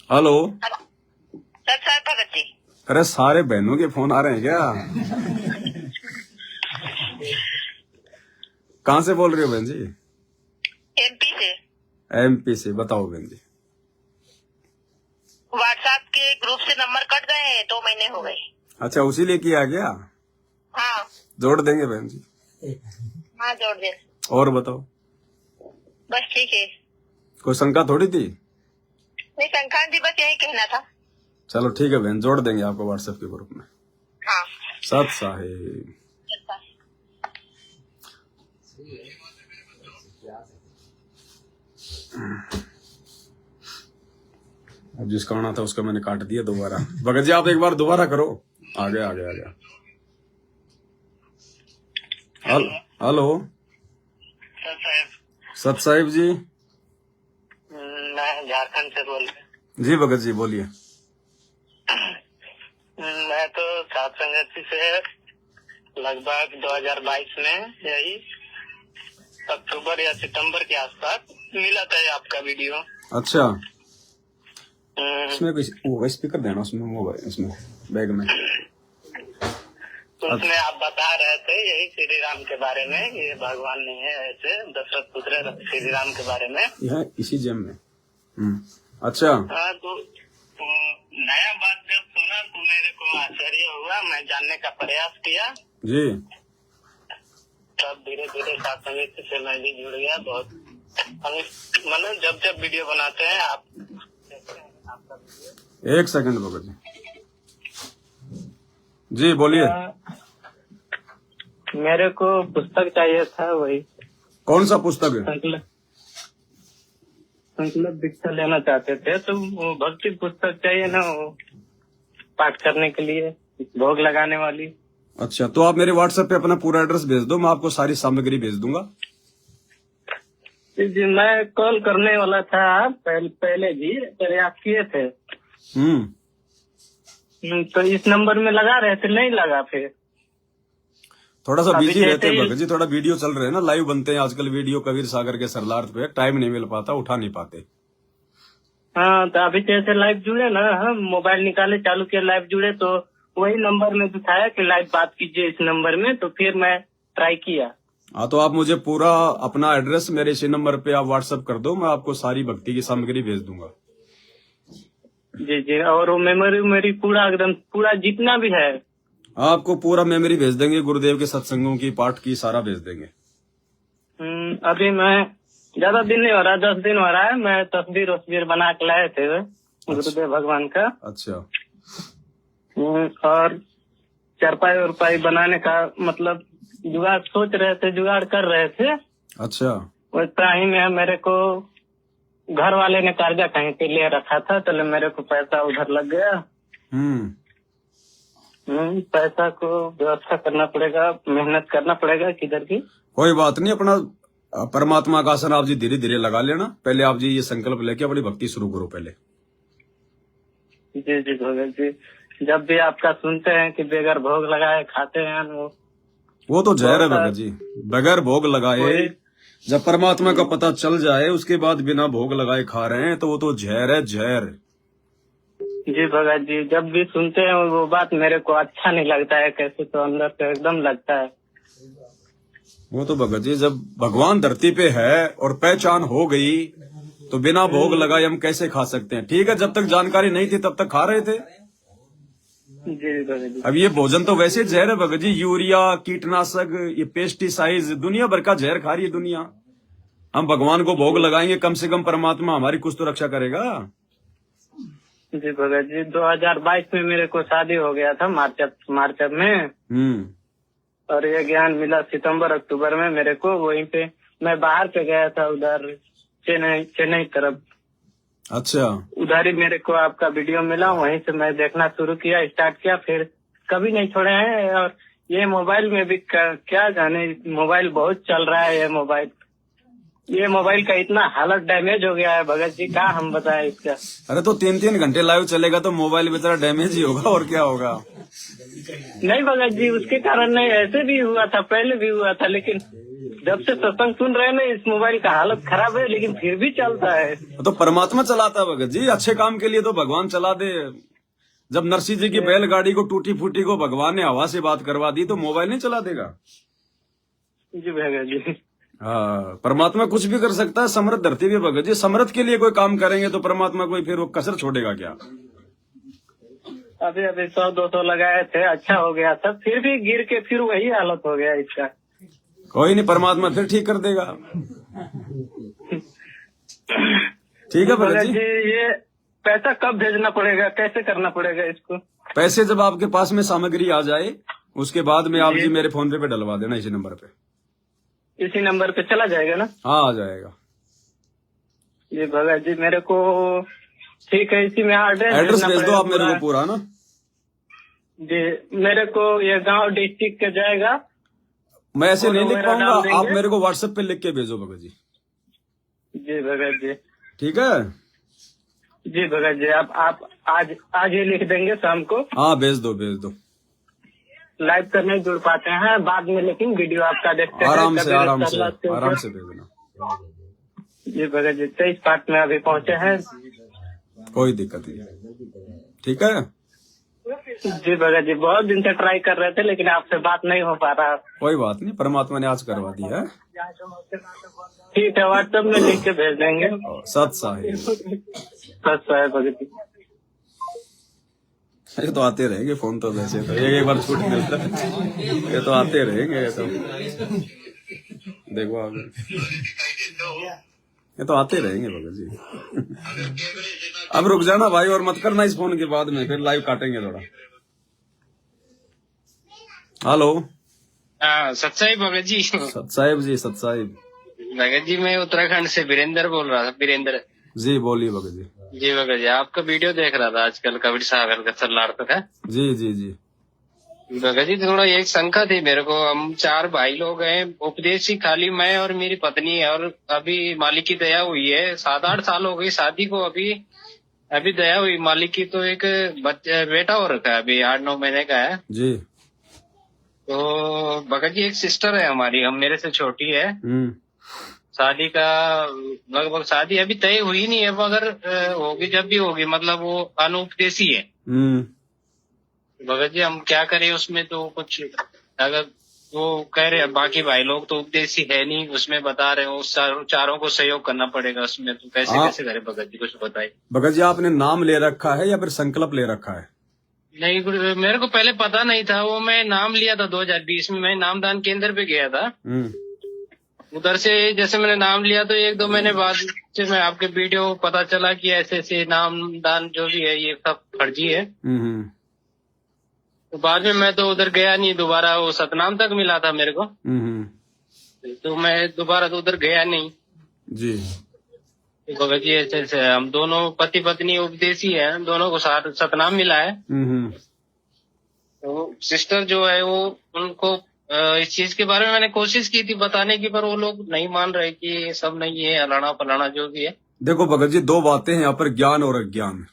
Hello sir Bhagat ji. अरे सारे बहनों के फोन आ रहे हैं क्या? कहाँ से बोल रही हो बहन जी? एमपी से। एमपी से, बताओ बहन जी। व्हाट्सएप के ग्रुप से नंबर कट गए हैं, 2 महीने हो गए। अच्छा, उसी लिए किया गया? हाँ जोड़ देंगे बहन जी। हाँ जोड़ दे। और बताओ, बस ठीक है। कोई शंका थोड़ी थी? नहीं शंकांत जी, बस यही कहना था। चलो ठीक है बहन, जोड़ देंगे आपको व्हाट्सएप के ग्रुप में। हाँ सत साहेब। अब जिसका आना था उसका मैंने काट दिया दोबारा। भगत जी आप एक बार दोबारा करो। आ गया। हेलो सत साहिब जी। मैं झारखंड से बोल रहा जी भगत जी बोलिए। मैं तो सात संगति से लगभग 2022 में यही अक्टूबर या सितंबर के आसपास मिला था आपका वीडियो। अच्छा, उसमें कोई वो स्पीकर देना उसमें मोबाइल उसमें बैग में। तो उसमें आप बता रहे थे यही श्री राम के बारे में, ये भगवान नहीं है ऐसे, दशरथ पुत्र श्री राम के बारे में। यह इसी जेम में। अच्छा। हाँ, तो नया बात जब सुना तो मेरे को आश्चर्य हुआ, मैं जानने का प्रयास किया जी। तब धीरे धीरे सात्संग से मैं भी जुड़ गया। बहुत मतलब जब वीडियो बनाते हैं आप, आपका वीडियो। एक सेकंड भगत जी बोलिए। मेरे को पुस्तक चाहिए था, वही कौन सा पुस्तक है? संकल्प दीक्षा लेना चाहते थे, तो वो भक्ति पुस्तक चाहिए ना, वो पाठ करने के लिए, भोग लगाने वाली। अच्छा, तो आप मेरे व्हाट्सएप पे अपना पूरा एड्रेस भेज दो, मैं आपको सारी सामग्री भेज दूंगा। जी, मैं कॉल करने वाला था, पहले भी प्रयास किए थे। तो इस नंबर में लगा रहे थे, नहीं लगा। फिर थोड़ा सा अभी बिजी रहते हैं जैसे भगत जी, थोड़ा वीडियो चल रहे हैं ना, लाइव बनते हैं आजकल वीडियो कबीर सागर के सरलार्थ पे, टाइम नहीं मिल पाता, उठा नहीं पाते। हाँ, तो अभी जैसे लाइव जुड़े ना, हम मोबाइल निकाले, चालू किया, लाइव जुड़े, तो वही नंबर में दिखाया कि लाइव बात कीजिए इस नंबर में, तो फिर मैं ट्राई किया। हाँ, तो आप मुझे पूरा अपना एड्रेस मेरे इसी नंबर पे आप व्हाट्सएप कर दो, मैं आपको सारी भक्ति की सामग्री भेज दूंगा। जी जी, और वो मेमोरी मेरी पूरा एकदम पूरा जितना भी है आपको पूरा मेमोरी भेज देंगे, गुरुदेव के सत्संगों की, पाठ की, सारा भेज देंगे। अभी मैं ज्यादा दिन नहीं हो रहा, 10 दिन हो रहा है, मैं तस्वीर वस्वीर बना के लाए थे गुरुदेव भगवान का। अच्छा। और चरपाई उरपाई बनाने का मतलब जुगाड़ सोच रहे थे, जुगाड़ कर रहे थे। अच्छा। उतना ही में मेरे को घर वाले ने कर्जा कहीं पे ले रखा था, चलो मेरे को पैसा उधर लग गया। पैसा को व्यवस्था करना पड़ेगा, मेहनत करना पड़ेगा किधर की। कोई बात नहीं, अपना परमात्मा का आसन आप जी धीरे धीरे लगा लेना, पहले आप जी ये संकल्प लेके अपनी भक्ति शुरू करो पहले। जी जी भगत जी, जब भी आपका सुनते हैं कि बगैर भोग लगाए खाते हैं, वो तो जहर है भगत जी, बगैर भोग लगाए जब परमात्मा का पता चल जाए उसके बाद बिना भोग लगाए खा रहे हैं, तो वो तो जहर है, जहर। जी भगत जी, जब भी सुनते हैं वो बात मेरे को अच्छा नहीं लगता है, कैसे तो अंदर से एकदम लगता है। वो तो भगत जी, जब भगवान धरती पे है और पहचान हो गई तो बिना भोग लगाए हम कैसे खा सकते हैं? ठीक है, जब तक जानकारी नहीं थी तब तक खा रहे थे। जी भगत जी। अब ये भोजन तो वैसे जहर है भगत जी, यूरिया, कीटनाशक, ये पेस्टिसाइड, दुनिया भर का जहर खा रही है दुनिया। हम भगवान को भोग लगाएंगे, कम से कम परमात्मा हमारी कुछ तो रक्षा करेगा। जी भगत जी, 2022 में मेरे को शादी हो गया था, मार्च में। और ये ज्ञान मिला सितंबर अक्टूबर में मेरे को। वहीं पे मैं बाहर पे गया था, उधर चेन्नई तरफ। अच्छा। उधर ही मेरे को आपका वीडियो मिला, वहीं से मैं देखना शुरू किया, स्टार्ट किया, फिर कभी नहीं छोड़े हैं। और ये मोबाइल में भी क्या जाने, मोबाइल बहुत चल रहा है। ये मोबाइल का इतना हालत डैमेज हो गया है भगत जी, क्या हम बताएं इसका। अरे तो 3-3 घंटे लाइव चलेगा तो मोबाइल बेचारा डैमेज ही होगा, और क्या होगा। नहीं भगत जी, उसके कारण नहीं, ऐसे भी हुआ था, पहले भी हुआ था, लेकिन जब से सत्संग सुन रहे हैं ना, इस मोबाइल का हालत खराब है, लेकिन फिर भी चलता है। तो परमात्मा चलाता है भगत जी, अच्छे काम के लिए तो भगवान चला दे। जब नरसिंह जी की बैलगाड़ी को टूटी फूटी को भगवान ने हवा से बात करवा दी, तो मोबाइल नहीं चला देगा। जी भगत जी। हाँ, परमात्मा कुछ भी कर सकता है, समर्थ धरती भी भगत जी, समर्थ के लिए कोई काम करेंगे तो परमात्मा कोई फिर वो कसर छोड़ेगा क्या। अभी 100-200 लगाए थे, अच्छा हो गया था, फिर भी गिर के फिर वही हालत हो गया इसका। कोई नहीं, परमात्मा फिर ठीक कर देगा। ठीक है भगत जी। ये पैसा कब भेजना पड़ेगा, कैसे करना पड़ेगा इसको? पैसे जब आपके पास में सामग्री आ जाए उसके बाद में आप जी मेरे फोन पे डलवा देना, इसी नंबर पे। इसी नंबर पे चला जाएगा ना? हाँ, आ जाएगा। जी भगत जी, मेरे को ठीक है, इसी में एड्रेस भेज दो आप मेरे को पूरा ना। जी, मेरे को ये गांव डिस्ट्रिक्ट के जाएगा। मैं ऐसे नहीं लिख पाऊंगा, आप मेरे को व्हाट्सएप पे लिख के भेजो भगत जी। जी भगत जी। ठीक है जी भगत जी, आप आज ही लिख देंगे शाम को? हाँ, भेज दो। लाइव करने जुड़ पाते हैं बाद में, लेकिन वीडियो आपका देखते हैं आराम से भेजना। जी भगत जी, 23 पार्ट में अभी पहुंचे हैं। कोई दिक्कत नहीं, ठीक है। जी भगत जी, बहुत दिन से ट्राई कर रहे थे लेकिन आपसे बात नहीं हो पा रहा। कोई बात नहीं, परमात्मा ने आज करवा दी है। ठीक है, व्हाट्सएप में लिख के भेज देंगे। सत साहिब, सच है भगत जी। ये तो आते रहेंगे फोन, तो वैसे तो एक बार छूट मिलता है, ये तो आते रहेंगे, ये तो देखो आप, ये तो आते रहेंगे भगत जी। अब रुक जाना भाई, और मत करना इस फोन के बाद में, फिर लाइव काटेंगे थोड़ा। हेलो, हाँ सच्चाई भगत जी। सत साहिब जी, सत साहिब भगत जी, मैं उत्तराखंड से वीरेंद्र बोल रहा था। वीरेंद्र जी, बोलिए भगत जी। जी भगत जी, आपका वीडियो देख रहा था आजकल कबीर सागर का सल्लार तक है। जी जी जी भगत जी, थोड़ा एक शंका थी मेरे को। हम 4 भाई लोग हैं, उपदेशी खाली मैं और मेरी पत्नी है, और अभी मालिक की दया हुई है, 7-8 साल हो गई शादी को। अभी दया हुई मालिक की, तो एक बेटा हो रखा है, अभी 8-9 महीने का है जी। तो भगत जी, एक सिस्टर है हमारी, हम मेरे से छोटी है। शादी का लगभग शादी अभी तय हुई नहीं है, मगर होगी जब भी होगी, मतलब वो अनुपदेशी है। भगत जी, हम क्या करें उसमें? तो कुछ अगर वो कह रहे हैं बाकी भाई लोग तो उपदेशी है नहीं, उसमें बता रहे हो उस चारों को सहयोग करना पड़ेगा उसमें, तो कैसे करें भगत जी, कुछ बताइए। भगत जी, आपने नाम ले रखा है या फिर संकल्प ले रखा है? नहीं, मेरे को पहले पता नहीं था, वो मैं नाम लिया था 2020 में, मैं नामदान केंद्र पे गया था। उधर से जैसे मैंने नाम लिया तो 1-2 महीने बाद से मैं आपके वीडियो पता चला कि ऐसे नामदान जो भी है ये सब फर्जी है। तो बाद में मैं तो उधर गया नहीं दोबारा, वो सतनाम तक मिला था मेरे को। तो मैं दोबारा तो उधर गया नहीं जी। तो भगत जी, ऐसे हम दोनों पति पत्नी उपदेशी है, हम दोनों को साथ सतनाम मिला है। तो सिस्टर जो है वो, उनको इस चीज के बारे में मैंने कोशिश की थी बताने की, पर वो लोग नहीं मान रहे कि ये सब नहीं है, अलाना फलाना जो भी है। देखो भगत जी, 2 बातें हैं यहाँ पर, ज्ञान और अज्ञान।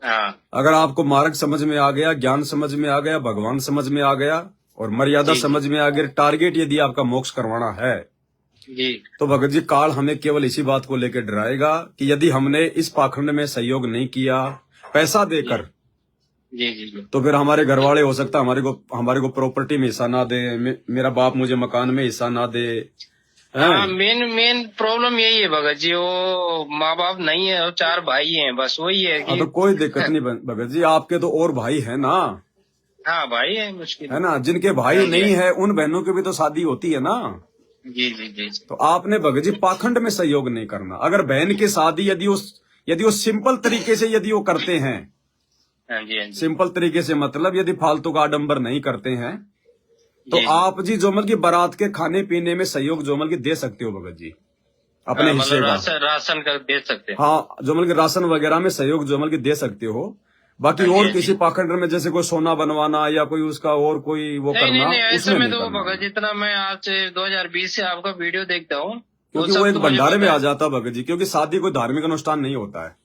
हाँ। अगर आपको मार्ग समझ में आ गया, ज्ञान समझ में आ गया, भगवान समझ में आ गया और मर्यादा समझ में आ गया, टारगेट यदि आपका मोक्ष करवाना है जी, तो भगत जी काल हमें केवल इसी बात को लेकर डराएगा कि यदि हमने इस पाखंड में सहयोग नहीं किया पैसा देकर, जी जी जी, तो फिर हमारे घर वाले हो सकता है हमारे को प्रॉपर्टी में हिस्सा ना दे, मेरा बाप मुझे मकान में हिस्सा ना दे। हाँ, मेन प्रॉब्लम यही है भगत जी, वो माँ बाप नहीं है और 4 भाई हैं, बस वही है कि। तो कोई दिक्कत नहीं भगत जी, आपके तो और भाई है ना। हाँ, भाई है, मुश्किल है ना, जिनके भाई नहीं है उन बहनों की भी तो शादी होती है ना। जी जी जी। तो आपने भगत जी पाखंड में सहयोग नहीं करना। अगर बहन की शादी यदि वो सिंपल तरीके से यदि वो करते हैं, हाँ जी, हाँ जी। सिंपल तरीके से मतलब यदि फालतू का आडंबर नहीं करते हैं, तो आप जी जोमल की बारात के खाने पीने में सहयोग जोमल की दे सकते हो भगत जी, अपने हिस्से का राशन का दे सकते हैं। हाँ, जोमल के राशन वगैरह में सहयोग जोमल की दे सकते हो। बाकी और किसी पाखंड में जैसे कोई सोना बनवाना या कोई उसका और कोई वो करना, ऐसे में तो भगत जितना मैं आज से 2020 से आपका वीडियो देखता हूँ, क्योंकि वो एक भंडारे में आ जाता भगत जी, क्योंकि शादी कोई धार्मिक अनुष्ठान नहीं होता है।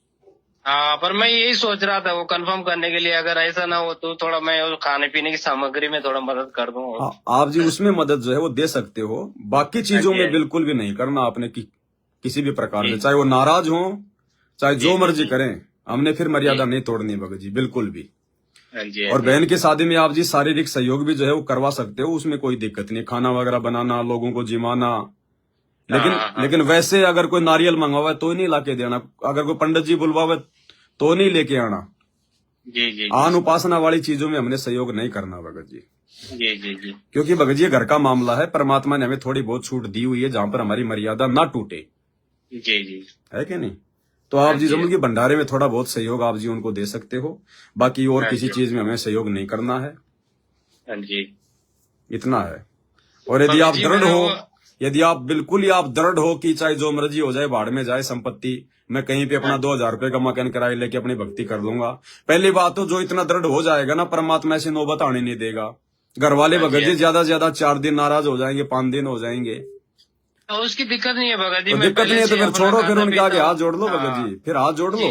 हाँ, पर मैं यही सोच रहा था वो कंफर्म करने के लिए, अगर ऐसा ना हो तो थोड़ा मैं खाने पीने की सामग्री में थोड़ा मदद कर दूं। आप जी उसमें मदद जो है वो दे सकते हो, बाकी चीजों में बिल्कुल भी नहीं करना आपने किसी भी प्रकार से, चाहे वो नाराज हो चाहे जो मर्जी करें, हमने फिर मर्यादा नहीं तोड़नी भगत जी, बिल्कुल भी। और बहन की शादी में आप जी शारीरिक सहयोग भी जो है वो करवा सकते हो, उसमें कोई दिक्कत नहीं, खाना वगैरह बनाना, लोगों को जिमाना, लेकिन वैसे अगर कोई नारियल मंगवावे तो ही नहीं लाके देना, अगर कोई पंडित जी बुलवावे तो नहीं लेके आना। जी जी। आन उपासना वाली चीजों में हमने सहयोग नहीं करना भगत जी। जी जी जी। क्योंकि भगत जी घर का मामला है, परमात्मा ने हमें थोड़ी बहुत छूट दी हुई है जहां पर हमारी मर्यादा ना टूटे। जी जी, है कि नहीं? तो आप जी जमुन की भंडारे में थोड़ा बहुत सहयोग आप जी उनको दे सकते हो, बाकी और किसी चीज में हमें सहयोग नहीं करना है। जी, इतना है। और यदि आप दृढ़ हो, यदि आप बिल्कुल ही आप दृढ़ हो कि चाहे जो मर्जी हो जाए, बाढ़ में जाए संपत्ति, मैं कहीं पे अपना 2000 रुपए का मकान किराए लेके अपनी भक्ति कर लूंगा, पहली बात तो जो इतना दृढ़ हो जाएगा ना, परमात्मा ऐसी नौबत आने नहीं देगा। घर वाले भगत जी ज्यादा से ज्यादा 4 दिन नाराज हो जाएंगे, 5 दिन हो जाएंगे, तो उसकी दिक्कत नहीं है भगत जी। तो दिक्कत नहीं है तो फिर छोड़ो, फिर उनके आगे हाथ जोड़ लो भगत जी, फिर हाथ जोड़ लो,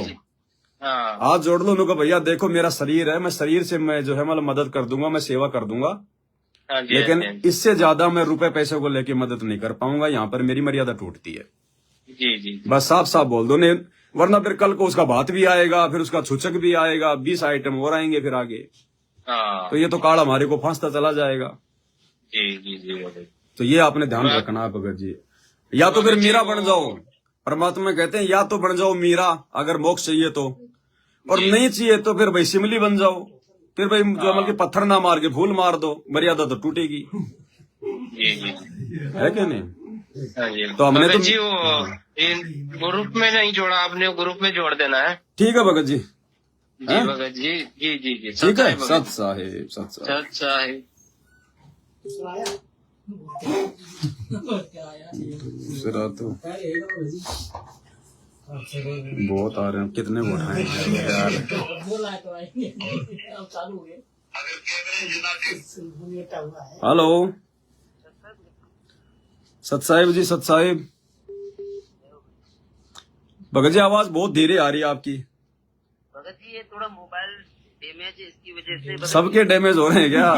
हाथ जोड़ लो उनको, भैया देखो मेरा शरीर है, मैं शरीर से मैं जो है मतलब मदद कर दूंगा, मैं सेवा कर दूंगा, लेकिन इससे ज्यादा मैं रुपए पैसे को लेके मदद नहीं कर पाऊंगा, यहाँ पर मेरी मर्यादा टूटती है। जी जी। बस साफ साफ बोल दो, वरना फिर कल को उसका भात भी आएगा, फिर उसका छुचक भी आएगा, 20 आइटम और आएंगे फिर आगे। हाँ तो ये तो कार्ड हमारे को फांसता चला जाएगा। जी जी जी भगत जी। तो ये आपने ध्यान रखना है भगत जी। या तो फिर मीरा बन जाओ, परमात्मा कहते हैं या तो बन जाओ मीरा अगर मोक्ष चाहिए तो, और नहीं चाहिए तो फिर भाई सिमली बन जाओ। फिर भाई जो अमल के पत्थर ना मार के फूल मार दो, मर्यादा तो टूटेगी। जी जी है क्या नहीं? हाँ जी। तो हमने भगत तो जी वो ग्रुप में नहीं जोड़ा आपने, ग्रुप में जोड़ देना है। ठीक है भगत जी। जी भगत जी जी जी जी ठीक है। भगत सत साहेब, सत साहेब। सत साहेब। दूसरा तो बहुत आ रहे हैं, कितने वोट आएंगे यार। हेलो सत साहिब जी, सत साहिब। भगत जी आवाज बहुत धीरे आ रही है आपकी। भगत जी ये थोड़ा मोबाइल डैमेज है, इसकी वजह से सबके डैमेज हो रहे हैं क्या?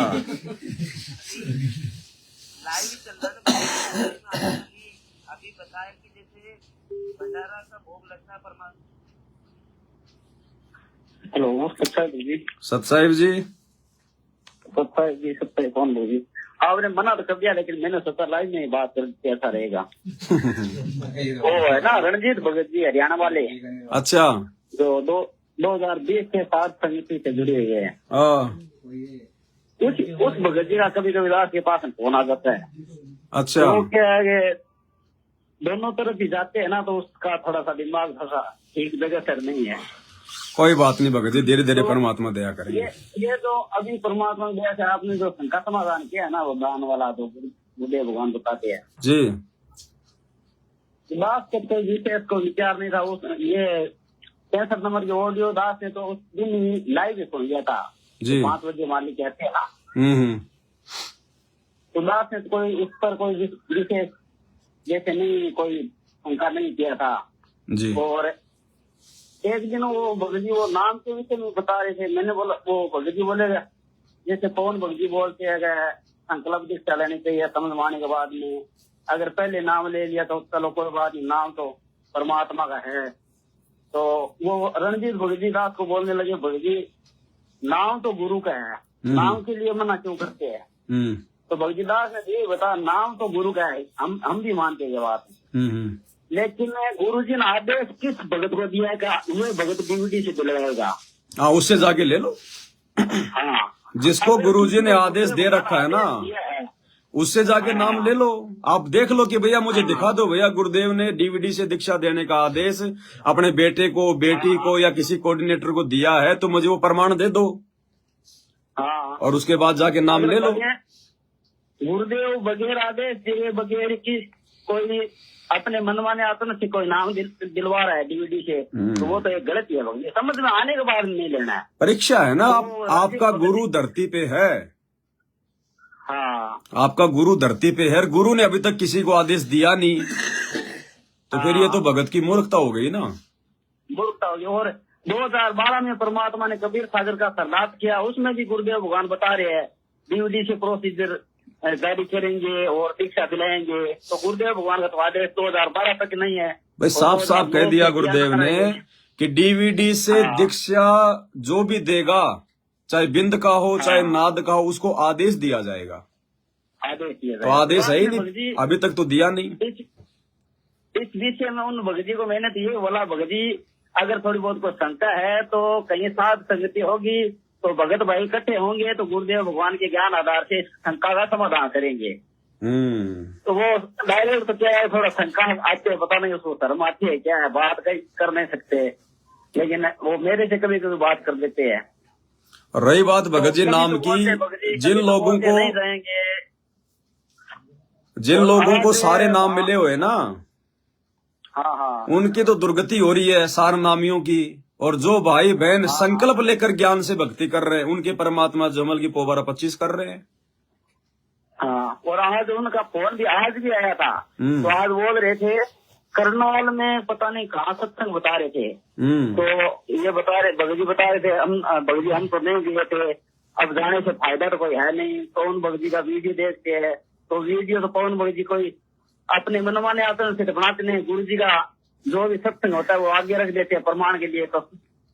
लाइव चल रहा है। अभी बताया कि जैसे भंडारा का भोग लगता है परमात्मा। हेलो सत्ता जी। सत साहिब जी। सत्ता जी, सत्ता कौन बोल जी? आपने मना तो कर दिया, लेकिन मैंने सोचा लाइव में बात कर कैसा रहेगा। वो है ना रणजीत भगत जी, हरियाणा वाले। अच्छा। जो 2020 के साथ समिति से जुड़े हुए हैं। उस भगत जी का कभी कभी दास के पास फोन आ जाता है। अच्छा। तो क्या है कि दोनों तरफ ही जाते हैं ना, तो उसका थोड़ा सा दिमाग थोड़ा ठीक जगह पर नहीं है। कोई बात नहीं भगत जी, धीरे धीरे परमात्मा दया करेंगे। ये तो अभी परमात्मा की दया से आपने जो शंका समाधान किया है ना, वो दान वाला तो गुरुदेव भगवान बताते हैं जी। दास के तो विशेष को विचार नहीं था। उस ये 65 नंबर के ऑडियो दास ने तो उस दिन ही लाइव सुन लिया था जी। 5 बजे मालिक कहते हैं ना। तो दास ने कोई उस पर कोई विशेष जैसे नहीं कोई शंका नहीं किया था जी। और एक दिन वो भगत जी वो नाम के विषय में बता रहे थे। मैंने बोला, वो भगत जी बोलेगा जैसे पवन भगत जी बोलते हैं संकल्प दीक्षा लेनी चाहिए समझवाने के बाद में, अगर पहले नाम ले लिया तो चलो कोई बात नहीं, नाम तो परमात्मा का है। तो वो रणजीत भगत जी दास को बोलने लगे, भगत जी नाम तो गुरु का है, नाम के लिए मना क्यों करते हैं? तो भगत जी दास ने ये बता, नाम तो गुरु का है, हम भी मानते हैं बात, लेकिन गुरु जी ने आदेश किस भगत को दिया है का वह भगत डीवीडी से दिलवाएगा। हाँ, उससे जाके ले लो। हाँ, जिसको गुरु जी ने आदेश दे रखा है ना, उससे जाके नाम ले लो। आप देख लो कि भैया मुझे दिखा दो, भैया गुरुदेव ने डीवीडी से दीक्षा देने का आदेश अपने बेटे को, बेटी को या किसी कोऑर्डिनेटर को दिया है, तो मुझे वो प्रमाण दे दो। हाँ, और उसके बाद जाके नाम ले लो। गुरुदेव बगैर आदेश दिए बगैर की कोई अपने मनमाने आत्मा से कोई नाम दिलवा रहा है डीवीडी से, तो वो तो एक गलत ही है। समझ में आने के बाद नहीं लेना है। परीक्षा है ना, आपका गुरु धरती पे है। हाँ, आपका गुरु धरती पे है, गुरु ने अभी तक किसी को आदेश दिया नहीं, तो फिर ये तो भगत की मूर्खता हो गई ना। मूर्खता हो गई। और 2012 में परमात्मा ने कबीर सागर का सरदार किया, उसमें भी गुरुदेव भगवान बता रहे हैं डीवीडी से प्रोसीजर जारी करेंगे और दीक्षा दिलाएंगे। तो गुरुदेव भगवान का तो आदेश 2012 तक नहीं है भाई, साफ साफ कह दिया गुरुदेव ने कि डीवीडी से दीक्षा जो भी देगा, चाहे बिंद का हो चाहे नाद का हो, उसको आदेश दिया जाएगा। आदेश दिया तो आदेश है ही नहीं, अभी तक तो दिया नहीं। इस विषय में उन भगत जी को मैंने तो ये बोला, भगत जी अगर थोड़ी बहुत कोई शंका है तो कहीं साथ संगति होगी तो भगत भाई इकट्ठे होंगे तो गुरुदेव भगवान के ज्ञान आधार से शंका का समाधान करेंगे। तो वो डायरेक्ट तो क्या है, थोड़ा शंका आते है, पता नहीं उसको शर्म आती है क्या है, बात कर नहीं सकते, लेकिन वो मेरे से कभी कभी बात कर देते हैं। रही बात भगत जी नाम की, जिन लोगों को सारे नाम मिले हुए ना, हाँ, उनकी तो दुर्गति हो रही है सार नामियों की। और जो भाई बहन संकल्प लेकर ज्ञान से भक्ति कर रहे हैं, उनके परमात्मा जमल की पोबारा 25 कर रहे हैं। हाँ, और आज उनका फोन भी आज भी आया था, तो आज बोल रहे थे करनौल में पता नहीं कहाँ सत्संग बता रहे थे। तो ये बता रहे, भगत जी बता रहे थे, भगत जी हम तो नहीं गए थे, अब जाने से फायदा तो कोई है नहीं। पवन भगत जी का वीडियो देखते हैं, तो वीडियो तो पवन भगत जी कोई अपने मनमाने आते से बनाते नहीं, गुरु जी का जो भी सत्संग होता है वो आगे रख देते हैं प्रमाण के लिए। तो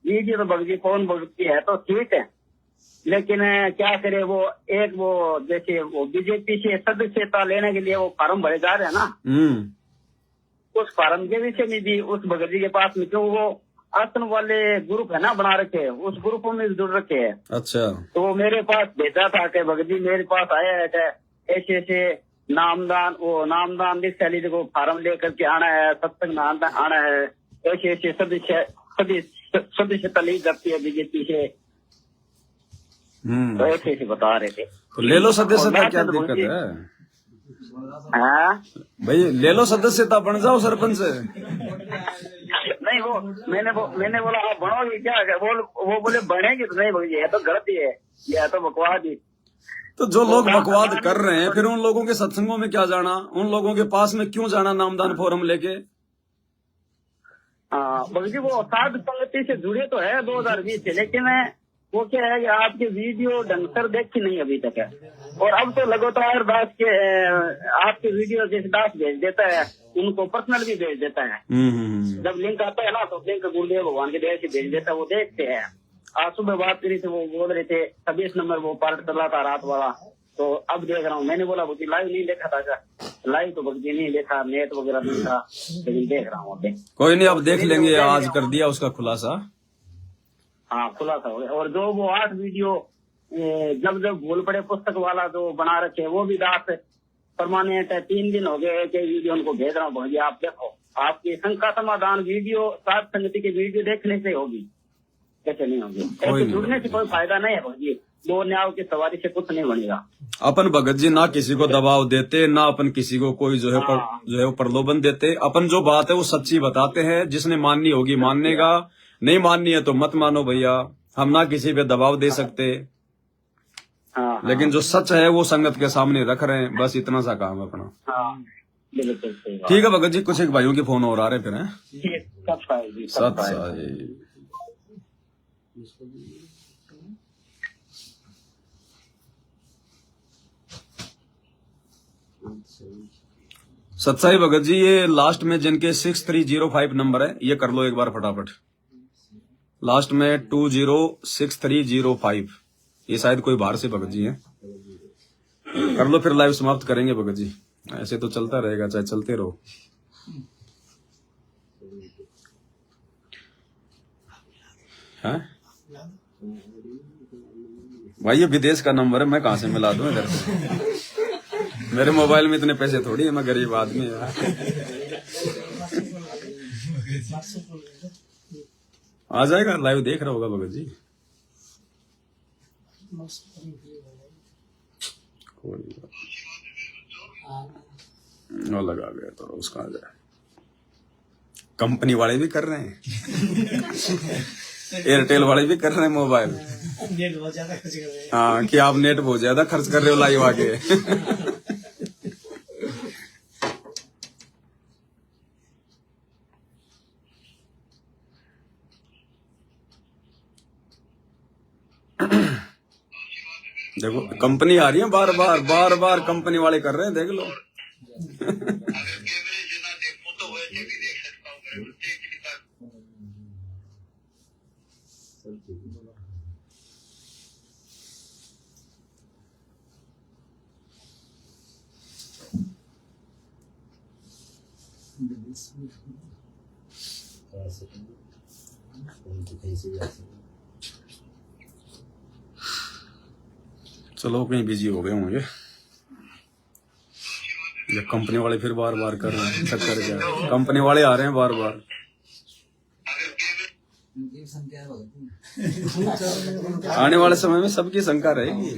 वीडियो तो भगत जी पवन भगत की है तो ठीक है, लेकिन क्या करे वो एक वो जैसे वो बीजेपी से सदस्यता लेने के लिए वो फार्म भरे जा रहे हैं ना, उस फार्म के विषय में भी उस भगत जी के पास में, क्यों वो आसन वाले ग्रुप है ना बना रखे हैं, उस ग्रुपों में जुड़ रखे हैं। अच्छा। तो वो मेरे पास भेजा था कि भगत जी मेरे पास आया है कि ऐसे ऐसे नामदान शैली को फार्म लेकर के आना है, सत्संग आना है, ऐसे ऐसे सदस्यता ली जाती है बीजेपी से। तो ऐसे ऐसे बता रहे थे। तो ले लो सदस्यता, क्या दिक्कत है? हाँ भाई ले लो सदस्यता, बन जाओ सरपंच। नहीं वो मैंने बोला आप बनोगे क्या? वो बोले बनेगी तो नहीं भगत, ये तो गलत ही है, यह तो बकवास ही। तो जो लोग बकवाद कर रहे हैं फिर उन लोगों के सत्संगों में क्या जाना, उन लोगों के पास में क्यों जाना नामदान फोरम लेके? हाँ भगत जी वो साध संगति से जुड़े तो है 2020 से, लेकिन वो क्या है कि आपके वीडियो ढंग से देखी नहीं अभी तक है। और अब तो लगातार दास के आपके वीडियो जैसे दास भेज देता है, उनको पर्सनल भी भेज देता है। जब लिंक आता है ना तो लिंक गुरुदेव भगवान के देह से भेज देता है, वो देखते हैं। आज सुबह बात करी थी, वो बोल रहे थे 26 नंबर वो पार्ट चला था रात वाला, तो अब देख रहा हूँ। मैंने बोला भक्ति लाइव नहीं देखा था क्या? लाइव तो भक्ति नहीं देखा, नेट वगैरह नहीं था, लेकिन देख रहा हूँ। कोई नहीं, अब देख लेंगे, आज कर दिया उसका खुलासा। हाँ खुलासा हो गया। और जो वो 8 वीडियो जब भूल पड़े पुस्तक वाला जो बना रखे वो भी दास परमानेंट है। 3 दिन हो गए एक वीडियो उनको भेज रहा हूँ भैया, आप देखो। आपकी शंका समाधान वीडियो सात संगति की वीडियो देखने से होगी, कैसे नहीं होगी? ऐसे जुड़ने से कोई फायदा नहीं है भैया, दो न्याय की सवारी से कुछ नहीं बनेगा। अपन भगत जी ना किसी को दबाव देते, ना अपन किसी को कोई जो है प्रलोभन देते। अपन जो बात है वो सच्ची बताते हैं, जिसने माननी होगी मानेगा, नहीं माननी है तो मत मानो भैया। हम ना किसी पे दबाव दे सकते, लेकिन जो सच है वो संगत के सामने रख रहे हैं, बस इतना सा काम है अपना। ठीक है भगत जी, कुछ एक भाइयों के फोन और आ रहे फिर हैं। सत्साई भगत जी, ये लास्ट में जिनके 6305 नंबर है ये कर लो एक बार फटाफट। लास्ट में 206305, ये शायद कोई बाहर से भगत जी हैं। कर लो फिर लाइव समाप्त करेंगे भगत जी। ऐसे तो चलता रहेगा, चाहे चलते रहो। है भाई, ये विदेश का नंबर है, मैं कहां से मिला दूं इधर से? मेरे मोबाइल में इतने पैसे थोड़ी है, मैं गरीब आदमी है। आ जाएगा, लाइव देख रहा होगा भगत जी। वो लगा गया तो उसका आ जाए। कंपनी वाले भी कर रहे हैं, एयरटेल वाले भी कर रहे हैं मोबाइल। नेट बहुत ज्यादा खर्च कर रहे हैं। हाँ, कि आप नेट बहुत ज्यादा खर्च कर रहे हो लाइव आके। देखो कंपनी आ रही है, बार बार कंपनी वाले कर रहे हैं, देख लो। चलो कहीं बिजी हो गए होंगे, ये कंपनी वाले फिर बार बार कर रहे हैं। चक्कर क्या, कंपनी वाले आ रहे हैं बार बार। आने वाले समय में सबकी शंका रहेगी,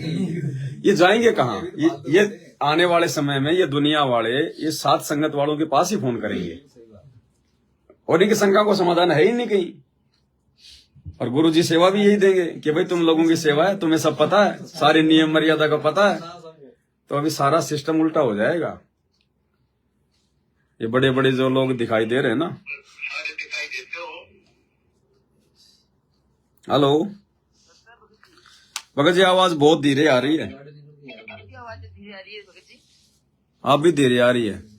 ये जाएंगे कहाँ? ये आने वाले समय में ये दुनिया वाले ये सात संगत वालों के पास ही फोन करेंगे, और इनकी शंका को समाधान है ही नहीं कहीं। और गुरु जी सेवा भी यही देंगे कि भाई तुम लोगों की सेवा है, तुम्हें सब पता है, सारे नियम मर्यादा का पता है। तो अभी सारा सिस्टम उल्टा हो जाएगा। ये बड़े बड़े जो लोग दिखाई दे रहे हैं ना। हेलो भगत जी, आवाज बहुत धीरे आ रही है। आप भी धीरे आ रही है।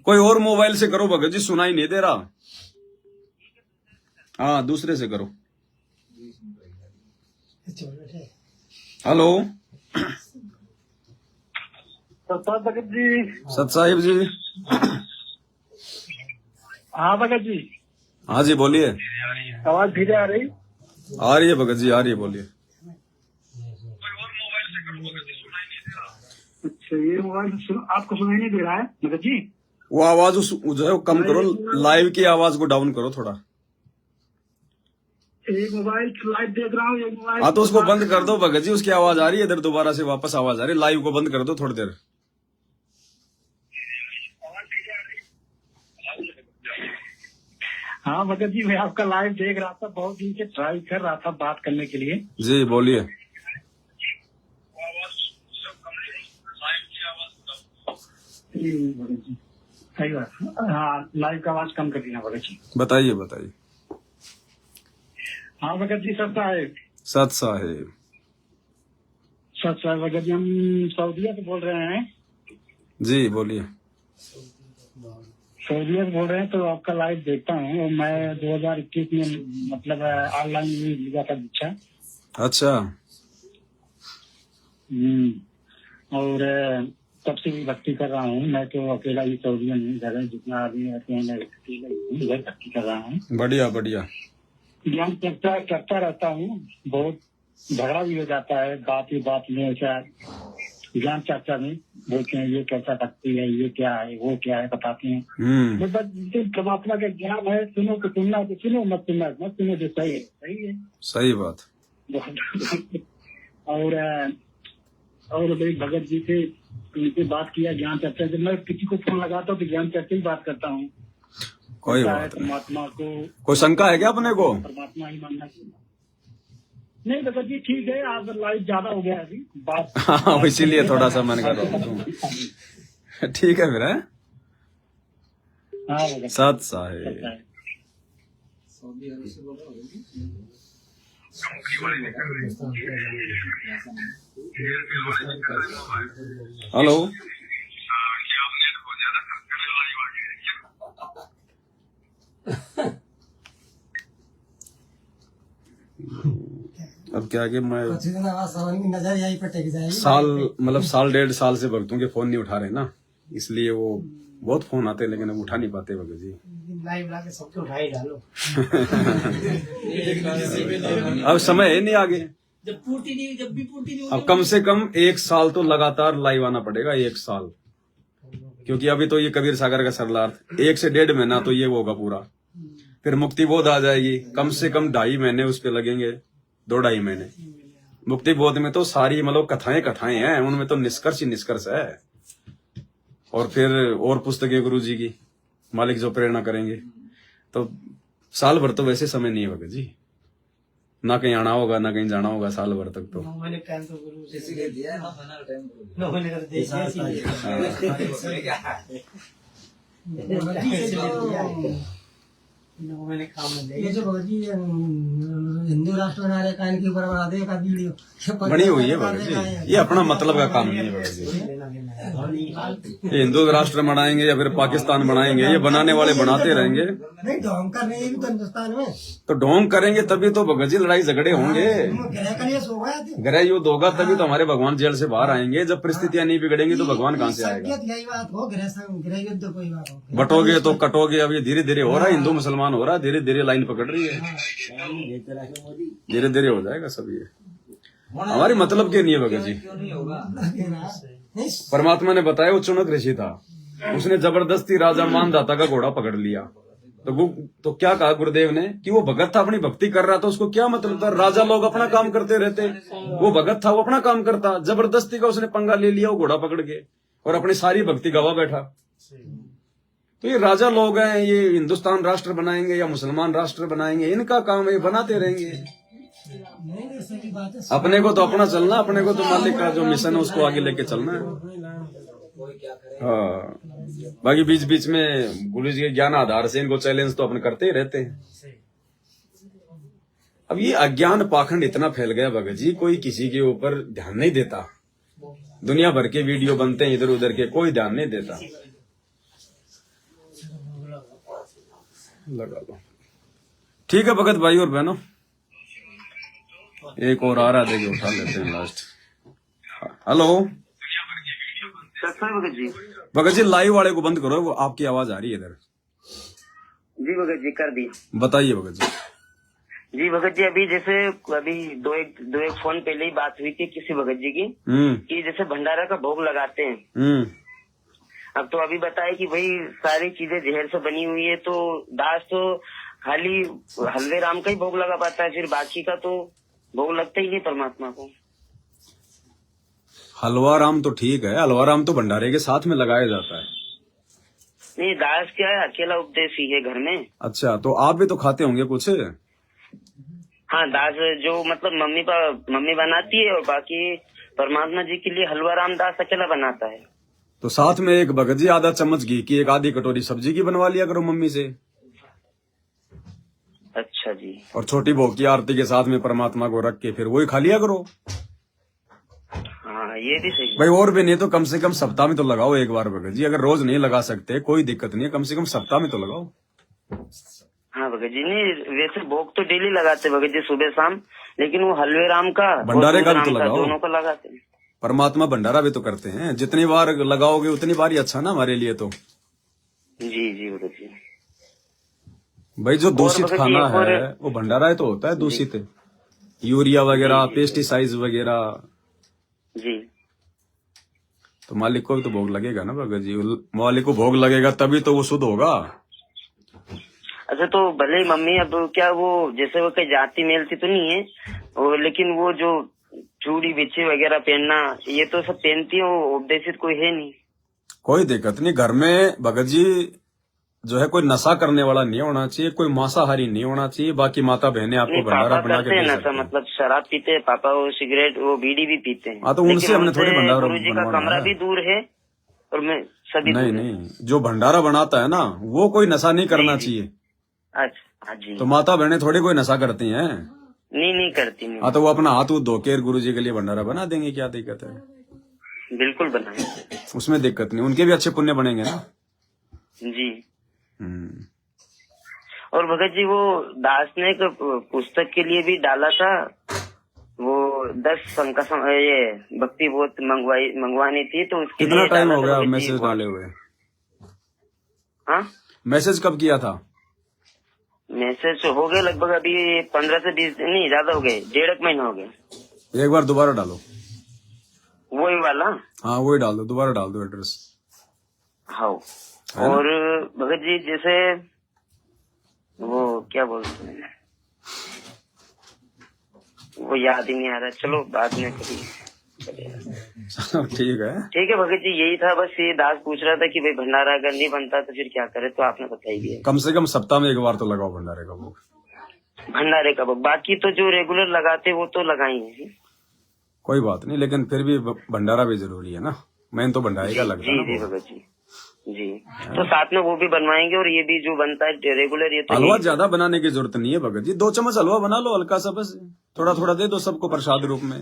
कोई और मोबाइल से करो भगत जी, सुनाई नहीं दे रहा। हाँ दूसरे से करो। हेलो भगत जी। सत साहिब जी। हाँ भगत जी। हाँ जी बोलिए। आवाज धीरे आ रही? आ रही है भगत जी, आ रही है, बोलिए। अच्छा, ये मोबाइल आपको सुनाई नहीं दे रहा है भगत जी? वो आवाज जो है वो कम करो, लाइव की आवाज को डाउन करो थोड़ा। एक मोबाइल लाइव देख रहा हूँ, एक मोबाइल। हाँ तो उसको बंद कर दो भगत जी, उसकी आवाज आ रही है इधर, दोबारा से वापस आवाज आ रही है। लाइव को बंद कर दो थोड़ी देर। हाँ भगत जी, मैं आपका लाइव देख रहा था, बहुत दिन से ट्राई कर रहा था बात करने के लिए। जी बोलिए। भगत जी सही बात। हाँ लाइव का आवाज कम कर देना भगत जी। बताइए बताइए। हाँ भगत जी, सत साहेब। सत साहेब। सत साहेब भगत जी, हम सऊदीया से बोल रहे हैं। जी बोलिए। सऊदीया से बोल रहे हैं, तो आपका लाइव देखता हूँ। मैं 2021 में मतलब ऑनलाइन लिया था दीक्षा। अच्छा। और तब से भी भक्ति कर रहा हूँ। मैं तो अकेला ही सऊदीया में घर जितना आदमी रहते हैं, मैं अकेला ही इधर भक्ति कर रहा हूँ। बढ़िया बढ़िया। ज्ञान चर्चा करता रहता हूँ, बहुत झगड़ा भी हो जाता है बात ही बात में। ऐसा ज्ञान चर्चा में बोलते हैं ये कैसा भक्ति है, ये क्या है, वो क्या है, बताते हैं। बस परमात्मा का ज्ञान है, सुनो तो सुनना, तो सुनो, मत सुनना मत सुनो, जो सही है सही है। सही बात। और भाई भगत जी से उनसे बात किया ज्ञान चर्चा। जब मैं किसी को फोन लगाता हूँ तो ज्ञान चर्चा ही बात करता हूँ। कोई बात नहीं। परमात्मा को कोई शंका है क्या अपने को? परमात्मा ही मानना चाहिए। नहीं भगत जी ठीक है, आप लाइव ज्यादा हो गया अभी बात। हाँ इसीलिए थोड़ा सा मन कर रहा हूँ। ठीक है फिर। हाँ सत साहेब। हेलो। अब क्या कि मैं नजर यही पे टेक जाएगी। साल मतलब साल 1.5 साल से भक्तों के फोन नहीं उठा रहे ना, इसलिए वो बहुत फोन आते हैं लेकिन अब उठा नहीं पाते भगत जी। लाइव ला के सबके उठा ही डालो। अब समय है नहीं आगे। जब भी पूर्ति नहीं अब कम से कम 1 साल तो लगातार लाइव आना पड़ेगा, 1 साल। क्योंकि अभी तो ये कबीर सागर का सरलार्थ 1 से 1.5 महीना तो ये होगा पूरा, फिर मुक्ति बोध आ जाएगी। कम से कम 2.5 महीने उस पे लगेंगे, 2-2.5 महीने। मुक्ति बोध में तो सारी मतलब कथाएं हैं, उनमें तो निष्कर्ष ही निष्कर्ष है। और फिर और पुस्तकें गुरु जी की, मालिक जो प्रेरणा करेंगे। तो साल भर तो वैसे समय नहीं है भगत जी, ना कहीं आना होगा ना कहीं जाना होगा साल भर तक। तो मैंने टाइम तो गुरु से इसीलिए दिया है ना, बना टाइम मैंने काम ये जो भगत जी हिंदू राष्ट्र बना रहे कान के ऊपर बना दे का वीडियो बनी हुई है भगत जी, ये अपना मतलब का काम नहीं है भगत जी। ये हिंदू राष्ट्र बनाएंगे या फिर पाकिस्तान बनाएंगे, ये बनाने वाले बनाते रहेंगे। नहीं ढोंग कर रहे हैं तो हिंदुस्तान में, तो ढोंग करेंगे तभी तो भगत जी लड़ाई झगड़े होंगे, गृह युद्ध होगा तभी तो हमारे भगवान जेल से बाहर आएंगे। जब परिस्थितियां नहीं बिगड़ेंगी तो भगवान कहाँ से आएगा? यही बात हो, गृह युद्ध कोई बात हो, बटोगे तो कटोगे। अब ये धीरे धीरे हो रहा है, हिंदू मुसलमान हो रहा है, धीरे धीरे लाइन पकड़ रही है, धीरे धीरे हो जाएगा सब। ये हमारे मतलब के नहीं है भगत जी। परमात्मा ने बताया वो चुनक ऋषि था, उसने जबरदस्ती राजा मानदाता का घोड़ा पकड़ लिया। तो क्या कहा गुरुदेव ने कि वो भगत था, अपनी भक्ति कर रहा था, उसको क्या मतलब था? राजा लोग अपना काम करते रहते, वो भगत था वो अपना काम करता। जबरदस्ती का उसने पंगा ले लिया वो घोड़ा पकड़ के, और अपनी सारी भक्ति गवा बैठा। तो ये राजा लोग हैं, ये हिंदुस्तान राष्ट्र बनाएंगे या मुसलमान राष्ट्र बनाएंगे, इनका काम है, बनाते रहेंगे। अपने को तो अपना चलना, अपने को तो मालिक का जो मिशन है उसको आगे लेके चलना है। हाँ, बाकी बीच बीच में गुरु जी के ज्ञान आधार से इनको चैलेंज तो अपन करते ही रहते हैं। अब ये अज्ञान पाखंड इतना फैल गया भगत जी, कोई किसी के ऊपर ध्यान नहीं देता। दुनिया भर के वीडियो बनते हैं इधर उधर के, कोई ध्यान नहीं देता। लगा लो। ठीक है भगत भाई और बहनों, एक और आ रहा, देखिए उठा लेते हैं last. Hello Bhagat ji. Bhagat ji, live वाले को बंद करो, वो आपकी आवाज आ रही है इधर। जी भगत जी कर दी। बताइए भगत जी। जी भगत जी, अभी दो एक फोन पहले ही बात हुई थी किसी भगत जी की, कि जैसे भंडारा का भोग लगाते हैं। अब तो अभी बताए कि भाई सारी चीजें जहर से बनी हुई है, तो दास तो खाली हल्वे राम का ही भोग लगा पाता है, फिर बाकी का तो भोग लगता ही नहीं परमात्मा को। हलवा राम तो ठीक है, हलवा राम तो भंडारे के साथ में लगाया जाता है। नहीं, दास क्या है, अकेला उपदेश ही है घर में। अच्छा, तो आप भी तो खाते होंगे कुछ? हाँ, दास जो मतलब मम्मी बनाती है, और बाकी परमात्मा जी के लिए हलवा राम दास अकेला बनाता है। तो साथ में एक भगत जी आधा चम्मच घी की, एक आधी कटोरी सब्जी की बनवा लिया करो मम्मी से। अच्छा जी। और छोटी भोग की आरती के साथ में परमात्मा को रख के फिर वही खा लिया करो। हाँ, ये भी सही भाई, और भी नहीं तो कम से कम सप्ताह में तो लगाओ एक बार भगत जी। अगर रोज नहीं लगा सकते कोई दिक्कत नहीं है, कम से कम सप्ताह में तो लगाओ। हाँ भगत जी, नहीं वैसे भोग तो डेली लगाते भगत जी, सुबह शाम, लेकिन वो हलवे राम का भंडारे का भी तो लगाओ। दोनों का लगाते हैं। परमात्मा भंडारा भी तो करते हैं, जितनी बार लगाओगे उतनी बार ही अच्छा ना हमारे लिए तो। जी भगत जी। भाई, जो दूषित खाना है वो भंडारा ही तो होता है, दूषित है, यूरिया वगैरह, पेस्टिसाइड्स वगैरह। जी। तो मालिक को भी तो भोग लगेगा ना भगत जी, मालिक को भोग लगेगा तभी तो वो शुद्ध होगा। अच्छा, तो भले ही मम्मी अब क्या वो जैसे वो कहीं जाति मेलती तो नहीं है, लेकिन वो जो चूड़ी बिच्छी वगैरह पहनना ये तो सब पहनती है, वो उपदेशित कोई है नहीं। कोई दिक्कत नहीं, घर में भगत जी जो है कोई नशा करने वाला नहीं होना चाहिए, कोई मांसाहारी नहीं होना चाहिए। बाकी माता बहने आपको भंडारा बना के दे सकते हैं। मतलब शराब पीते हैं पापा, वो सिगरेट वो बीड़ी भी पीते हैं। हाँ, तो उनसे हमने थोड़ी भंडारा गुरु जी का कमरा भी दूर है और मैं सभी नहीं, जो भंडारा बनाता है ना वो कोई नशा नहीं करना चाहिए। अच्छा जी। तो माता बहने थोड़ी कोई नशा करती हैं? नहीं करती। नहीं। हाँ, तो वो अपना हाथ धो के गुरु जी के लिए भंडारा बना देंगे, क्या दिक्कत है? बिल्कुल बनाएंगे, उसमें दिक्कत नहीं, उनके भी अच्छे पुण्य बनेंगे ना जी। और भगत जी, वो दास ने एक पुस्तक के लिए भी डाला था, वो 10 ये भक्ति बोध मंगवानी थी, तो उसके कितना लिए टाइम हो गया मैसेज डाले हुए? हाँ, मैसेज कब किया था? मैसेज हो गए लगभग अभी 15 से 20 दिन, नहीं ज्यादा हो गए, 1.5 महीना हो गए। एक बार दोबारा डालो, वही वाला। हाँ, वही डाल दो, दोबारा डाल दो एड्रेस। हाँ। और भगत जी, जैसे वो क्या बोलते हैं, वो याद ही नहीं आ रहा, चलो बाद में करिए। ठीक है भगत जी, यही था बस, ये दास पूछ रहा था कि भाई भंडारा अगर नहीं बनता तो फिर क्या करे, तो आपने बताई दिया। कम से कम सप्ताह में एक बार तो लगाओ भंडारे का भोग। भंडारे का भोग, बाकी तो जो रेगुलर लगाते वो तो लगाएंगे। कोई बात नहीं, लेकिन फिर भी भंडारा भी जरूरी है ना, मेन तो भंडारे का लगता है। जी भगत जी। जी, तो साथ में वो भी बनवाएंगे, और ये भी जो बनता है रेगुलर, ये तो हलवा ज्यादा बनाने की जरूरत नहीं है भगत जी, 2 चम्मच हलवा बना लो हल्का सा, बस थोड़ा थोड़ा दे दो सबको प्रसाद रूप में।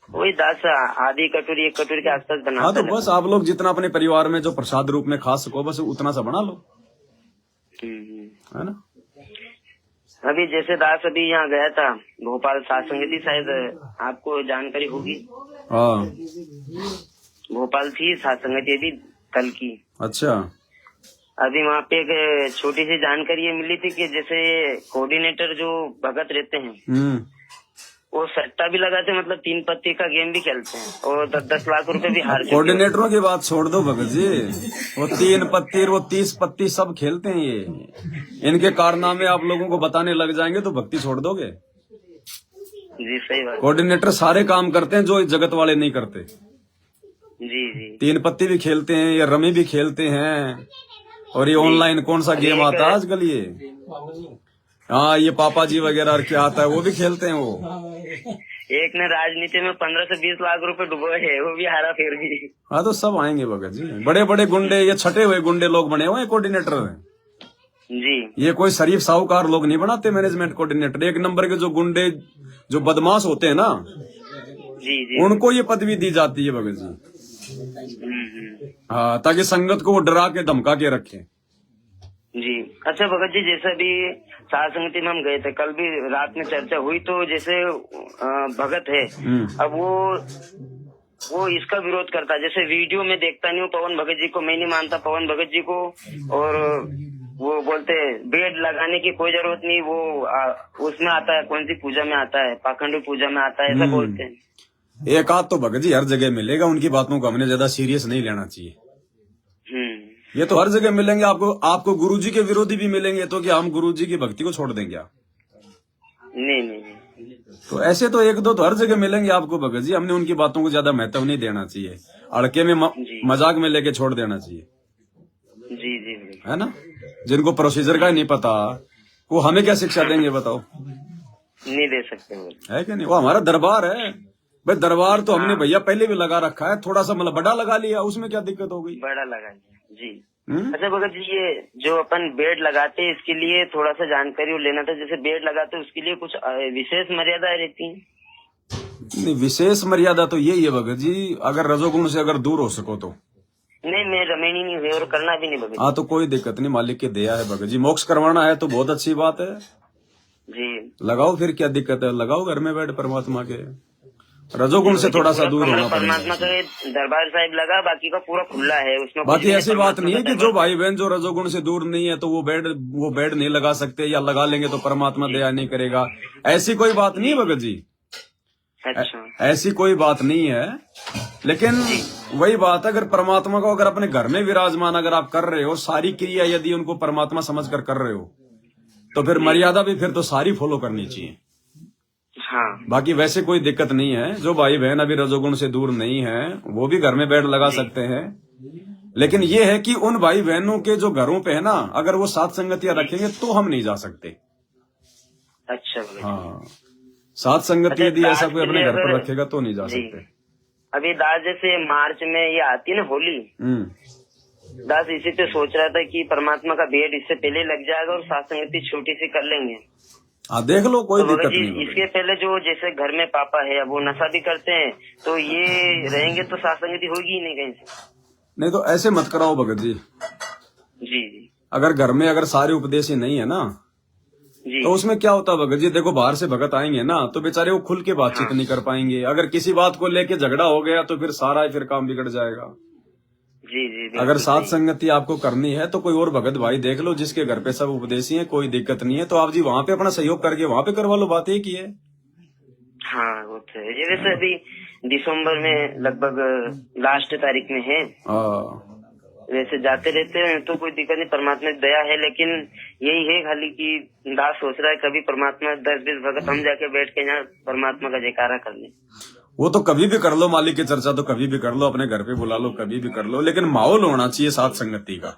वही 10 आधी कटोरी 1 कटोरी के आसपास बना। हाँ, तो बस आप लोग जितना अपने परिवार में जो प्रसाद रूप में खा सको बस उतना सा बना लो, है ना। अभी जैसे दास अभी यहाँ गया था भोपाल सत्संग, शायद आपको जानकारी होगी। हाँ, भोपाल थी सत्संग अभी कल की। अच्छा। अभी वहाँ पे एक छोटी सी जानकारी ये मिली थी कि जैसे कोऑर्डिनेटर जो भगत रहते हैं वो सट्टा भी लगाते हैं, मतलब 3 पत्ती का गेम भी खेलते हैं, और 10 लाख रुपए भी हार। कोऑर्डिनेटरों की बात छोड़ दो भगत जी, वो 3 पत्ती वो 30 पत्ती सब खेलते हैं ये। इनके कारनामे आप लोगों को बताने लग जाएंगे तो भक्ति छोड़ दोगे। जी सही बात। कोऑर्डिनेटर सारे काम करते हैं जो जगत वाले नहीं करते। जी 3 पत्ती भी खेलते हैं, या रमी भी खेलते हैं, और ये ऑनलाइन कौन सा गेम आता है आजकल ये, हाँ, ये पापा जी वगैरह और क्या आता है वो भी खेलते हैं वो। एक ने राजनीति में 15 से 20 लाख रुपए डुबोए है, वो भी हारा फिर भी। हाँ, तो सब आएंगे भगत जी, बड़े बड़े गुंडे, ये छठे हुए गुंडे लोग बने हुए हैं कोऑर्डिनेटर जी। ये कोई शरीफ साहूकार लोग नहीं बनाते मैनेजमेंट कोऑर्डिनेटर। 1 नंबर के जो गुंडे जो बदमाश होते हैं ना, जी उनको ये पदवी दी जाती है भगत जी। हाँ, ताकि संगत को वो डरा के धमका के रखे। जी। अच्छा भगत जी, जैसे अभी साध संगति में हम गए थे, कल भी रात में चर्चा हुई, तो जैसे भगत है, अब वो इसका विरोध करता है। जैसे वीडियो में देखता नहीं हूँ पवन भगत जी को, मैं नहीं मानता पवन भगत जी को, और वो बोलते बेड लगाने की कोई जरूरत नहीं, वो उसमें आता है, कौन सी पूजा में आता है, पाखंडी पूजा में आता है, ऐसा बोलते हैं। एक आध तो भगत जी हर जगह मिलेगा, उनकी बातों को हमने ज्यादा सीरियस नहीं लेना चाहिए। ये तो हर जगह मिलेंगे आपको गुरुजी के विरोधी भी मिलेंगे, तो क्या हम गुरुजी की भक्ति को छोड़ देंगे आप? नहीं। तो ऐसे तो एक दो तो हर जगह मिलेंगे आपको भगत जी। हमने उनकी बातों को ज्यादा महत्व नहीं देना चाहिए, अड़के में मजाक में लेके छोड़ देना चाहिए। जी है ना। जिनको प्रोसीजर का ही नहीं पता वो हमें क्या शिक्षा देंगे बताओ? नहीं दे सकते है कि नहीं? वो हमारा दरबार है भाई, दरबार तो हमने भैया पहले भी लगा रखा है, थोड़ा सा मतलब बड़ा लगा लिया, उसमें क्या दिक्कत हो गई? बड़ा लगा लिया जी। अच्छा भगत जी, ये जो अपन बेड लगाते हैं इसके लिए थोड़ा सा जानकारी लेना था। जैसे बेड लगाते हैं उसके लिए कुछ विशेष मर्यादा रहती है? नहीं, विशेष मर्यादा तो यही है भगत जी, अगर रजोगुण से अगर दूर हो सको तो। नहीं, मैं रमेनी नहीं हुई और करना भी नहीं भगत। हाँ तो कोई दिक्कत नहीं, मालिक की दया है भगत जी। मोक्ष करवाना है तो बहुत अच्छी बात है जी, लगाओ, फिर क्या दिक्कत है, लगाओ घर में बैठ परमात्मा के। रजोगुण से थोड़ा सा दूर होना पड़ेगा। परमात्मा का दरबार साहिब लगा, बाकी का पूरा खुला है, उसमें बाकी ऐसी बात नहीं है कि जो भाई बहन जो रजोगुण से दूर नहीं है तो वो बेड नहीं लगा सकते, या लगा लेंगे तो परमात्मा दया नहीं करेगा, ऐसी कोई बात नहीं है भगत जी। अच्छा, ऐसी कोई बात नहीं है, लेकिन वही बात है, अगर परमात्मा को अगर अपने घर में विराजमान अगर आप कर रहे हो, सारी क्रिया यदि उनको परमात्मा समझकर कर रहे हो, तो फिर मर्यादा भी फिर तो सारी फॉलो करनी चाहिए। हाँ। बाकी वैसे कोई दिक्कत नहीं है। जो भाई बहन अभी रजोगुण से दूर नहीं है वो भी घर में बेड लगा सकते हैं, लेकिन ये है कि उन भाई बहनों के जो घरों पे है ना, अगर वो साथ संगतियां रखेंगे तो हम नहीं जा सकते। अच्छा। हाँ, साथ संगति यदि ऐसा कोई अपने घर पर रखेगा तो नहीं जा सकते। अभी दास जैसे मार्च में ये आती है ना होली, दास इसी पे सोच रहा था कि परमात्मा का भेंट इससे पहले लग जाएगा और साथ संगति छोटी सी कर लेंगे। हाँ देख लो, कोई तो दिक्कत नहीं। इसके पहले जो जैसे घर में पापा है वो नशा भी करते हैं, तो ये रहेंगे तो साथ संगति होगी ही नहीं कहीं से। नहीं तो ऐसे मत कराओ भगत जी। जी। अगर घर में अगर सारे उपदेश ही नहीं है ना जी, तो उसमें क्या होता है भगत जी? देखो बाहर से भगत आएंगे ना तो बेचारे वो खुल के बातचीत नहीं कर पाएंगे। अगर किसी बात को लेके झगड़ा हो गया तो फिर सारा फिर काम बिगड़ जाएगा। जी। अगर साथ संगति आपको करनी है तो कोई और भगत भाई देख लो जिसके घर पे सब उपदेशी हैं, कोई दिक्कत नहीं है, तो आप जी वहाँ पे अपना सहयोग करके वहाँ पे करवा लो, बात एक ही है। हाँ वो तो है। ये वैसे अभी दिसंबर में लगभग लास्ट तारीख में है, वैसे जाते रहते हैं तो कोई दिक्कत नहीं, परमात्मा की दया है। लेकिन यही है खाली कि दास सोच रहा है कभी परमात्मा 10-20 भगत हम जाके बैठ के यहाँ परमात्मा का जयकारा कर ले। वो तो कभी भी कर लो, मालिक की चर्चा तो कभी भी कर लो, अपने घर पे बुला लो, कभी भी कर लो, लेकिन माहौल होना चाहिए साथ संगति का।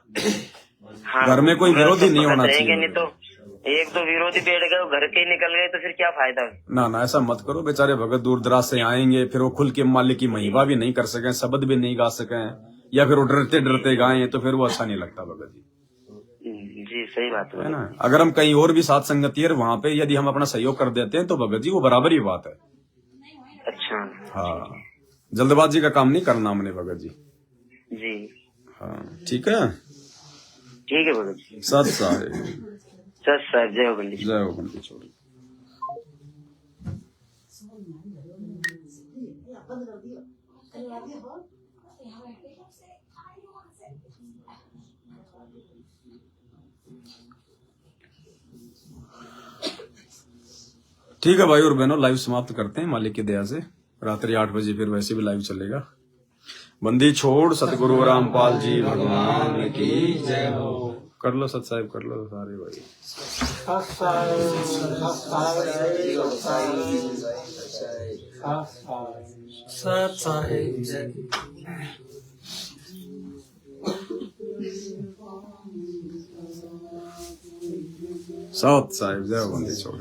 हाँ, घर में कोई विरोधी नहीं होना चाहिए। नहीं तो एक दो विरोधी बैठ गए, घर के निकल गए तो फिर क्या फायदा? ना ऐसा मत करो, बेचारे भगत दूर दराज से आएंगे, फिर वो खुल के मालिक की महिमा भी नहीं कर सके, शब्द भी नहीं गा सके, या फिर वो डरते डरते गाएं तो फिर वो अच्छा नहीं लगता भगत जी। जी सही बात है ना। अगर हम कहीं और भी साथ संगति है वहाँ पे यदि हम अपना सहयोग कर देते हैं तो भगत जी वो बराबर ही बात है। अच्छा। हाँ, जल्दबाजी का काम नहीं करना हमने भगत जी। जी हाँ ठीक है भगत जी। सत साहेब, जय हो पंडित। जय हो पंडित। छोड़ ठीक है भाई और बहनों, लाइव समाप्त करते हैं मालिक की दया से। रात्रि 8 बजे फिर वैसे भी लाइव चलेगा। बंदी छोड़ सतगुरु रामपाल जी भगवान की जय हो। कर लो सत साहिब, कर लो सारे भाई। सत साहिब सत साहिब जय हो। बंदी छोड़।